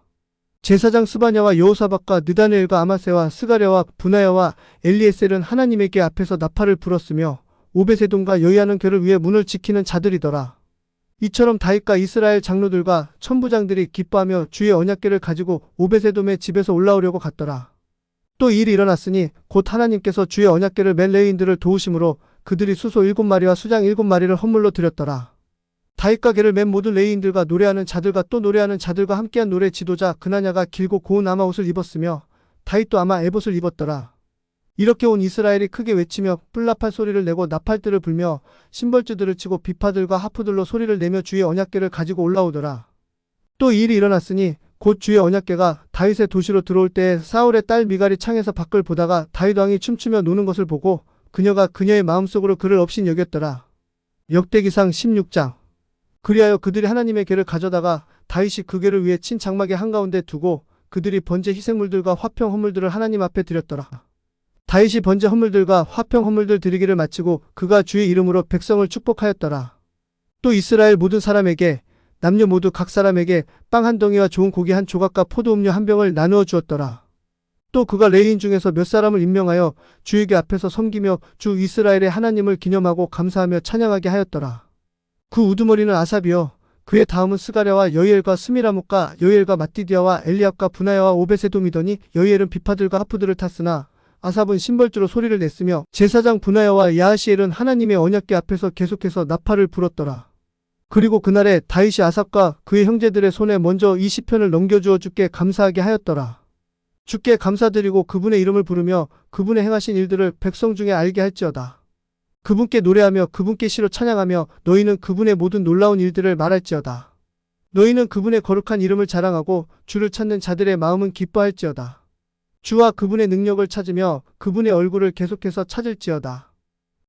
제사장 스바냐와 여호사밧과 느다네엘과 아마세와 스가랴와 분하야와 엘리에셀은 하나님의 궤 앞에서 나팔을 불었으며 오벳에돔과 여이아는 궤를 위해 문을 지키는 자들이더라. 이처럼 다윗과 이스라엘 장로들과 천부장들이 기뻐하며 주의 언약궤를 가지고 오벳에돔의 집에서 올라오려고 갔더라. 또 이 일이 일어났으니 곧 하나님께서 주의 언약궤를 맨 레위인들을 도우심으로 그들이 수소 7마리와 수장 7마리를 헌물로 드렸더라. 다윗과 궤를 맨 모든 레위인들과 노래하는 자들과 또 노래하는 자들과 함께한 노래 지도자 그나냐가 길고 고운 아마 옷을 입었으며 다윗도 아마 에봇을 입었더라. 이렇게 온 이스라엘이 크게 외치며 뿔나팔 소리를 내고 나팔들을 불며 심벌주들을 치고 비파들과 하프들로 소리를 내며 주의 언약궤를 가지고 올라오더라. 또 이 일이 일어났으니 곧 주의 언약궤가 다윗의 도시로 들어올 때에 사울의 딸 미갈이 창에서 밖을 보다가 다윗 왕이 춤추며 노는 것을 보고 그녀가 그녀의 마음속으로 그를 업신 여겼더라. 역대기상 16장. 그리하여 그들이 하나님의 궤를 가져다가 다윗이 그 궤를 위해 친 장막의 한가운데 두고 그들이 번제 희생물들과 화평 헌물들을 하나님 앞에 드렸더라. 다윗이 번제 헌물들과 화평 헌물들 드리기를 마치고 그가 주의 이름으로 백성을 축복하였더라. 또 이스라엘 모든 사람에게 남녀 모두 각 사람에게 빵 한 덩이와 좋은 고기 한 조각과 포도음료 한 병을 나누어 주었더라. 또 그가 레위인 중에서 몇 사람을 임명하여 주의 궤 앞에서 섬기며 주 이스라엘의 하나님을 기념하고 감사하며 찬양하게 하였더라. 그 우두머리는 아삽이요 그의 다음은 스가랴와 여이엘과 스미라목과 여이엘과 마띠디아와 엘리압과 분하야와 오벳에돔이더니 여이엘은 비파들과 하프들을 탔으나 아삽은 심벌주로 소리를 냈으며 제사장 분하야와 야하시엘은 하나님의 언약궤 앞에서 계속해서 나팔을 불었더라. 그리고 그날에 다윗이 아삽과 그의 형제들의 손에 먼저 이 시편을 넘겨주어 주께 감사하게 하였더라. 주께 감사드리고 그분의 이름을 부르며 그분의 행하신 일들을 백성 중에 알게 할지어다. 그분께 노래하며 그분께 시로 찬양하며 너희는 그분의 모든 놀라운 일들을 말할지어다. 너희는 그분의 거룩한 이름을 자랑하고 주를 찾는 자들의 마음은 기뻐할지어다. 주와 그분의 능력을 찾으며 그분의 얼굴을 계속해서 찾을지어다.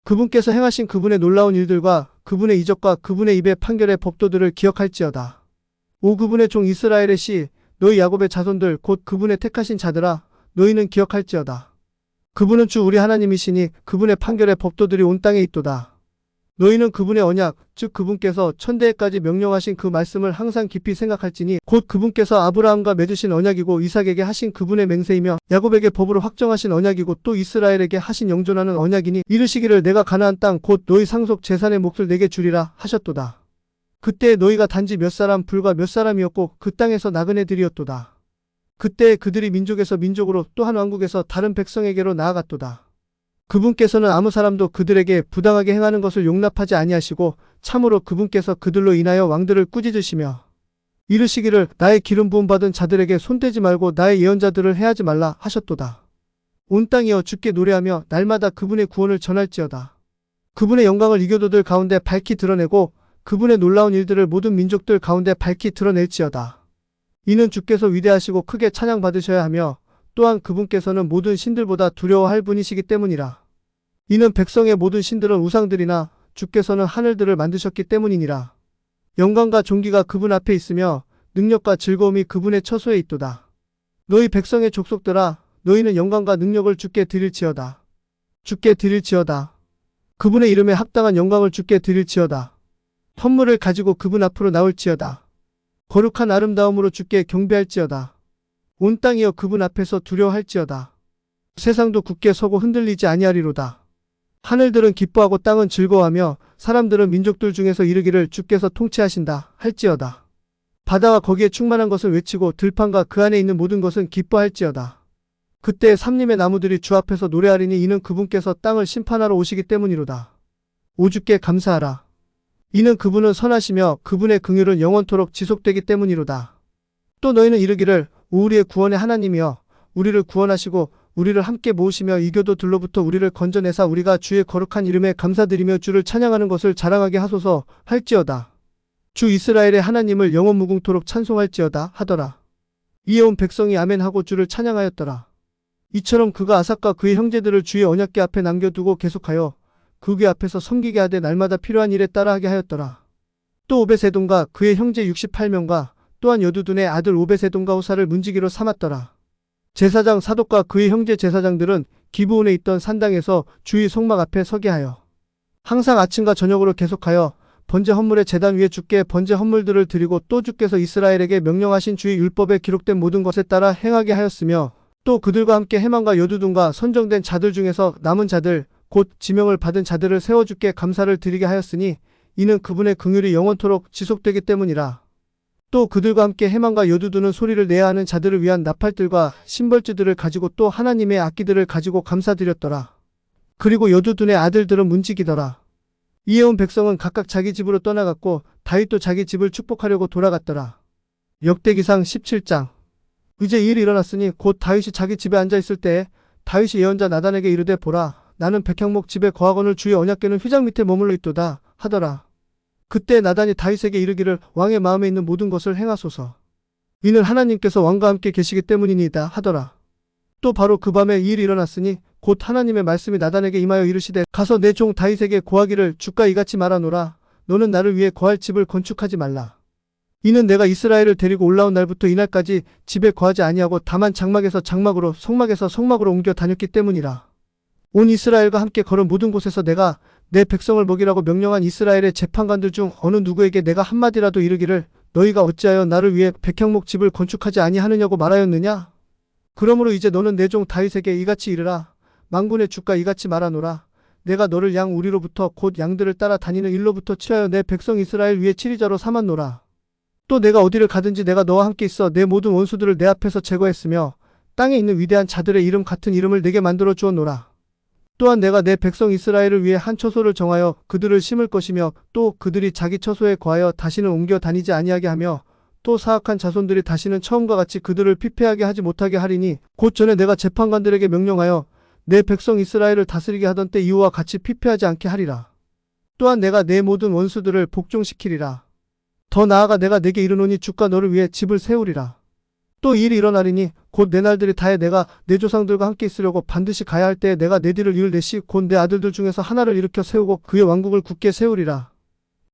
그분께서 행하신 그분의 놀라운 일들과 그분의 이적과 그분의 입의 판결의 법도들을 기억할지어다. 오 그분의 종 이스라엘의 시 너희 야곱의 자손들 곧 그분의 택하신 자들아 너희는 기억할지어다. 그분은 주 우리 하나님이시니 그분의 판결의 법도들이 온 땅에 있도다. 너희는 그분의 언약 즉 그분께서 천대에까지 명령하신 그 말씀을 항상 깊이 생각할지니 곧 그분께서 아브라함과 맺으신 언약이고 이삭에게 하신 그분의 맹세이며 야곱에게 법으로 확정하신 언약이고 또 이스라엘에게 하신 영존하는 언약이니 이르시기를 내가 가나안 땅 곧 너희 상속 재산의 몫을 내게 주리라 하셨도다. 그때 너희가 단지 몇 사람 불과 몇 사람이었고 그 땅에서 나그네들이었도다. 그때 그들이 민족에서 민족으로 또 한 왕국에서 다른 백성에게로 나아갔도다. 그분께서는 아무 사람도 그들에게 부당하게 행하는 것을 용납하지 아니하시고 참으로 그분께서 그들로 인하여 왕들을 꾸짖으시며 이르시기를 나의 기름 부음 받은 자들에게 손대지 말고 나의 예언자들을 해하지 말라 하셨도다. 온 땅이여 주께 노래하며 날마다 그분의 구원을 전할지어다. 그분의 영광을 이교도들 가운데 밝히 드러내고 그분의 놀라운 일들을 모든 민족들 가운데 밝히 드러낼지어다. 이는 주께서 위대하시고 크게 찬양받으셔야 하며 또한 그분께서는 모든 신들보다 두려워할 분이시기 때문이라. 이는 백성의 모든 신들은 우상들이나 주께서는 하늘들을 만드셨기 때문이니라. 영광과 존귀가 그분 앞에 있으며 능력과 즐거움이 그분의 처소에 있도다. 너희 백성의 족속들아, 너희는 영광과 능력을 주께 드릴지어다. 주께 드릴지어다. 그분의 이름에 합당한 영광을 주께 드릴지어다. 헌물을 가지고 그분 앞으로 나올지어다. 거룩한 아름다움으로 주께 경배할지어다. 온 땅이여 그분 앞에서 두려워할지어다. 세상도 굳게 서고 흔들리지 아니하리로다. 하늘들은 기뻐하고 땅은 즐거워하며 사람들은 민족들 중에서 이르기를 주께서 통치하신다 할지어다. 바다와 거기에 충만한 것을 외치고 들판과 그 안에 있는 모든 것은 기뻐할지어다. 그때 삼림의 나무들이 주 앞에서 노래하리니 이는 그분께서 땅을 심판하러 오시기 때문이로다. 오 주께 감사하라. 이는 그분은 선하시며 그분의 긍휼은 영원토록 지속되기 때문이로다. 또 너희는 이르기를 오 우리의 구원의 하나님이여 우리를 구원하시고 우리를 함께 모으시며 이교도들로부터 우리를 건져내사 우리가 주의 거룩한 이름에 감사드리며 주를 찬양하는 것을 자랑하게 하소서 할지어다. 주 이스라엘의 하나님을 영원 무궁토록 찬송할지어다 하더라. 이에 온 백성이 아멘하고 주를 찬양하였더라. 이처럼 그가 아삭과 그의 형제들을 주의 언약궤 앞에 남겨두고 계속하여 그 궤 앞에서 섬기게 하되 날마다 필요한 일에 따라하게 하였더라. 또 오벳에돔과 그의 형제 68명과 또한 여두둔의 아들 오벳에돔과 호사를 문지기로 삼았더라. 제사장 사독과 그의 형제 제사장들은 기브온에 있던 산당에서 주의 성막 앞에 서게 하여 항상 아침과 저녁으로 계속하여 번제 헌물의 제단 위에 주께 번제 헌물들을 드리고 또 주께서 이스라엘에게 명령하신 주의 율법에 기록된 모든 것에 따라 행하게 하였으며 또 그들과 함께 해만과 여두둔과 선정된 자들 중에서 남은 자들 곧 지명을 받은 자들을 세워 주께 감사를 드리게 하였으니 이는 그분의 긍휼이 영원토록 지속되기 때문이라. 또 그들과 함께 해만과 여두둔은 소리를 내야 하는 자들을 위한 나팔들과 심벌주들을 가지고 또 하나님의 악기들을 가지고 감사드렸더라. 그리고 여두둔의 아들들은 문지기더라. 이에 온 백성은 각각 자기 집으로 떠나갔고 다윗도 자기 집을 축복하려고 돌아갔더라. 역대기상 17장. 이제 이 일이 일어났으니 곧 다윗이 자기 집에 앉아있을 때에 다윗이 예언자 나단에게 이르되 보라 나는 백향목 집에 거하거늘 주의 언약궤는 휘장 밑에 머물러 있도다 하더라. 그때 나단이 다윗에게 이르기를 왕의 마음에 있는 모든 것을 행하소서. 이는 하나님께서 왕과 함께 계시기 때문이니이다 하더라. 또 바로 그 밤에 이 일이 일어났으니 곧 하나님의 말씀이 나단에게 임하여 이르시되 가서 내 종 다윗에게 고하기를 주가 이같이 말하노라. 너는 나를 위해 거할 집을 건축하지 말라. 이는 내가 이스라엘을 데리고 올라온 날부터 이날까지 집에 거하지 아니하고 다만 장막에서 장막으로 성막에서 성막으로 옮겨 다녔기 때문이라. 온 이스라엘과 함께 걸은 모든 곳에서 내가 내 백성을 먹이라고 명령한 이스라엘의 재판관들 중 어느 누구에게 내가 한마디라도 이르기를 너희가 어찌하여 나를 위해 백향목 집을 건축하지 아니하느냐고 말하였느냐? 그러므로 이제 너는 내 종 다윗에게 이같이 이르라. 만군의 주가 이같이 말하노라. 내가 너를 양 우리로부터 곧 양들을 따라 다니는 일로부터 취하여 내 백성 이스라엘 위에 치리자로 삼았노라. 또 내가 어디를 가든지 내가 너와 함께 있어 내 모든 원수들을 내 앞에서 제거했으며 땅에 있는 위대한 자들의 이름 같은 이름을 내게 만들어 주었노라. 또한 내가 내 백성 이스라엘을 위해 한 처소를 정하여 그들을 심을 것이며 또 그들이 자기 처소에 거하여 다시는 옮겨 다니지 아니하게 하며 또 사악한 자손들이 다시는 처음과 같이 그들을 피폐하게 하지 못하게 하리니 곧 전에 내가 재판관들에게 명령하여 내 백성 이스라엘을 다스리게 하던 때 이후와 같이 피폐하지 않게 하리라. 또한 내가 내 모든 원수들을 복종시키리라. 더 나아가 내가 내게 이르노니 주가 너를 위해 집을 세우리라. 또 이 일이 일어나리니 곧 내 날들이 다해 내가 내 조상들과 함께 있으려고 반드시 가야 할 때에 내가 내 뒤를 이을 내시 곧 내 아들들 중에서 하나를 일으켜 세우고 그의 왕국을 굳게 세우리라.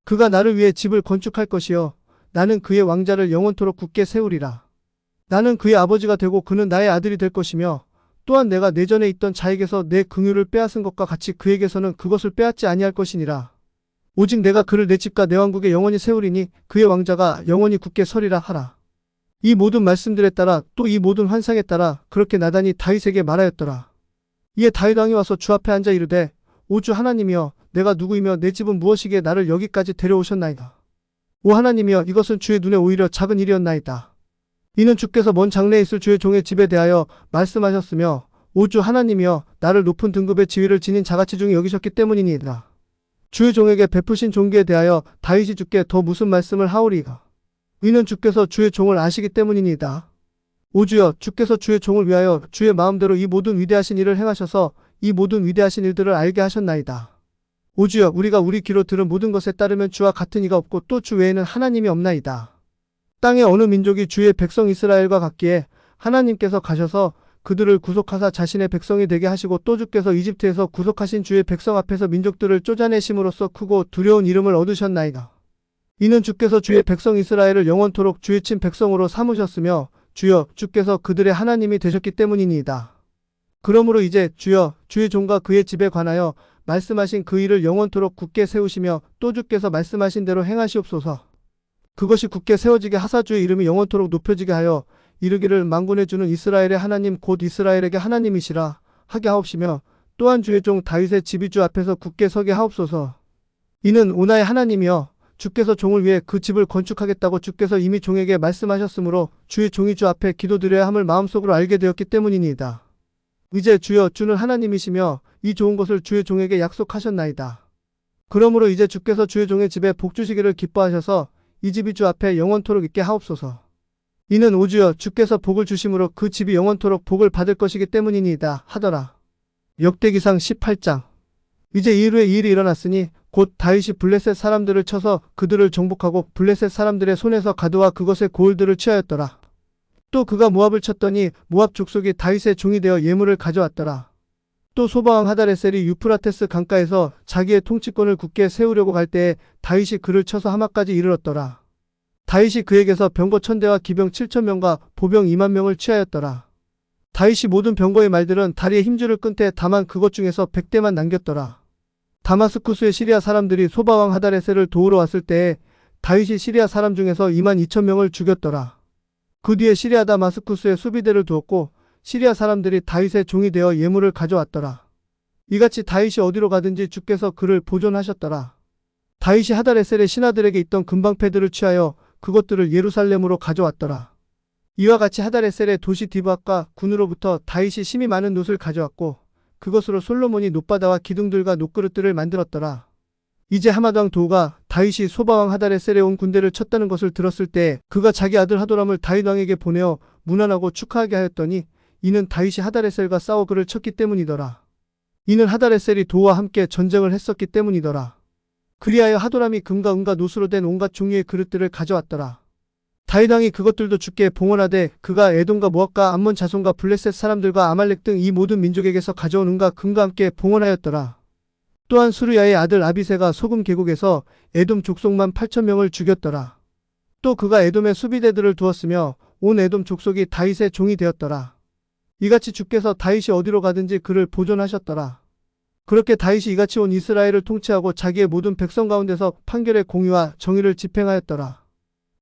그가 나를 위해 집을 건축할 것이요 나는 그의 왕자를 영원토록 굳게 세우리라. 나는 그의 아버지가 되고 그는 나의 아들이 될 것이며 또한 내가 내전에 있던 자에게서 내 긍휼을 빼앗은 것과 같이 그에게서는 그것을 빼앗지 아니할 것이니라. 오직 내가 그를 내 집과 내 왕국에 영원히 세우리니 그의 왕자가 영원히 굳게 서리라 하라. 이 모든 말씀들에 따라 또 이 모든 환상에 따라 그렇게 나단이 다윗에게 말하였더라. 이에 다윗 왕이 와서 주 앞에 앉아 이르되 오 주 하나님이여 내가 누구이며 내 집은 무엇이기에 나를 여기까지 데려오셨나이다. 오 하나님이여 이것은 주의 눈에 오히려 작은 일이었나이다. 이는 주께서 먼 장래에 있을 주의 종의 집에 대하여 말씀하셨으며 오 주 하나님이여 나를 높은 등급의 지위를 지닌 자가치 중에 여기셨기 때문이니이다. 주의 종에게 베푸신 종기에 대하여 다윗이 주께 더 무슨 말씀을 하오리이까. 이는 주께서 주의 종을 아시기 때문이니이다. 오 주여 주께서 주의 종을 위하여 주의 마음대로 이 모든 위대하신 일을 행하셔서 이 모든 위대하신 일들을 알게 하셨나이다. 오 주여 우리가 우리 귀로 들은 모든 것에 따르면 주와 같은 이가 없고 또 주 외에는 하나님이 없나이다. 땅의 어느 민족이 주의 백성 이스라엘과 같기에 하나님께서 가셔서 그들을 구속하사 자신의 백성이 되게 하시고 또 주께서 이집트에서 구속하신 주의 백성 앞에서 민족들을 쫓아내심으로써 크고 두려운 이름을 얻으셨나이다. 이는 주께서 주의 백성 이스라엘을 영원토록 주의 친 백성으로 삼으셨으며 주여 주께서 그들의 하나님이 되셨기 때문이니이다. 그러므로 이제 주여 주의 종과 그의 집에 관하여 말씀하신 그 일을 영원토록 굳게 세우시며 또 주께서 말씀하신 대로 행하시옵소서. 그것이 굳게 세워지게 하사 주의 이름이 영원토록 높여지게 하여 이르기를 만군의 주는 이스라엘의 하나님 곧 이스라엘에게 하나님이시라 하게 하옵시며 또한 주의 종 다윗의 집이 주 앞에서 굳게 서게 하옵소서. 이는 오나의 하나님이여 주께서 종을 위해 그 집을 건축하겠다고 주께서 이미 종에게 말씀하셨으므로 주의 종이 주 앞에 기도드려야 함을 마음속으로 알게 되었기 때문이니이다. 이제 주여 주는 하나님이시며 이 좋은 것을 주의 종에게 약속하셨나이다. 그러므로 이제 주께서 주의 종의 집에 복 주시기를 기뻐하셔서 이 집이 주 앞에 영원토록 있게 하옵소서. 이는 오주여 주께서 복을 주심으로 그 집이 영원토록 복을 받을 것이기 때문이니이다 하더라. 역대기상 18장. 이제 이 후에 이 일이 일어났으니 곧 다윗이 블레셋 사람들을 쳐서 그들을 정복하고 블레셋 사람들의 손에서 가드와 그것의 고을들을 취하였더라. 또 그가 모압을 쳤더니 모압 족속이 다윗의 종이 되어 예물을 가져왔더라. 또 소바왕 하다레셀이 유프라테스 강가에서 자기의 통치권을 굳게 세우려고 갈 때에 다윗이 그를 쳐서 하마까지 이르렀더라. 다윗이 그에게서 병거 1000대와 기병 7000명과 보병 20000명을 취하였더라. 다윗이 모든 병거의 말들은 다리에 힘줄을 끈 때 다만 그것 중에서 100대만 남겼더라. 다마스쿠스의 시리아 사람들이 소바왕 하다레셀을 도우러 왔을 때에 다윗이 시리아 사람 중에서 22000명을 죽였더라. 그 뒤에 시리아 다마스쿠스에 수비대를 두었고 시리아 사람들이 다윗의 종이 되어 예물을 가져왔더라. 이같이 다윗이 어디로 가든지 주께서 그를 보존하셨더라. 다윗이 하다레셀의 신하들에게 있던 금방패들을 취하여 그것들을 예루살렘으로 가져왔더라. 이와 같이 하다레셀의 도시 디브앗과 군으로부터 다윗이 심히 많은 놋을 가져왔고 그것으로 솔로몬이 놋바다와 기둥들과 놋그릇들을 만들었더라. 이제 하맛왕 도우가 다윗이 소바왕 하다레셀에 온 군대를 쳤다는 것을 들었을 때 그가 자기 아들 하도람을 다윗왕에게 보내어 문안하고 축하하게 하였더니 이는 다윗이 하다레셀과 싸워 그를 쳤기 때문이더라. 이는 하다레셀이 도우와 함께 전쟁을 했었기 때문이더라. 그리하여 하도람이 금과 은과 놋으로 된 온갖 종류의 그릇들을 가져왔더라. 다윗왕이 그것들도 주께 봉헌하되 그가 에돔과 모압과 암몬 자손과 블레셋 사람들과 아말렉 등 이 모든 민족에게서 가져온 은과 금과 함께 봉헌하였더라. 또한 수르야의 아들 아비새가 소금 계곡에서 에돔 족속만 8000명을 죽였더라. 또 그가 에돔에 수비대들을 두었으며 온 에돔 족속이 다윗의 종이 되었더라. 이같이 주께서 다윗이 어디로 가든지 그를 보존하셨더라. 그렇게 다윗이 이같이 온 이스라엘을 통치하고 자기의 모든 백성 가운데서 판결의 공의와 정의를 집행하였더라.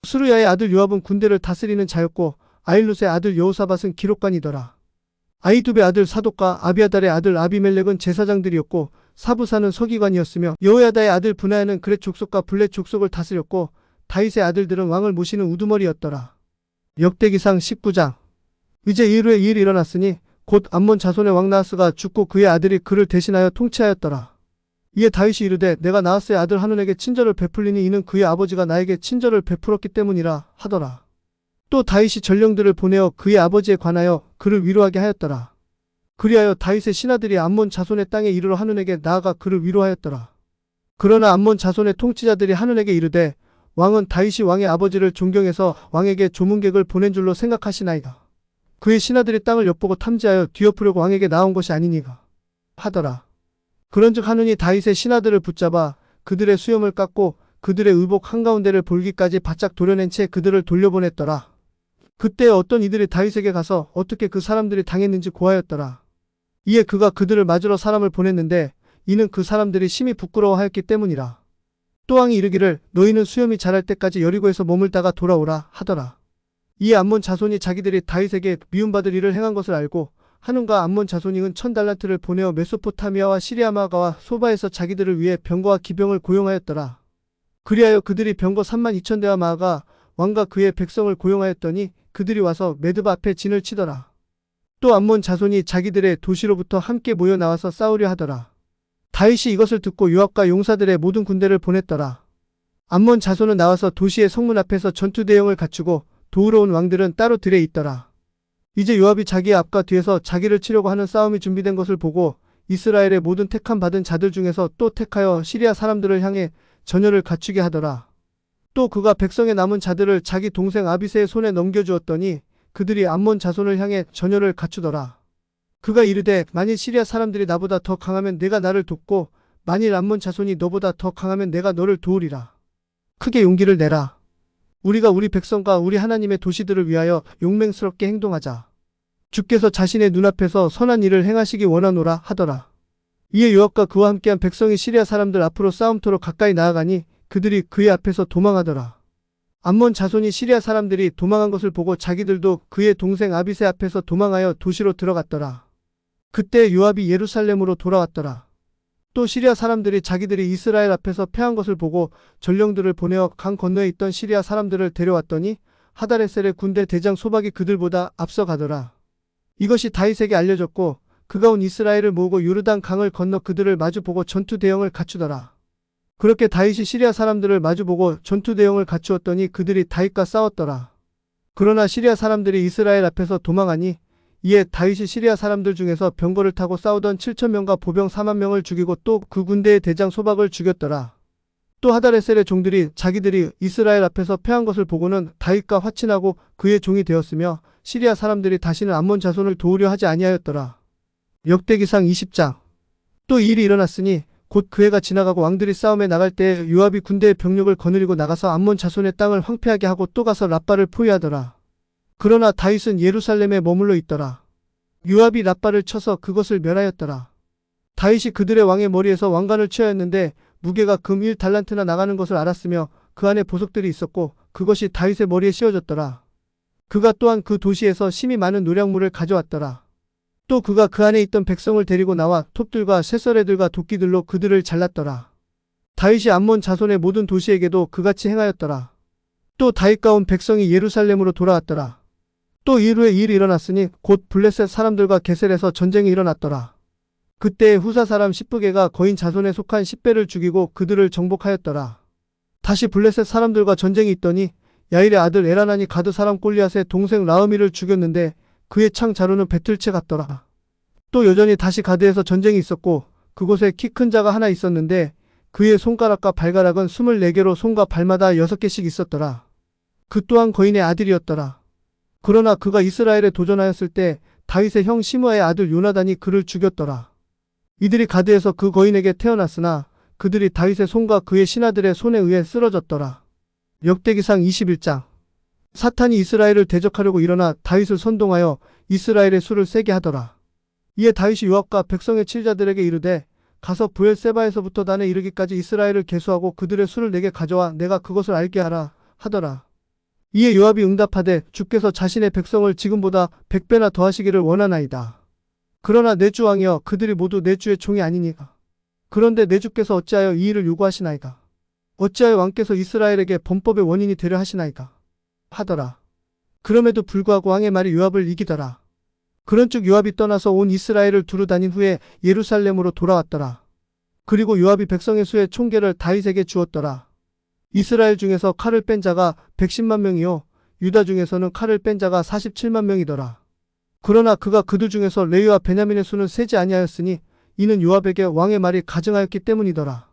수르야의 아들 요압은 군대를 다스리는 자였고 아일룻의 아들 여호사밧은 기록관이더라. 아히두베의 아들 사독과 아비아달의 아들 아비멜렉은 제사장들이었고 사부사는 서기관이었으며 여호야다의 아들 브나야는 그렛 족속과 블렛 족속을 다스렸고 다윗의 아들들은 왕을 모시는 우두머리였더라. 역대기상 19장. 이제 이후에 이 일이 일어났으니 곧 암몬 자손의 왕 나하스가 죽고 그의 아들이 그를 대신하여 통치하였더라. 이에 다윗이 이르되 내가 나하스의 아들 하눈에게 친절을 베풀리니 이는 그의 아버지가 나에게 친절을 베풀었기 때문이라 하더라. 또 다윗이 전령들을 보내어 그의 아버지에 관하여 그를 위로하게 하였더라. 그리하여 다윗의 신하들이 암몬 자손의 땅에 이르러 하눈에게 나아가 그를 위로하였더라. 그러나 암몬 자손의 통치자들이 하눈에게 이르되 왕은 다윗이 왕의 아버지를 존경해서 왕에게 조문객을 보낸 줄로 생각하시나이다. 그의 신하들이 땅을 엿보고 탐지하여 뒤엎으려고 왕에게 나온 것이 아니니가 하더라. 그런즉 하눈이 다윗의 신하들을 붙잡아 그들의 수염을 깎고 그들의 의복 한가운데를 볼기까지 바짝 도려낸 채 그들을 돌려보냈더라. 그때 어떤 이들이 다윗에게 가서 어떻게 그 사람들이 당했는지 고하였더라. 이에 그가 그들을 맞으러 사람을 보냈는데 이는 그 사람들이 심히 부끄러워하였기 때문이라. 또 왕이 이르기를 너희는 수염이 자랄 때까지 여리고에서 머물다가 돌아오라 하더라. 이에 암몬 자손이 자기들이 다윗에게 미움받을 일을 행한 것을 알고 하눈과 암몬 자손이 1000달란트를 보내어 메소포타미아와 시리아마가와 소바에서 자기들을 위해 병거와 기병을 고용하였더라. 그리하여 그들이 병거 32,000대와 마아가 왕과 그의 백성을 고용하였더니 그들이 와서 메드바 앞에 진을 치더라. 또 암몬 자손이 자기들의 도시로부터 함께 모여 나와서 싸우려 하더라. 다윗이 이것을 듣고 요압과 용사들의 모든 군대를 보냈더라. 암몬 자손은 나와서 도시의 성문 앞에서 전투 대형을 갖추고 도우러 온 왕들은 따로 들에 있더라. 이제 요압이 자기의 앞과 뒤에서 자기를 치려고 하는 싸움이 준비된 것을 보고 이스라엘의 모든 택함 받은 자들 중에서 또 택하여 시리아 사람들을 향해 전열을 갖추게 하더라. 또 그가 백성의 남은 자들을 자기 동생 아비새의 손에 넘겨주었더니 그들이 암몬 자손을 향해 전열을 갖추더라. 그가 이르되 만일 시리아 사람들이 나보다 더 강하면 내가 나를 돕고 만일 암몬 자손이 너보다 더 강하면 내가 너를 도우리라. 크게 용기를 내라. 우리가 우리 백성과 우리 하나님의 도시들을 위하여 용맹스럽게 행동하자. 주께서 자신의 눈앞에서 선한 일을 행하시기 원하노라 하더라. 이에 요압과 그와 함께한 백성이 시리아 사람들 앞으로 싸움터로 가까이 나아가니 그들이 그의 앞에서 도망하더라. 암몬 자손이 시리아 사람들이 도망한 것을 보고 자기들도 그의 동생 아비새 앞에서 도망하여 도시로 들어갔더라. 그때 요압이 예루살렘으로 돌아왔더라. 또 시리아 사람들이 자기들이 이스라엘 앞에서 패한 것을 보고 전령들을 보내어 강 건너에 있던 시리아 사람들을 데려왔더니 하다레셀의 군대 대장 소박이 그들보다 앞서 가더라. 이것이 다윗에게 알려졌고 그가 온 이스라엘을 모으고 요르단 강을 건너 그들을 마주보고 전투 대형을 갖추더라. 그렇게 다윗이 시리아 사람들을 마주보고 전투 대형을 갖추었더니 그들이 다윗과 싸웠더라. 그러나 시리아 사람들이 이스라엘 앞에서 도망하니 이에 다윗이 시리아 사람들 중에서 병거를 타고 싸우던 7,000명과 보병 4만 명을 죽이고 또 그 군대의 대장 소박을 죽였더라. 또 하다레셀의 종들이 자기들이 이스라엘 앞에서 패한 것을 보고는 다윗과 화친하고 그의 종이 되었으며 시리아 사람들이 다시는 암몬 자손을 도우려 하지 아니하였더라. 역대기상 20장. 또 이 일이 일어났으니 곧 그 해가 지나가고 왕들이 싸움에 나갈 때 요압이 군대의 병력을 거느리고 나가서 암몬 자손의 땅을 황폐하게 하고 또 가서 랍바를 포위하더라. 그러나 다윗은 예루살렘에 머물러 있더라. 요압이 랍바를 쳐서 그것을 멸하였더라. 다윗이 그들의 왕의 머리에서 왕관을 취하였는데 무게가 금 1달란트나 나가는 것을 알았으며 그 안에 보석들이 있었고 그것이 다윗의 머리에 씌워졌더라. 그가 또한 그 도시에서 심히 많은 노략물을 가져왔더라. 또 그가 그 안에 있던 백성을 데리고 나와 톱들과 쇠서래들과 도끼들로 그들을 잘랐더라. 다윗이 암몬 자손의 모든 도시에게도 그같이 행하였더라. 또 다윗과 온 백성이 예루살렘으로 돌아왔더라. 또 이후에 이 일이 일어났으니 곧 블레셋 사람들과 게셀에서 전쟁이 일어났더라. 그때 후사 사람 시브게가 거인 자손에 속한 10배를 죽이고 그들을 정복하였더라. 다시 블레셋 사람들과 전쟁이 있더니 야일의 아들 에라난이 가드 사람 골리앗의 동생 라흐미를 죽였는데 그의 창 자루는 배틀채 같더라. 또 여전히 다시 가드에서 전쟁이 있었고 그곳에 키 큰 자가 하나 있었는데 그의 손가락과 발가락은 24개로 손과 발마다 6개씩 있었더라. 그 또한 거인의 아들이었더라. 그러나 그가 이스라엘에 도전하였을 때 다윗의 형 시므아의 아들 요나단이 그를 죽였더라. 이들이 가드에서 그 거인에게 태어났으나 그들이 다윗의 손과 그의 신하들의 손에 의해 쓰러졌더라. 역대기상 21장. 사탄이 이스라엘을 대적하려고 일어나 다윗을 선동하여 이스라엘의 수를 세게 하더라. 이에 다윗이 요압과 백성의 칠자들에게 이르되 가서 브엘세바에서부터 단에 이르기까지 이스라엘을 계수하고 그들의 수를 내게 가져와 내가 그것을 알게 하라 하더라. 이에 요압이 응답하되 주께서 자신의 백성을 지금보다 100배나 더하시기를 원하나이다. 그러나 내 주 왕이여 그들이 모두 내 주의 종이 아니니까. 그런데 내 주께서 어찌하여 이 일을 요구하시나이까. 어찌하여 왕께서 이스라엘에게 범법의 원인이 되려 하시나이까 하더라. 그럼에도 불구하고 왕의 말이 요압을 이기더라. 그런즉 요압이 떠나서 온 이스라엘을 두루 다닌 후에 예루살렘으로 돌아왔더라. 그리고 요압이 백성의 수의 총계를 다윗에게 주었더라. 이스라엘 중에서 칼을 뺀 자가 110만 명이요 유다 중에서는 칼을 뺀 자가 47만 명이더라. 그러나 그가 그들 중에서 레위와 베냐민의 수는 세지 아니하였으니 이는 요압에게 왕의 말이 가증하였기 때문이더라.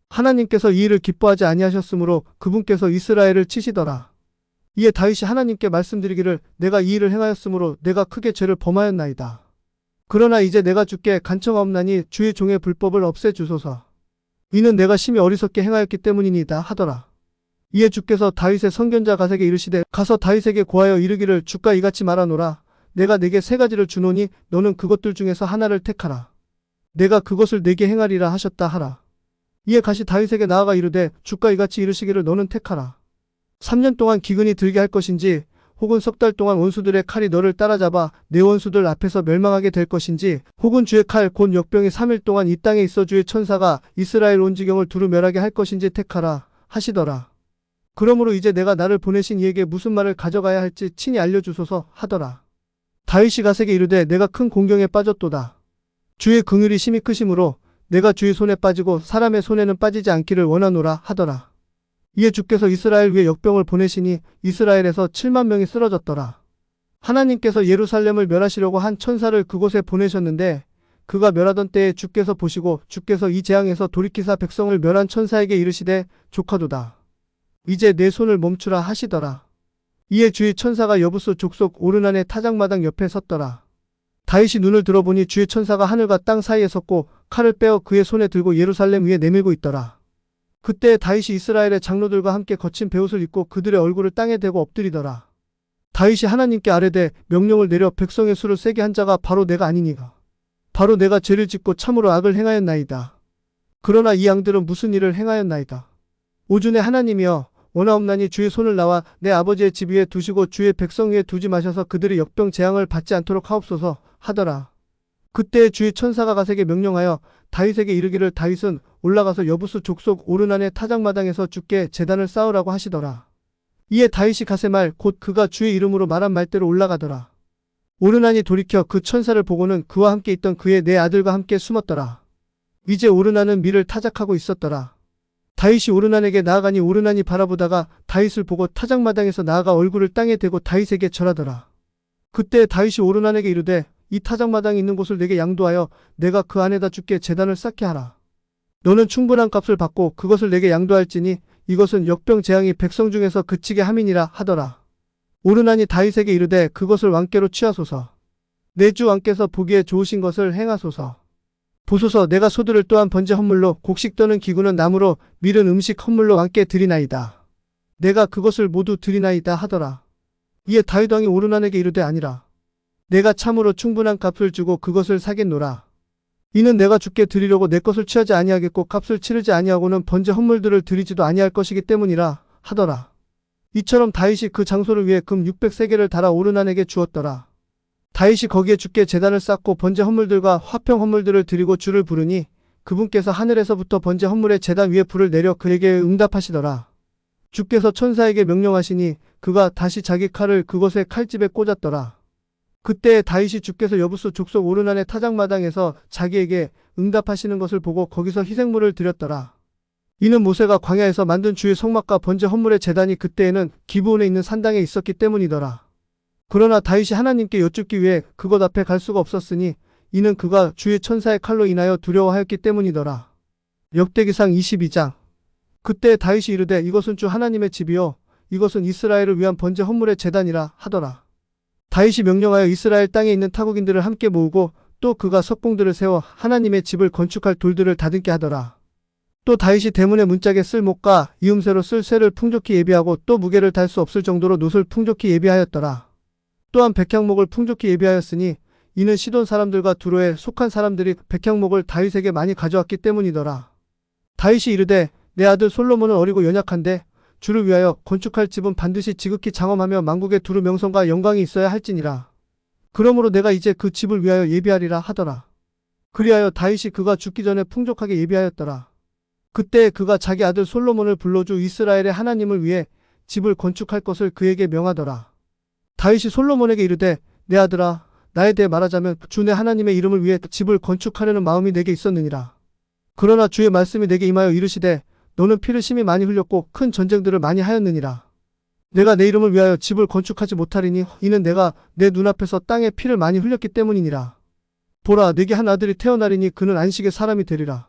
하나님께서 이 일을 기뻐하지 아니하셨으므로 그분께서 이스라엘을 치시더라. 이에 다윗이 하나님께 말씀드리기를 내가 이 일을 행하였으므로 내가 크게 죄를 범하였나이다. 그러나 이제 내가 주께 간청하옵나니 주의 종의 불법을 없애주소서. 이는 내가 심히 어리석게 행하였기 때문이니이다 하더라. 이에 주께서 다윗의 선견자 갓에게 이르시되 가서 다윗에게 고하여 이르기를 주가 이같이 말하노라. 내가 네게 3가지를 주노니 너는 그것들 중에서 하나를 택하라. 내가 그것을 네게 행하리라 하셨다 하라. 이에 갓이 다윗에게 나아가 이르되 주가 이같이 이르시기를 너는 택하라. 3년 동안 기근이 들게 할 것인지 혹은 석 달 동안 원수들의 칼이 너를 따라잡아 내 원수들 앞에서 멸망하게 될 것인지 혹은 주의 칼 곧 역병이 3일 동안 이 땅에 있어 주의 천사가 이스라엘 온 지경을 두루 멸하게 할 것인지 택하라 하시더라. 그러므로 이제 내가 나를 보내신 이에게 무슨 말을 가져가야 할지 친히 알려주소서 하더라. 다윗이 갓에게 이르되 내가 큰 공경에 빠졌도다. 주의 긍휼이 심히 크심으로 내가 주의 손에 빠지고 사람의 손에는 빠지지 않기를 원하노라 하더라. 이에 주께서 이스라엘 위에 역병을 보내시니 이스라엘에서 7만 명이 쓰러졌더라. 하나님께서 예루살렘을 멸하시려고 한 천사를 그곳에 보내셨는데 그가 멸하던 때에 주께서 보시고 주께서 이 재앙에서 돌이키사 백성을 멸한 천사에게 이르시되 조카도다. 이제 내 손을 멈추라 하시더라. 이에 주의 천사가 여부수 족속 오르난의 타작마당 옆에 섰더라. 다윗이 눈을 들어보니 주의 천사가 하늘과 땅 사이에 섰고 칼을 빼어 그의 손에 들고 예루살렘 위에 내밀고 있더라. 그때 다윗이 이스라엘의 장로들과 함께 거친 베옷을 입고 그들의 얼굴을 땅에 대고 엎드리더라. 다윗이 하나님께 아뢰되 명령을 내려 백성의 수를 세게 한 자가 바로 내가 아니니가. 바로 내가 죄를 짓고 참으로 악을 행하였나이다. 그러나 이 양들은 무슨 일을 행하였나이다. 오준의 하나님이여 원하옵나니 주의 손을 나와 내 아버지의 집 위에 두시고 주의 백성 위에 두지 마셔서 그들이 역병 재앙을 받지 않도록 하옵소서 하더라. 그때 주의 천사가 가세게 명령하여 다윗에게 이르기를 다윗은 올라가서 여부수 족속 오르난의 타작마당에서 주께 제단을 쌓으라고 하시더라. 이에 다윗이 가세말 곧 그가 주의 이름으로 말한 말대로 올라가더라. 오르난이 돌이켜 그 천사를 보고는 그와 함께 있던 그의 네 아들과 함께 숨었더라. 이제 오르난은 밀을 타작하고 있었더라. 다윗이 오르난에게 나아가니 오르난이 바라보다가 다윗을 보고 타작마당에서 나아가 얼굴을 땅에 대고 다윗에게 절하더라. 그때 다윗이 오르난에게 이르되 이 타작마당이 있는 곳을 내게 양도하여 내가 그 안에다 주께 제단을 쌓게 하라. 너는 충분한 값을 받고 그것을 내게 양도할지니 이것은 역병 재앙이 백성 중에서 그치게 함이니라 하더라. 오르난이 다윗에게 이르되 그것을 왕께로 취하소서. 내 주 왕께서 보기에 좋으신 것을 행하소서. 보소서 내가 소들을 또한 번제 헌물로 곡식 떠는 기구는 나무로 밀은 음식 헌물로 왕께 드리나이다. 내가 그것을 모두 드리나이다 하더라. 이에 다윗 왕이 오르난에게 이르되 아니라. 내가 참으로 충분한 값을 주고 그것을 사겠노라. 이는 내가 주께 드리려고 내 것을 취하지 아니하겠고 값을 치르지 아니하고는 번제 헌물들을 드리지도 아니할 것이기 때문이라 하더라. 이처럼 다윗이 그 장소를 위해 금 600세겔을 달아 오르난에게 주었더라. 다윗이 거기에 주께 제단을 쌓고 번제 헌물들과 화평 헌물들을 드리고 주를 부르니 그분께서 하늘에서부터 번제 헌물의 제단 위에 불을 내려 그에게 응답하시더라. 주께서 천사에게 명령하시니 그가 다시 자기 칼을 그것의 칼집에 꽂았더라. 그때 다윗이 주께서 여부수 족속 오르난의 타작마당에서 자기에게 응답하시는 것을 보고 거기서 희생물을 드렸더라. 이는 모세가 광야에서 만든 주의 성막과 번제 헌물의 제단이 그때에는 기브온에 있는 산당에 있었기 때문이더라. 그러나 다윗이 하나님께 여쭙기 위해 그것 앞에 갈 수가 없었으니 이는 그가 주의 천사의 칼로 인하여 두려워하였기 때문이더라. 역대기상 22장. 그때 다윗이 이르되 이것은 주 하나님의 집이요 이것은 이스라엘을 위한 번제 헌물의 제단이라 하더라. 다윗이 명령하여 이스라엘 땅에 있는 타국인들을 함께 모으고 또 그가 석공들을 세워 하나님의 집을 건축할 돌들을 다듬게 하더라. 또 다윗이 대문의 문짝에 쓸 목과 이음새로 쓸 쇠를 풍족히 예비하고 또 무게를 달 수 없을 정도로 놋을 풍족히 예비하였더라. 또한 백향목을 풍족히 예비하였으니 이는 시돈 사람들과 두로에 속한 사람들이 백향목을 다윗에게 많이 가져왔기 때문이더라. 다윗이 이르되 내 아들 솔로몬은 어리고 연약한데 주를 위하여 건축할 집은 반드시 지극히 장엄하며 만국의 두루 명성과 영광이 있어야 할지니라. 그러므로 내가 이제 그 집을 위하여 예비하리라 하더라. 그리하여 다윗이 그가 죽기 전에 풍족하게 예비하였더라. 그때 그가 자기 아들 솔로몬을 불러주 이스라엘의 하나님을 위해 집을 건축할 것을 그에게 명하더라. 다윗이 솔로몬에게 이르되 내 아들아 나에 대해 말하자면 주 내 하나님의 이름을 위해 집을 건축하려는 마음이 내게 있었느니라. 그러나 주의 말씀이 내게 임하여 이르시되 너는 피를 심히 많이 흘렸고 큰 전쟁들을 많이 하였느니라. 내가 내 이름을 위하여 집을 건축하지 못하리니 이는 내가 내 눈앞에서 땅에 피를 많이 흘렸기 때문이니라. 보라 내게 한 아들이 태어나리니 그는 안식의 사람이 되리라.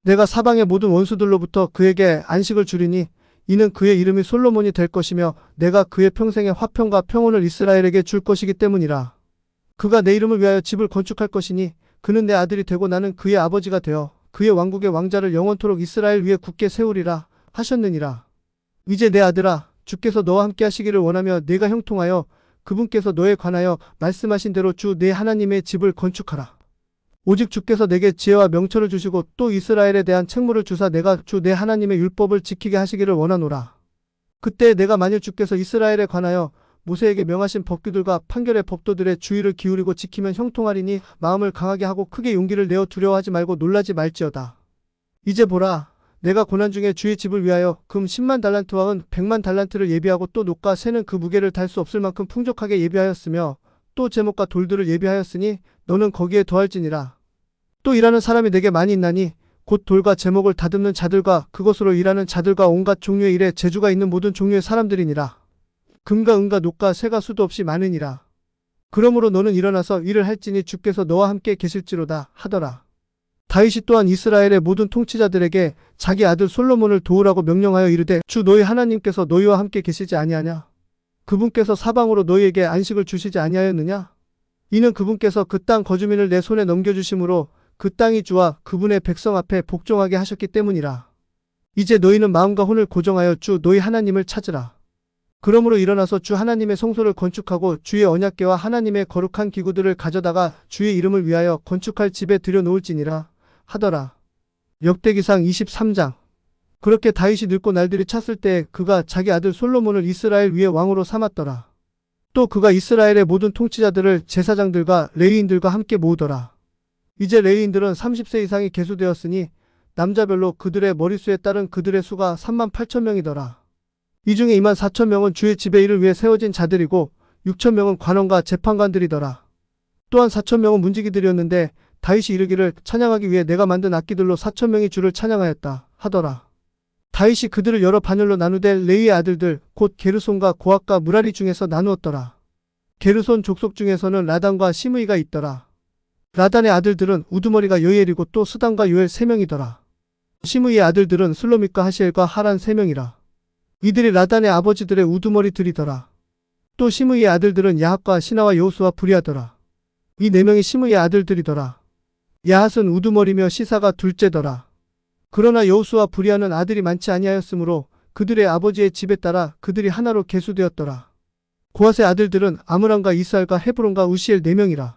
내가 사방의 모든 원수들로부터 그에게 안식을 주리니 이는 그의 이름이 솔로몬이 될 것이며 내가 그의 평생의 화평과 평온을 이스라엘에게 줄 것이기 때문이라. 그가 내 이름을 위하여 집을 건축할 것이니 그는 내 아들이 되고 나는 그의 아버지가 되어 그의 왕국의 왕자를 영원토록 이스라엘 위에 굳게 세우리라 하셨느니라. 이제 내 아들아 주께서 너와 함께 하시기를 원하며 내가 형통하여 그분께서 너에 관하여 말씀하신 대로 주 내 하나님의 집을 건축하라. 오직 주께서 내게 지혜와 명철을 주시고 또 이스라엘에 대한 책무를 주사 내가 주 내 하나님의 율법을 지키게 하시기를 원하노라. 그때 내가 만일 주께서 이스라엘에 관하여 모세에게 명하신 법규들과 판결의 법도들의 주의를 기울이고 지키면 형통하리니 마음을 강하게 하고 크게 용기를 내어 두려워하지 말고 놀라지 말지어다. 이제 보라 내가 고난 중에 주의 집을 위하여 금 10만 달란트와 은 100만 달란트를 예비하고 또 놋과 쇠는 그 무게를 달 수 없을 만큼 풍족하게 예비하였으며 또 제목과 돌들을 예비하였으니 너는 거기에 더할지니라. 또 일하는 사람이 내게 많이 있나니 곧 돌과 제목을 다듬는 자들과 그것으로 일하는 자들과 온갖 종류의 일에 재주가 있는 모든 종류의 사람들이니라. 금과 은과 놋과 쇠가 수도 없이 많으니라. 그러므로 너는 일어나서 일을 할지니 주께서 너와 함께 계실지로다 하더라. 다윗이 또한 이스라엘의 모든 통치자들에게 자기 아들 솔로몬을 도우라고 명령하여 이르되 주 너희 하나님께서 너희와 함께 계시지 아니하냐? 그분께서 사방으로 너희에게 안식을 주시지 아니하였느냐? 이는 그분께서 그 땅 거주민을 내 손에 넘겨주심으로 그 땅이 주와 그분의 백성 앞에 복종하게 하셨기 때문이라. 이제 너희는 마음과 혼을 고정하여 주 너희 하나님을 찾으라. 그러므로 일어나서 주 하나님의 성소를 건축하고 주의 언약궤와 하나님의 거룩한 기구들을 가져다가 주의 이름을 위하여 건축할 집에 들여놓을지니라 하더라. 역대기상 23장. 그렇게 다윗이 늙고 날들이 찼을 때 그가 자기 아들 솔로몬을 이스라엘 위에 왕으로 삼았더라. 또 그가 이스라엘의 모든 통치자들을 제사장들과 레위인들과 함께 모으더라. 이제 레위인들은 30세 이상이 계수되었으니 남자별로 그들의 머릿수에 따른 그들의 수가 38,000명이더라. 이 중에 24,000명은 주의 집의 일을 위해 세워진 자들이고 6,000명은 관원과 재판관들이더라. 또한 4,000명은 문지기들이었는데 다윗이 이르기를 찬양하기 위해 내가 만든 악기들로 4,000명이 주를 찬양하였다 하더라. 다윗이 그들을 여러 반열로 나누되 레위의 아들들 곧 게르손과 고핫과 무라리 중에서 나누었더라. 게르손 족속 중에서는 라단과 시므이가 있더라. 라단의 아들들은 우두머리가 여이엘이고 또 스단과 요엘 3명이더라. 시므이의 아들들은 슬로밋과 하시엘과 하란 3명이라. 이들이 라단의 아버지들의 우두머리들이더라. 또 시므이의 아들들은 야핫과 시나와 여우수와 브리하더라. 이 4명이 시므이의 아들들이더라. 야핫은 우두머리며 시사가 둘째더라. 그러나 여우수와 브리하는 아들이 많지 아니하였으므로 그들의 아버지의 집에 따라 그들이 하나로 계수되었더라. 고핫의 아들들은 아므람과 이스알과 헤브론과 우시엘 4명이라.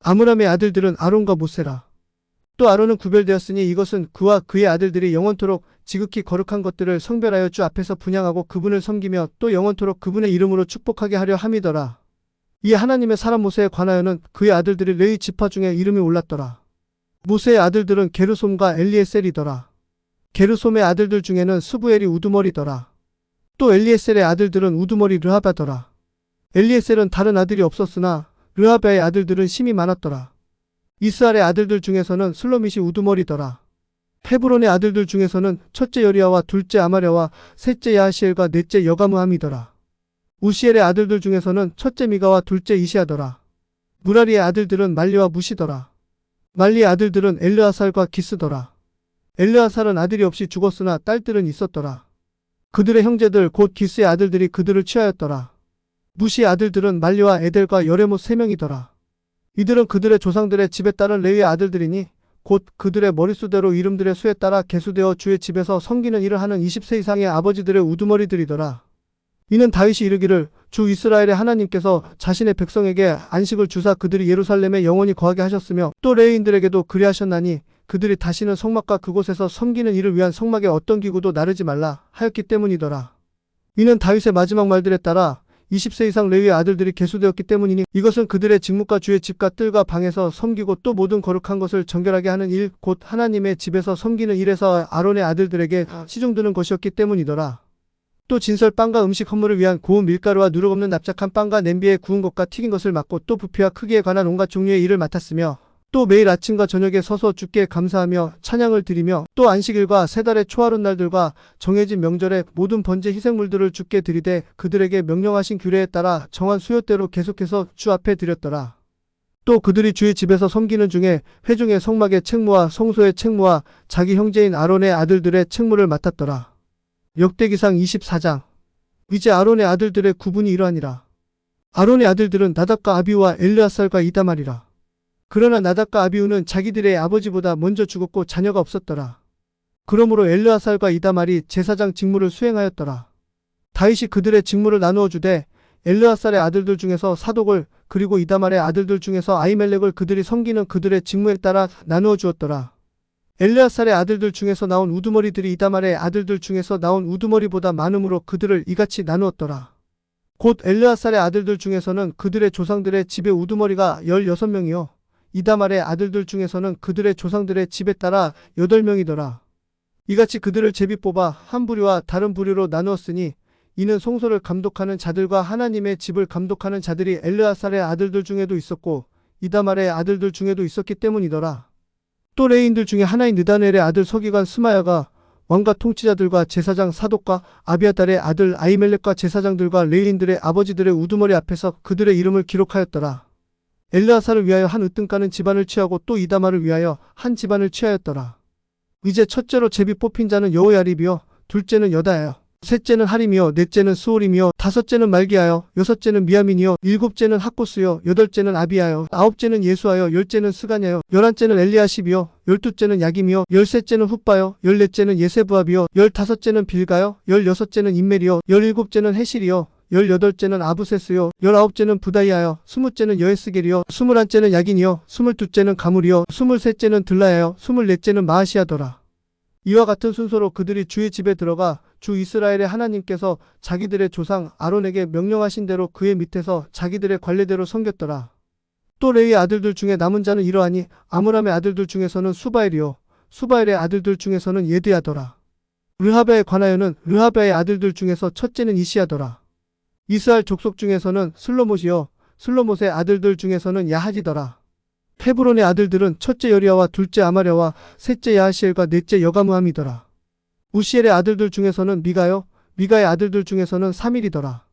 아므람의 아들들은 아론과 모세라. 또 아론은 구별되었으니 이것은 그와 그의 아들들이 영원토록 지극히 거룩한 것들을 성별하여 주 앞에서 분향하고 그분을 섬기며 또 영원토록 그분의 이름으로 축복하게 하려 함이더라. 이 하나님의 사람 모세에 관하여는 그의 아들들이 레위 지파 중에 이름이 올랐더라. 모세의 아들들은 게르솜과 엘리에셀이더라. 게르솜의 아들들 중에는 스부엘이 우두머리더라. 또 엘리에셀의 아들들은 우두머리 르하바더라. 엘리에셀은 다른 아들이 없었으나 르하바의 아들들은 심이 많았더라. 이스알의 아들들 중에서는 슬로밋이 우두머리더라. 헤브론의 아들들 중에서는 첫째 여리야와 둘째 아마랴와 셋째 야하시엘과 넷째 여가므함이더라. 우시엘의 아들들 중에서는 첫째 미가와 둘째 이시하더라. 무라리의 아들들은 말리와 무시더라. 말리의 아들들은 엘르아살과 기스더라. 엘르아살은 아들이 없이 죽었으나 딸들은 있었더라. 그들의 형제들 곧 기스의 아들들이 그들을 취하였더라. 무시의 아들들은 말리와 에델과 여레못 3명이더라. 이들은 그들의 조상들의 집에 따른 레위의 아들들이니 곧 그들의 머릿수대로 이름들의 수에 따라 계수되어 주의 집에서 섬기는 일을 하는 20세 이상의 아버지들의 우두머리들이더라. 이는 다윗이 이르기를 주 이스라엘의 하나님께서 자신의 백성에게 안식을 주사 그들이 예루살렘에 영원히 거하게 하셨으며 또 레위인들에게도 그리하셨나니 그들이 다시는 성막과 그곳에서 섬기는 일을 위한 성막의 어떤 기구도 나르지 말라 하였기 때문이더라. 이는 다윗의 마지막 말들에 따라 20세 이상 레위의 아들들이 계수되었기 때문이니 이것은 그들의 직무과 주의 집과 뜰과 방에서 섬기고 또 모든 거룩한 것을 정결하게 하는 일 곧 하나님의 집에서 섬기는 일에서 아론의 아들들에게 시중드는 것이었기 때문이더라. 또 진설 빵과 음식 헌물을 위한 고운 밀가루와 누룩 없는 납작한 빵과 냄비에 구운 것과 튀긴 것을 맡고 또 부피와 크기에 관한 온갖 종류의 일을 맡았으며 또 매일 아침과 저녁에 서서 주께 감사하며 찬양을 드리며 또 안식일과 세 달의 초하룻 날들과 정해진 명절에 모든 번제 희생물들을 주께 드리되 그들에게 명령하신 규례에 따라 정한 수요대로 계속해서 주 앞에 드렸더라. 또 그들이 주의 집에서 섬기는 중에 회중의 성막의 책무와 성소의 책무와 자기 형제인 아론의 아들들의 책무를 맡았더라. 역대기상 24장. 이제 아론의 아들들의 구분이 이러하니라. 아론의 아들들은 나답과 아비우와 엘르아살과 이다말이라. 그러나 나답과 아비우는 자기들의 아버지보다 먼저 죽었고 자녀가 없었더라. 그러므로 엘르아살과 이다말이 제사장 직무를 수행하였더라. 다윗이 그들의 직무를 나누어 주되 엘르아살의 아들들 중에서 사독을 그리고 이다말의 아들들 중에서 아히멜렉을 그들이 섬기는 그들의 직무에 따라 나누어 주었더라. 엘르아살의 아들들 중에서 나온 우두머리들이 이다말의 아들들 중에서 나온 우두머리보다 많으므로 그들을 이같이 나누었더라. 곧 엘르아살의 아들들 중에서는 그들의 조상들의 집의 우두머리가 16명이요 이다말의 아들들 중에서는 그들의 조상들의 집에 따라 8명이더라. 이같이 그들을 제비 뽑아 한 부류와 다른 부류로 나누었으니 이는 성소를 감독하는 자들과 하나님의 집을 감독하는 자들이 엘르아살의 아들들 중에도 있었고 이다말의 아들들 중에도 있었기 때문이더라. 또 레위인들 중에 하나인 느다넬의 아들 서기관 스마야가 왕과 통치자들과 제사장 사독과 아비아달의 아들 아히멜렉과 제사장들과 레위인들의 아버지들의 우두머리 앞에서 그들의 이름을 기록하였더라. 엘르아살을 위하여 한 으뜸가는 집안을 취하고 또 이다말을 위하여 한 집안을 취하였더라. 이제 첫째로 제비 뽑힌 자는 여호야립이요 둘째는 여다야요 셋째는 하림이요, 넷째는 스오림이요, 다섯째는 말기하여, 여섯째는 미야민이요, 일곱째는 학고스요, 여덟째는 아비야요, 아홉째는 예수하여, 열째는 스가냐요, 열한째는 엘리야십이요, 열두째는 야김이요, 열셋째는 훗바요, 열넷째는 예세부압이요, 열다섯째는 빌가요, 열여섯째는 임멜이요, 열일곱째는 헤실이요, 열여덟째는 아부세스요, 열아홉째는 부다이하여, 스무째는 여에스겔이요, 스물한째는 야긴이요, 스물두째는 가물이요, 스물셋째는 들라야요, 스물넷째는 마아시아더라. 이와 같은 순서로 그들이 주의 집에 들어가 주 이스라엘의 하나님께서 자기들의 조상 아론에게 명령하신 대로 그의 밑에서 자기들의 관례대로 섬겼더라. 또 레위의 아들들 중에 남은 자는 이러하니 아므람의 아들들 중에서는 수바엘이요, 수바엘의 아들들 중에서는 예드야더라. 르하베에 관하여는 르하베의 아들들 중에서 첫째는 이시야더라. 이스라엘 족속 중에서는 슬로못이요, 슬로못의 아들들 중에서는 야하지더라. 헤브론의 아들들은 첫째 여리야와 둘째 아마랴와 셋째 야하시엘과 넷째 여가무함이더라. 우시엘의 아들들 중에서는 미가요, 미가의 아들들 중에서는 사밀이더라.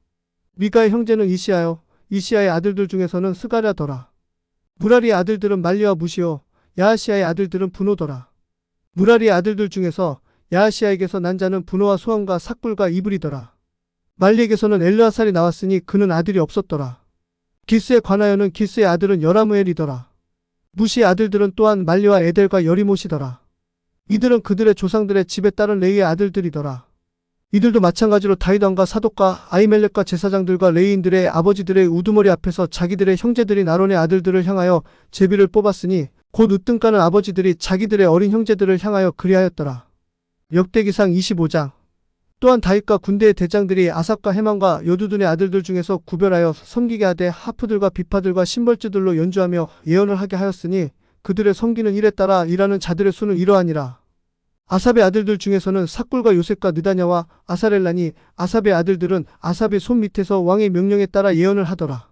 미가의 형제는 이시야요, 이시야의 아들들 중에서는 스가랴더라. 무라리의 아들들은 말리와 무시요, 야하시야의 아들들은 분호더라. 무라리의 아들들 중에서 야하시야에게서 난 자는 분호와 수함과 삭불과 이불이더라. 말리에게서는 엘르아살이 나왔으니 그는 아들이 없었더라. 기스에 관하여는 기스의 아들은 여라무엘이더라. 무시의 아들들은 또한 말리와 에델과 여리못이더라. 이들은 그들의 조상들의 집에 따른 레위의 아들들이더라. 이들도 마찬가지로 다윗 왕과 사독과 아히멜렉과 제사장들과 레위인들의 아버지들의 우두머리 앞에서 자기들의 형제들인 아론의 아들들을 향하여 제비를 뽑았으니 곧 으뜸가는 아버지들이 자기들의 어린 형제들을 향하여 그리하였더라. 역대기상 25장. 또한 다윗과 군대의 대장들이 아삽과 헤만과 여두둔의 아들들 중에서 구별하여 섬기게 하되 하프들과 비파들과 심벌주들로 연주하며 예언을 하게 하였으니 그들의 섬기는 일에 따라 일하는 자들의 수는 이러하니라. 아삽의 아들들 중에서는 삭굴과 요셉과 느다냐와 아사렐라니 아삽의 아들들은 아삽의 손 밑에서 왕의 명령에 따라 예언을 하더라.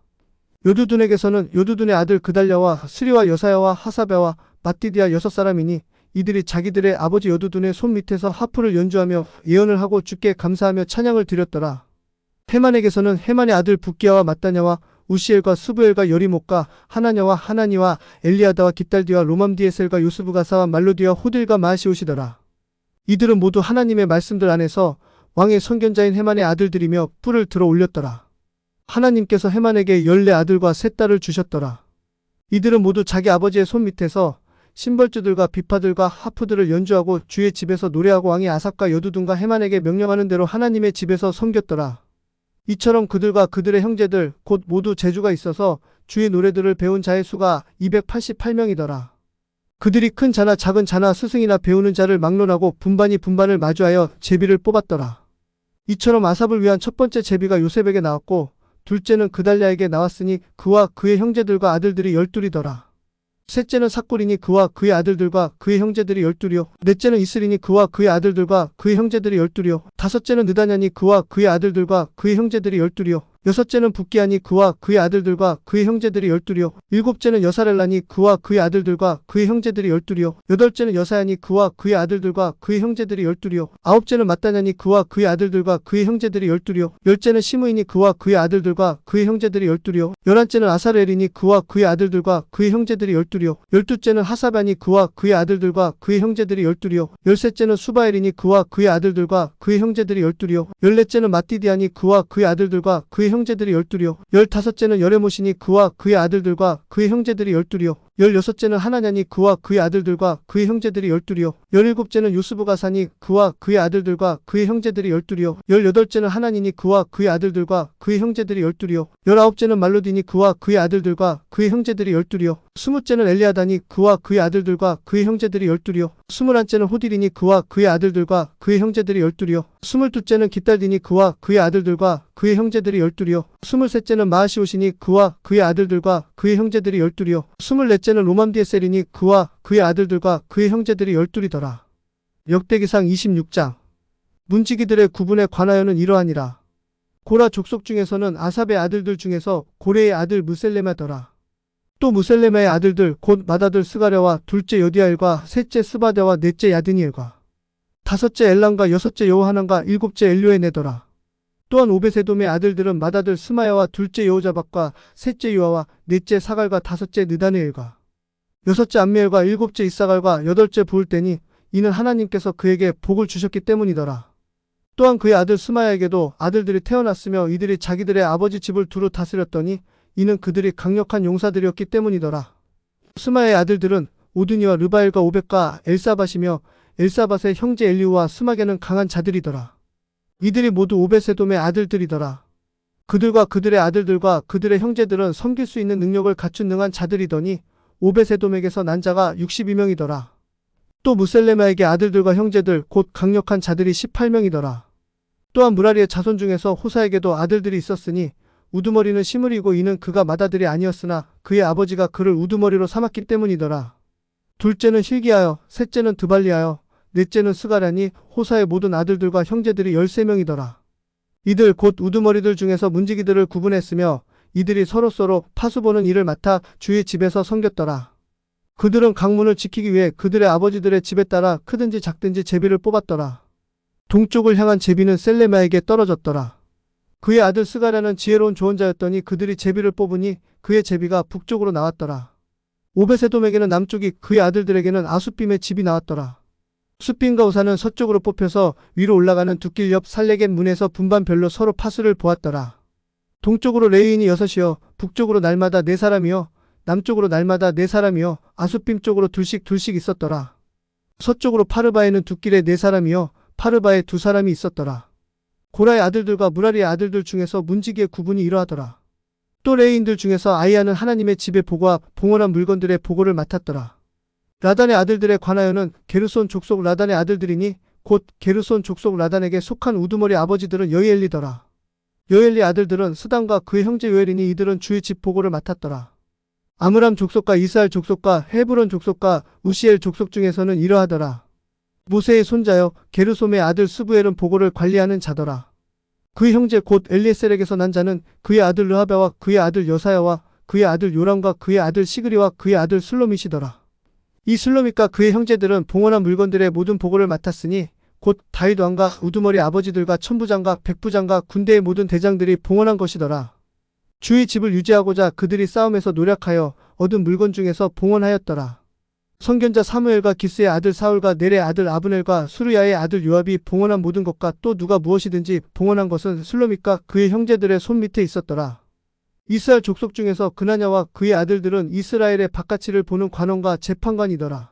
여두둔에게서는 여두둔의 아들 그달랴와 스리와 여사야와 하사베와 마띠디아 6사람이니 이들이 자기들의 아버지 여두둔의 손 밑에서 하프를 연주하며 예언을 하고 주께 감사하며 찬양을 드렸더라. 헤만에게서는 헤만의 아들 붓기야와 마따냐와 우시엘과 스부엘과 여리못과 하나냐와 하나니와 엘리아다와 깃달디와 로맘디에셀과 요스부가사와 말로디와 호딜과 마시오시더라. 이들은 모두 하나님의 말씀들 안에서 왕의 선견자인 헤만의 아들들이며 뿔을 들어 올렸더라. 하나님께서 헤만에게 14아들과 3딸을 주셨더라. 이들은 모두 자기 아버지의 손 밑에서 심벌주들과 비파들과 하프들을 연주하고 주의 집에서 노래하고 왕이 아삽과 여두둔과 헤만에게 명령하는 대로 하나님의 집에서 섬겼더라. 이처럼 그들과 그들의 형제들 곧 모두 재주가 있어서 주의 노래들을 배운 자의 수가 288명이더라. 그들이 큰 자나 작은 자나 스승이나 배우는 자를 막론하고 분반이 분반을 마주하여 제비를 뽑았더라. 이처럼 아삽을 위한 첫 번째 제비가 요셉에게 나왔고 둘째는 그달랴에게 나왔으니 그와 그의 형제들과 아들들이 12이더라. 셋째는 삭굴이니 그와 그의 아들들과 그의 형제들이 12이요. 넷째는 이슬이니 그와 그의 아들들과 그의 형제들이 12이요. 다섯째는 느다냐니 그와 그의 아들들과 그의 형제들이 12이요. 여섯째는 붓기야니 그와 그의 아들들과 그의 형제들이 12이요. 일곱째는 여사렐라니 그와 그의 아들들과 그의 형제들이 12이요. 여덟째는 여사야니 그와 그의 아들들과 그의 형제들이 12이요. 아홉째는 마따냐니 그와 그의 아들들과 그의 형제들이 12이요. 열째는 시므이니 그와 그의 아들들과 그의 형제들이 12이요. 열한째는 아사렐이니 그와 그의 아들들과 그의 형제들이 12이요. 열두째는 하사바니 그와 그의 아들들과 그의 형제들이 12이요. 열셋째는 수바엘이니 그와 그의 아들들과 그의 형제들이 12이요. 열넷째는 마띠디아니 그와 그의 아들들과 그의 형제들이 12이요. 열다섯째는 여레못이니 그와 그의 아들들과 그의 형제들이 12이요. 열여섯째는 하나냐니 그와 그의 아들들과 그의 형제들이 12이요. 열일곱째는 요스부가사니 그와 그의 아들들과 그의 형제들이 12이요. 열여덟째는 하나니니 그와 그의 아들들과 그의 형제들이 12이요. 열아홉째는 말로디니 그와 그의 아들들과 그의 형제들이 12이요. 스무째는 엘리아다니 그와 그의 아들들과 그의 형제들이 12이요. 스물한째는 호딜이니 그와 그의 아들들과 그의 형제들이 12이요. 스물두째는 깃달디니 그와 그의 아들들과 그의 형제들이 12이요. 스물셋째는 마아시오시니 그와 그의 아들들과 그의 형제들이 12이요. 스물넷째는 로맘디에셀이니 그와 그의 아들들과 그의 형제들이 12이더라. 역대기상 26장. 문지기들의 구분에 관하여는 이러하니라. 고라 족속 중에서는 아삽의 아들들 중에서 고레의 아들 무셀레마더라. 또 무셀레마의 아들들 곧 맏아들 스가랴와 둘째 여디아엘과 셋째 스바데와 넷째 야드니엘과 다섯째 엘람과 여섯째 여호하난과 일곱째 엘료에네더라. 또한 오베세돔의 아들들은 맏아들 스마야와 둘째 여호자박과 셋째 요아와 넷째 사갈과 다섯째 느다네엘과 여섯째 암미엘과 일곱째 이사갈과 여덟째 부을때니 이는 하나님께서 그에게 복을 주셨기 때문이더라. 또한 그의 아들 스마야에게도 아들들이 태어났으며 이들이 자기들의 아버지 집을 두루 다스렸더니 이는 그들이 강력한 용사들이었기 때문이더라. 스마야의 아들들은 오드니와 르바엘과 오벳과 엘사밧이며 엘사밧의 형제 엘리우와 스마게는 강한 자들이더라. 이들이 모두 오벳에돔의 아들들이더라. 그들과 그들의 아들들과 그들의 형제들은 섬길 수 있는 능력을 갖춘 능한 자들이더니 오벳에돔에게서 난 자가 62명이더라. 또 무셀레마에게 아들들과 형제들 곧 강력한 자들이 18명이더라. 또한 무라리의 자손 중에서 호사에게도 아들들이 있었으니 우두머리는 시므리고 이는 그가 맏아들이 아니었으나 그의 아버지가 그를 우두머리로 삼았기 때문이더라. 둘째는 힐기하여 셋째는 드발리하여 넷째는 스가랴니 호사의 모든 아들들과 형제들이 13명이더라. 이들 곧 우두머리들 중에서 문지기들을 구분했으며 이들이 서로서로 파수보는 일을 맡아 주의 집에서 섬겼더라. 그들은 강문을 지키기 위해 그들의 아버지들의 집에 따라 크든지 작든지 제비를 뽑았더라. 동쪽을 향한 제비는 셀레마에게 떨어졌더라. 그의 아들 스가랴는 지혜로운 조언자였더니 그들이 제비를 뽑으니 그의 제비가 북쪽으로 나왔더라. 오벳에돔에게는 남쪽이 그의 아들들에게는 아숫빔의 집이 나왔더라. 숫빔과 우사는 서쪽으로 뽑혀서 위로 올라가는 두 길 옆 살레겟 문에서 분반별로 서로 파수를 보았더라. 동쪽으로 레위인이 6이요 북쪽으로 날마다 4사람이요 남쪽으로 날마다 4사람이요 아숫빔 쪽으로 둘씩 있었더라. 서쪽으로 파르바에는 두 길에 4사람이요 파르바에 2사람이 있었더라. 고라의 아들들과 무라리의 아들들 중에서 문지기의 구분이 이러하더라. 또 레위인들 중에서 아이야는 하나님의 집의 보고와 봉헌한 물건들의 보고를 맡았더라. 라단의 아들들에 관하여는 게르손 족속 라단의 아들들이니 곧 게르손 족속 라단에게 속한 우두머리 아버지들은 여이엘리더라. 여이엘리 아들들은 스단과 그의 형제 요엘이니 이들은 주의 집 보고를 맡았더라. 아므람 족속과 이스라엘 족속과 헤브론 족속과 우시엘 족속 중에서는 이러하더라. 모세의 손자여 게르솜의 아들 스부엘은 보고를 관리하는 자더라. 그의 형제 곧 엘리에셀에게서 난 자는 그의 아들 르하베와 그의 아들 여사야와 그의 아들 요람과 그의 아들 시그리와 그의 아들 슬로밋이더라. 이 슬로밋과 그의 형제들은 봉헌한 물건들의 모든 보고를 맡았으니 곧 다윗 왕과 우두머리 아버지들과 천부장과 백부장과 군대의 모든 대장들이 봉헌한 것이더라. 주의 집을 유지하고자 그들이 싸움에서 노력하여 얻은 물건 중에서 봉헌하였더라. 선견자 사무엘과 기스의 아들 사울과 넬의 아들 아브넬과 수르야의 아들 요압이 봉헌한 모든 것과 또 누가 무엇이든지 봉헌한 것은 슬로밋과 그의 형제들의 손 밑에 있었더라. 이스라엘 족속 중에서 그나냐와 그의 아들들은 이스라엘의 바깥이를 보는 관원과 재판관이더라.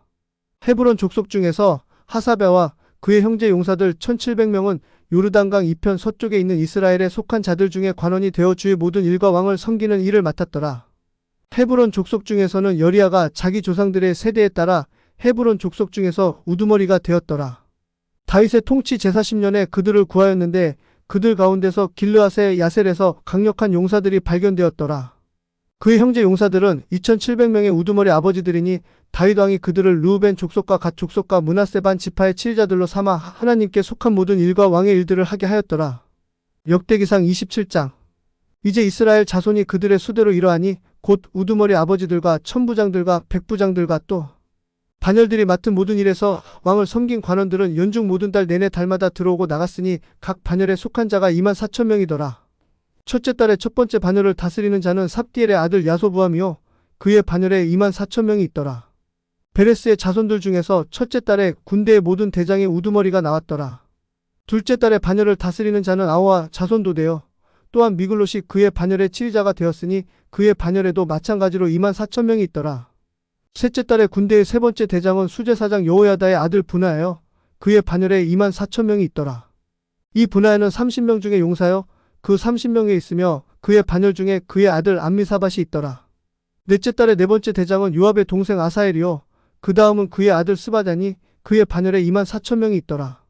헤브론 족속 중에서 하사베와 그의 형제 용사들 1700명은 요르단강 이편 서쪽에 있는 이스라엘에 속한 자들 중에 관원이 되어 주의 모든 일과 왕을 섬기는 일을 맡았더라. 헤브론 족속 중에서는 여리야가 자기 조상들의 세대에 따라 헤브론 족속 중에서 우두머리가 되었더라. 다윗의 통치 제40년에 그들을 구하였는데 그들 가운데서 길르앗의 야셀에서 강력한 용사들이 발견되었더라. 그의 형제 용사들은 2700명의 우두머리 아버지들이니 다윗 왕이 그들을 르우벤 족속과 갓 족속과 므낫세 반 지파의 치리자들로 삼아 하나님께 속한 모든 일과 왕의 일들을 하게 하였더라. 역대기상 27장. 이제 이스라엘 자손이 그들의 수대로 이러하니 곧 우두머리 아버지들과 천부장들과 백부장들과 또 반열들이 맡은 모든 일에서 왕을 섬긴 관원들은 연중 모든 달 내내 달마다 들어오고 나갔으니 각 반열에 속한 자가 24,000명이더라. 첫째 달의 첫 번째 반열을 다스리는 자는 삽디엘의 아들 야소부함이요 그의 반열에 24,000명이 있더라. 베레스의 자손들 중에서 첫째 달에 군대의 모든 대장의 우두머리가 나왔더라. 둘째 달에 반열을 다스리는 자는 아호와 자손도 되어 또한 미글롯이 그의 반열의 치리자가 되었으니 그의 반열에도 마찬가지로 24,000명이 있더라. 셋째 달에 군대의 세 번째 대장은 수제사장 여호야다의 아들 분하여 그의 반열에 24,000명이 있더라. 이 분하야는 30명 중에 용사여 그 30명에 있으며 그의 반열 중에 그의 아들 암미사밧이 있더라. 넷째 달에 네 번째 대장은 요압의 동생 아사엘이요 그 다음은 그의 아들 스바자니 그의 반열에 24,000명이 있더라.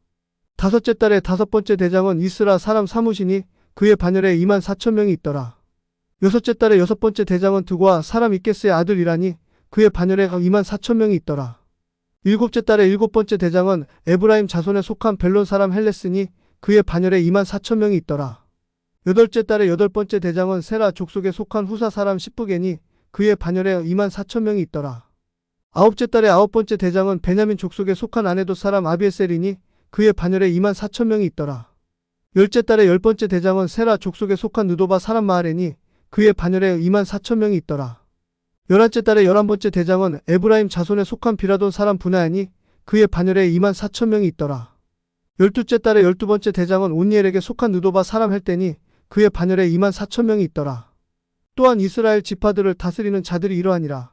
다섯째 달에 다섯 번째 대장은 이스라 사람 사무시니 그의 반열에 24,000명이 있더라. 여섯째 달에 여섯 번째 대장은 드고와 사람 이케스의 아들이라니 그의 반열에 24,000명이 있더라. 일곱째 달에 일곱 번째 대장은 에브라임 자손에 속한 벨론 사람 헬레스니 그의 반열에 24,000명이 있더라. 여덟째 달에 여덟 번째 대장은 세라 족속에 속한 후사 사람 시프게니 그의 반열에 24,000명이 있더라. 아홉째 달에 아홉 번째 대장은 베냐민 족속에 속한 아네도 사람 아비에셀이니 그의 반열에 24,000명이 있더라. 열째 달에 열 번째 대장은 세라 족속에 속한 느도바 사람 마하레니 그의 반열에 24,000명이 있더라. 열한째 달에 열한 번째 대장은 에브라임 자손에 속한 비라돈 사람 분하야니 그의 반열에 24,000명이 있더라. 열두째 달에 12번째 대장은 온니엘에게 속한 느도바 사람 헬때니 그의 반열에 2만 4천 명이 있더라. 또한 이스라엘 지파들을 다스리는 자들이 이러하니라.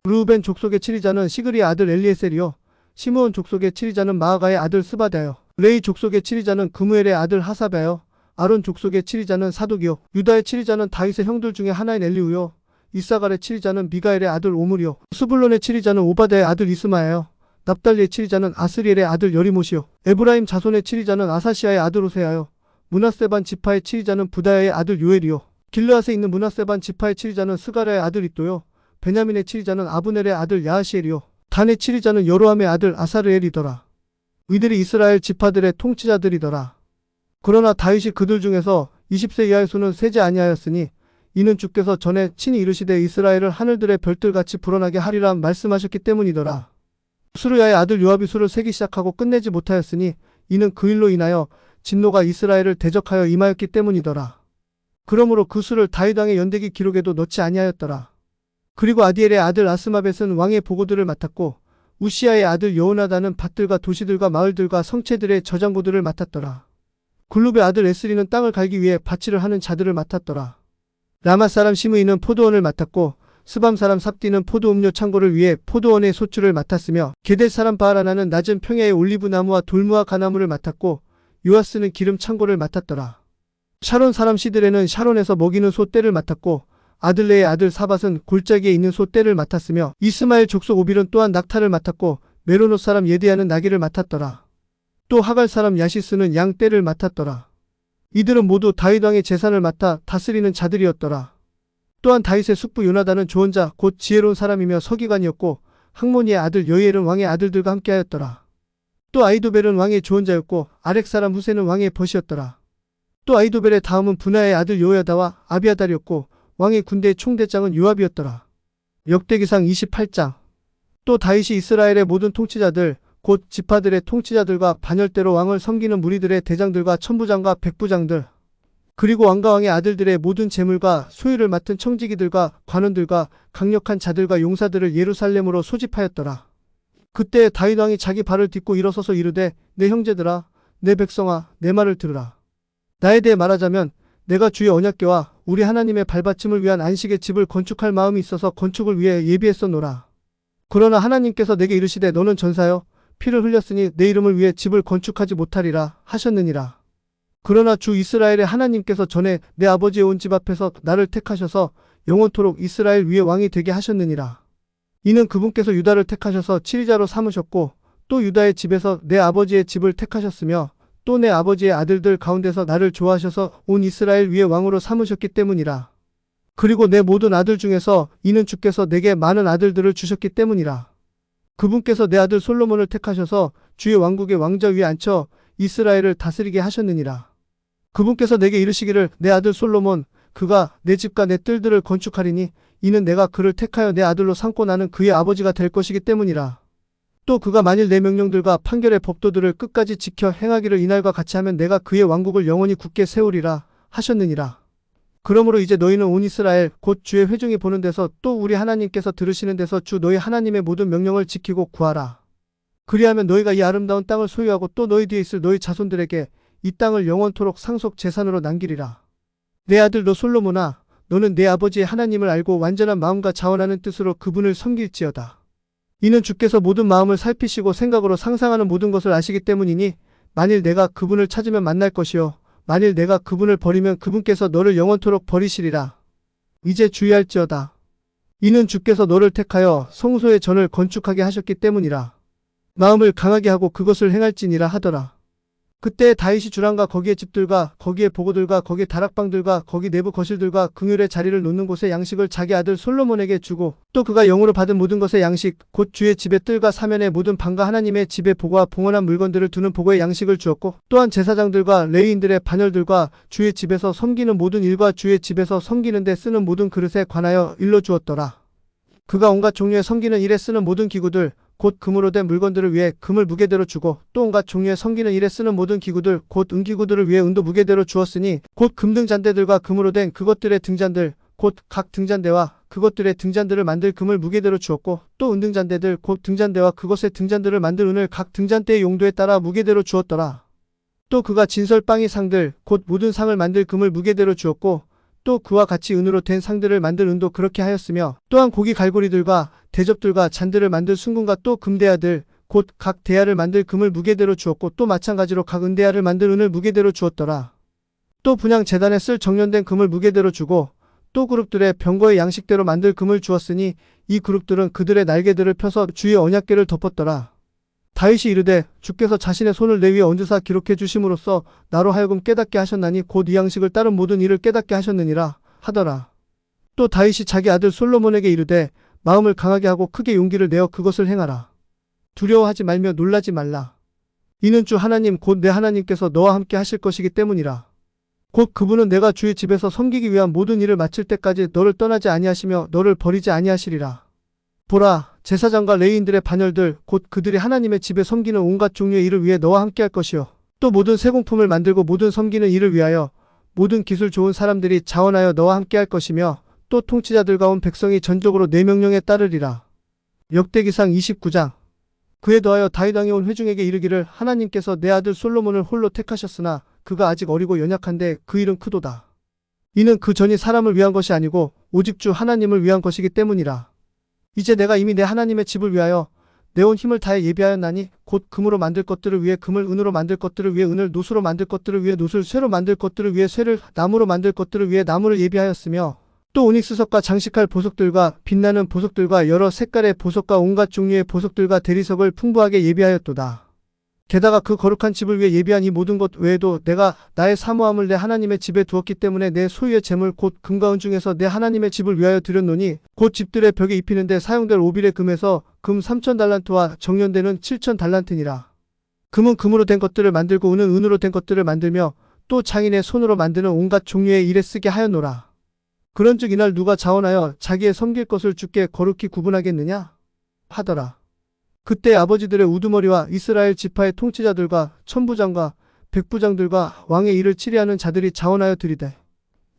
르우벤 족속의 치리자는 시그리의 아들 엘리에셀이요, 시므온 족속의 치리자는 마아가의 아들 스바다요, 레이 족속의 치리자는 그무엘의 아들 하사베요, 아론 족속의 치리자는 사독이요, 유다의 치리자는 다윗의 형들 중에 하나인 엘리우요, 이사갈의 치리자는 미가엘의 아들 오므리요, 스불론의 치리자는 오바데의 아들 이스마야요, 납달리의 치리자는 아스리엘의 아들 여리못이요, 에브라임 자손의 치리자는 아사시아의 아들 오세야요, 므낫세반 지파의 치리자는 부다야의 아들 요엘이요, 길르앗에 있는 므낫세반 지파의 치리자는 스가랴의 아들 이또요, 베냐민의 치리자는 아브넬의 아들 야하시엘이요, 단의 치리자는 여로함의 아들 아사르엘이더라. 이들이 이스라엘 지파들의 통치자들이더라. 그러나 다윗이 그들 중에서 20세 이하의 수는 세지 아니하였으니 이는 주께서 전에 친히 이르시되 이스라엘을 하늘들의 별들같이 불어나게 하리라 말씀하셨기 때문이더라. 수르야의 아들 요압이 수를 세기 시작하고 끝내지 못하였으니 이는 그 일로 인하여 진노가 이스라엘을 대적하여 임하였기 때문이더라. 그러므로 그 수를 다윗 왕의 연대기 기록에도 넣지 아니하였더라. 그리고 아디엘의 아들 아스마벳은 왕의 보고들을 맡았고 우시아의 아들 여호나단은 밭들과 도시들과 마을들과 성체들의 저장고들을 맡았더라. 글룹의 아들 에스리는 땅을 갈기 위해 밭일을 하는 자들을 맡았더라. 라마 사람 시므이는 포도원을 맡았고 스밤 사람 삽디는 포도 음료 창고를 위해 포도원의 소출을 맡았으며 게델 사람 바하라나는 낮은 평야의 올리브 나무와 돌무와 가나무를 맡았고 요아스는 기름 창고를 맡았더라. 샤론 사람 시드레는 샤론에서 먹이는 소 떼를 맡았고 아들레의 아들 사밧은 골짜기에 있는 소 떼를 맡았으며 이스마엘 족속 오빌은 또한 낙타를 맡았고 메로노 사람 예드야는 나귀를 맡았더라. 또 하갈 사람 야시스는 양 떼를 맡았더라. 이들은 모두 다윗 왕의 재산을 맡아 다스리는 자들이었더라. 또한 다윗의 숙부 요나단은 조언자 곧 지혜로운 사람이며 서기관이었고 학모니의 아들 여이엘은 왕의 아들들과 함께하였더라. 또 아이도벨은 왕의 조언자였고 아렉 사람 후세는 왕의 벗이었더라. 또 아이도벨의 다음은 분하의 아들 요야다와 아비아달이었고 왕의 군대의 총대장은 요압이었더라. 역대기상 28장. 또 다윗이 이스라엘의 모든 통치자들 곧 지파들의 통치자들과 반열대로 왕을 섬기는 무리들의 대장들과 천부장과 백부장들 그리고 왕과 왕의 아들들의 모든 재물과 소유를 맡은 청지기들과 관원들과 강력한 자들과 용사들을 예루살렘으로 소집하였더라. 그때 다윗 왕이 자기 발을 딛고 일어서서 이르되 내 형제들아 내 백성아 내 말을 들으라. 나에 대해 말하자면 내가 주의 언약궤와 우리 하나님의 발받침을 위한 안식의 집을 건축할 마음이 있어서 건축을 위해 예비했었노라. 그러나 하나님께서 내게 이르시되 너는 전사여 피를 흘렸으니 내 이름을 위해 집을 건축하지 못하리라 하셨느니라. 그러나 주 이스라엘의 하나님께서 전에 내 아버지의 온 집 앞에서 나를 택하셔서 영원토록 이스라엘 위에 왕이 되게 하셨느니라. 이는 그분께서 유다를 택하셔서 치리자로 삼으셨고 또 유다의 집에서 내 아버지의 집을 택하셨으며 또 내 아버지의 아들들 가운데서 나를 좋아하셔서 온 이스라엘 위에 왕으로 삼으셨기 때문이라. 그리고 내 모든 아들 중에서 이는 주께서 내게 많은 아들들을 주셨기 때문이라. 그분께서 내 아들 솔로몬을 택하셔서 주의 왕국의 왕좌 위에 앉혀 이스라엘을 다스리게 하셨느니라. 그분께서 내게 이르시기를 내 아들 솔로몬 그가 내 집과 내 뜰들을 건축하리니 이는 내가 그를 택하여 내 아들로 삼고 나는 그의 아버지가 될 것이기 때문이라. 또 그가 만일 내 명령들과 판결의 법도들을 끝까지 지켜 행하기를 이날과 같이 하면 내가 그의 왕국을 영원히 굳게 세우리라 하셨느니라. 그러므로 이제 너희는 온 이스라엘 곧 주의 회중이 보는 데서 또 우리 하나님께서 들으시는 데서 주 너희 하나님의 모든 명령을 지키고 구하라. 그리하면 너희가 이 아름다운 땅을 소유하고 또 너희 뒤에 있을 너희 자손들에게 이 땅을 영원토록 상속 재산으로 남기리라. 내 아들 너 솔로몬아 너는 내 아버지의 하나님을 알고 완전한 마음과 자원하는 뜻으로 그분을 섬길지어다. 이는 주께서 모든 마음을 살피시고 생각으로 상상하는 모든 것을 아시기 때문이니 만일 내가 그분을 찾으면 만날 것이요 만일 내가 그분을 버리면 그분께서 너를 영원토록 버리시리라. 이제 주의할지어다. 이는 주께서 너를 택하여 성소의 전을 건축하게 하셨기 때문이라. 마음을 강하게 하고 그것을 행할지니라 하더라. 그때 다윗이 주랑과 거기의 집들과 거기의 보고들과 거기의 다락방들과 거기 내부 거실들과 긍휼의 자리를 놓는 곳에 양식을 자기 아들 솔로몬에게 주고 또 그가 영으로 받은 모든 것의 양식 곧 주의 집의 뜰과 사면의 모든 방과 하나님의 집의 보고와 봉헌한 물건들을 두는 보고의 양식을 주었고 또한 제사장들과 레위인들의 반열들과 주의 집에서 섬기는 모든 일과 주의 집에서 섬기는 데 쓰는 모든 그릇에 관하여 일러 주었더라. 그가 온갖 종류의 섬기는 일에 쓰는 모든 기구들 곧 금으로 된 물건들을 위해 금을 무게대로 주고 또 온갖 종류의 섬기는 일에 쓰는 모든 기구들 곧 은기구들을 위해 은도 무게대로 주었으니 곧 금등 잔대들과 금으로 된 그것들의 등잔들 곧 각 등잔대와 그것들의 등잔들을 만들 금을 무게대로 주었고 또 은등 잔대들 곧 등잔대와 그것의 등잔들을 만들 은을 각 등잔대의 용도에 따라 무게대로 주었더라. 또 그가 진설빵이 상들 곧 모든 상을 만들 금을 무게대로 주었고 또 그와 같이 은으로 된 상들을 만들 은도 그렇게 하였으며 또한 고기 갈고리들과 대접들과 잔들을 만들 순금과 또 금대야들 곧 각 대야를 만들 금을 무게대로 주었고 또 마찬가지로 각 은대야를 만들 은을 무게대로 주었더라. 또 분향 제단에 쓸 정련된 금을 무게대로 주고 또 그룹들의 병거의 양식대로 만들 금을 주었으니 이 그룹들은 그들의 날개들을 펴서 주의 언약궤를 덮었더라. 다윗이 이르되 주께서 자신의 손을 내 위에 얹으사 기록해 주심으로써 나로 하여금 깨닫게 하셨나니 곧 이 양식을 따른 모든 일을 깨닫게 하셨느니라 하더라. 또 다윗이 자기 아들 솔로몬에게 이르되 마음을 강하게 하고 크게 용기를 내어 그것을 행하라. 두려워하지 말며 놀라지 말라. 이는 주 하나님 곧 내 하나님께서 너와 함께 하실 것이기 때문이라. 곧 그분은 내가 주의 집에서 섬기기 위한 모든 일을 마칠 때까지 너를 떠나지 아니하시며 너를 버리지 아니하시리라. 보라, 제사장과 레위인들의 반열들 곧 그들이 하나님의 집에 섬기는 온갖 종류의 일을 위해 너와 함께 할 것이요 또 모든 세공품을 만들고 모든 섬기는 일을 위하여 모든 기술 좋은 사람들이 자원하여 너와 함께 할 것이며 또 통치자들과 온 백성이 전적으로 내 명령에 따르리라. 역대기상 29장. 그에 더하여 다윗 왕이 온 회중에게 이르기를 하나님께서 내 아들 솔로몬을 홀로 택하셨으나 그가 아직 어리고 연약한데 그 일은 크도다. 이는 그 전이 사람을 위한 것이 아니고 오직 주 하나님을 위한 것이기 때문이라. 이제 내가 이미 내 하나님의 집을 위하여 내 온 힘을 다해 예비하였나니 곧 금으로 만들 것들을 위해 금을, 은으로 만들 것들을 위해 은을, 노수로 만들 것들을 위해 노수를, 쇠로 만들 것들을 위해 쇠를, 나무로 만들 것들을 위해 나무를 예비하였으며 또 오닉스석과 장식할 보석들과 빛나는 보석들과 여러 색깔의 보석과 온갖 종류의 보석들과 대리석을 풍부하게 예비하였도다. 게다가 그 거룩한 집을 위해 예비한 이 모든 것 외에도 내가 나의 사모함을 내 하나님의 집에 두었기 때문에 내 소유의 재물 곧 금과 은 중에서 내 하나님의 집을 위하여 드렸노니 곧 집들의 벽에 입히는데 사용될 오빌의 금에서 금 3,000달란트와 정련되는 7,000달란트니라. 금은 금으로 된 것들을 만들고 은은 은으로 된 것들을 만들며 또 장인의 손으로 만드는 온갖 종류의 일에 쓰게 하였노라. 그런즉 이날 누가 자원하여 자기의 섬길 것을 주께 거룩히 구분하겠느냐 하더라. 그때 아버지들의 우두머리와 이스라엘 지파의 통치자들과 천부장과 백부장들과 왕의 일을 치리하는 자들이 자원하여 드리되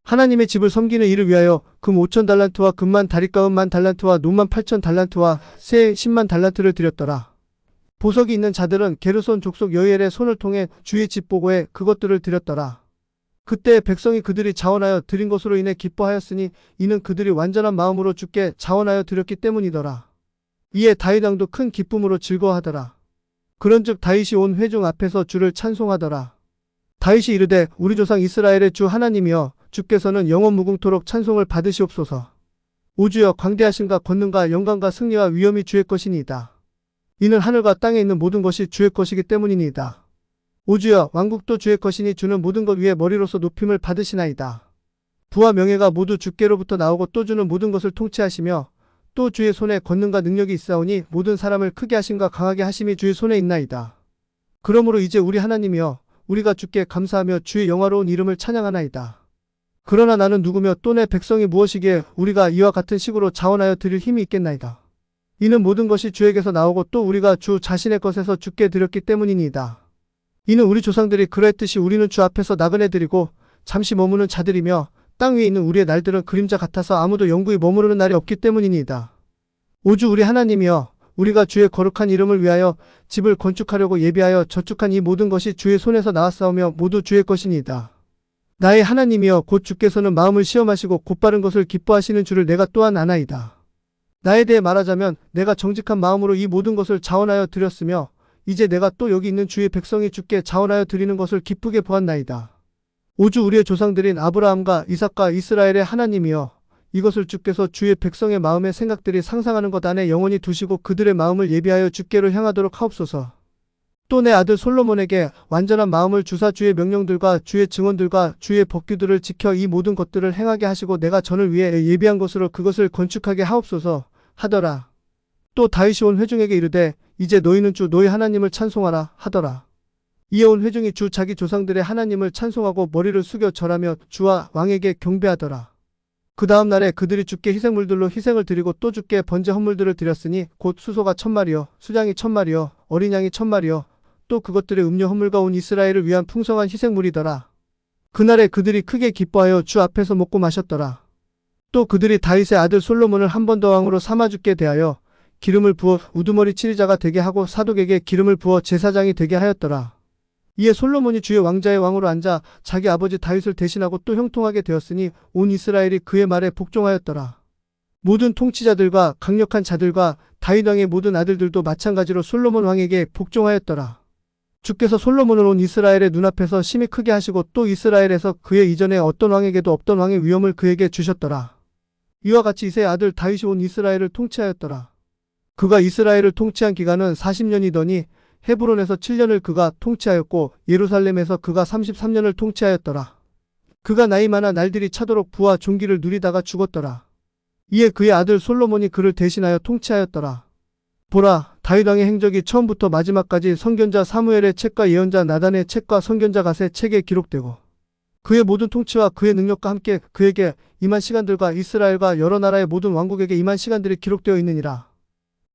하나님의 집을 섬기는 일을 위하여 금 5,000달란트와 금만 다리가은 10,000달란트와 노만 8,000달란트와 새 100,000달란트를 드렸더라. 보석이 있는 자들은 게르손 족속 여이엘의 손을 통해 주의 집 보고에 그것들을 드렸더라. 그때 백성이 그들이 자원하여 드린 것으로 인해 기뻐하였으니 이는 그들이 완전한 마음으로 주께 자원하여 드렸기 때문이더라. 이에 다윗 왕도 큰 기쁨으로 즐거워하더라. 그런즉 다윗이 온 회중 앞에서 주를 찬송하더라. 다윗이 이르되 우리 조상 이스라엘의 주 하나님이여 주께서는 영원 무궁토록 찬송을 받으시옵소서. 오 주여 광대하심과 권능과 영광과 승리와 위엄이 주의 것이니이다. 이는 하늘과 땅에 있는 모든 것이 주의 것이기 때문이니이다. 오 주여 왕국도 주의 것이니 주는 모든 것 위에 머리로서 높임을 받으시나이다. 부와 명예가 모두 주께로부터 나오고 또 주는 모든 것을 통치하시며 또 주의 손에 권능과 능력이 있사오니 모든 사람을 크게 하심과 강하게 하심이 주의 손에 있나이다. 그러므로 이제 우리 하나님이여 우리가 주께 감사하며 주의 영화로운 이름을 찬양하나이다. 그러나 나는 누구며 또 내 백성이 무엇이기에 우리가 이와 같은 식으로 자원하여 드릴 힘이 있겠나이다. 이는 모든 것이 주에게서 나오고 또 우리가 주 자신의 것에서 주께 드렸기 때문이니이다. 이는 우리 조상들이 그러했듯이 우리는 주 앞에서 나그네 드리고 잠시 머무는 자들이며 땅 위에 있는 우리의 날들은 그림자 같아서 아무도 영구히 머무르는 날이 없기 때문이니이다. 오주 우리 하나님이여 우리가 주의 거룩한 이름을 위하여 집을 건축하려고 예비하여 저축한 이 모든 것이 주의 손에서 나왔사오며 모두 주의 것이니이다. 나의 하나님이여 곧 주께서는 마음을 시험하시고 곧바른 것을 기뻐하시는 줄을 내가 또한 아나이다. 나에 대해 말하자면 내가 정직한 마음으로 이 모든 것을 자원하여 드렸으며 이제 내가 또 여기 있는 주의 백성이 주께 자원하여 드리는 것을 기쁘게 보았나이다. 오주 우리의 조상들인 아브라함과 이삭과 이스라엘의 하나님이여 이것을 주께서 주의 백성의 마음의 생각들이 상상하는 것 안에 영원히 두시고 그들의 마음을 예비하여 주께로 향하도록 하옵소서. 또 내 아들 솔로몬에게 완전한 마음을 주사 주의 명령들과 주의 증언들과 주의 법규들을 지켜 이 모든 것들을 행하게 하시고 내가 전을 위해 예비한 것으로 그것을 건축하게 하옵소서 하더라. 또 다윗이 온 회중에게 이르되 이제 너희는 주 너희 하나님을 찬송하라 하더라. 이에 온 회중이 주 자기 조상들의 하나님을 찬송하고 머리를 숙여 절하며 주와 왕에게 경배하더라. 그 다음 날에 그들이 주께 희생물들로 희생을 드리고 또 주께 번제 헌물들을 드렸으니 곧 수소가 1,000마리요 수장이 1,000마리요 어린 양이 1,000마리요 또 그것들의 음료 헌물과 온 이스라엘을 위한 풍성한 희생물이더라. 그날에 그들이 크게 기뻐하여 주 앞에서 먹고 마셨더라. 또 그들이 다윗의 아들 솔로몬을 한 번 더 왕으로 삼아 주게 대하여 기름을 부어 우두머리 치리자가 되게 하고 사독에게 기름을 부어 제사장이 되게 하였더라. 이에 솔로몬이 주의 왕자의 왕으로 앉아 자기 아버지 다윗을 대신하고 또 형통하게 되었으니 온 이스라엘이 그의 말에 복종하였더라. 모든 통치자들과 강력한 자들과 다윗 왕의 모든 아들들도 마찬가지로 솔로몬 왕에게 복종하였더라. 주께서 솔로몬을 온 이스라엘의 눈앞에서 심히 크게 하시고 또 이스라엘에서 그의 이전에 어떤 왕에게도 없던 왕의 위엄을 그에게 주셨더라. 이와 같이 이새의 아들 다윗이 온 이스라엘을 통치하였더라. 그가 이스라엘을 통치한 기간은 40년이더니 헤브론에서 7년을 그가 통치하였고 예루살렘에서 그가 33년을 통치하였더라. 그가 나이 많아 날들이 차도록 부와 존귀를 누리다가 죽었더라. 이에 그의 아들 솔로몬이 그를 대신하여 통치하였더라. 보라, 다윗 왕의 행적이 처음부터 마지막까지 선견자 사무엘의 책과 예언자 나단의 책과 선견자 갓의 책에 기록되고 그의 모든 통치와 그의 능력과 함께 그에게 임한 시간들과 이스라엘과 여러 나라의 모든 왕국에게 임한 시간들이 기록되어 있느니라.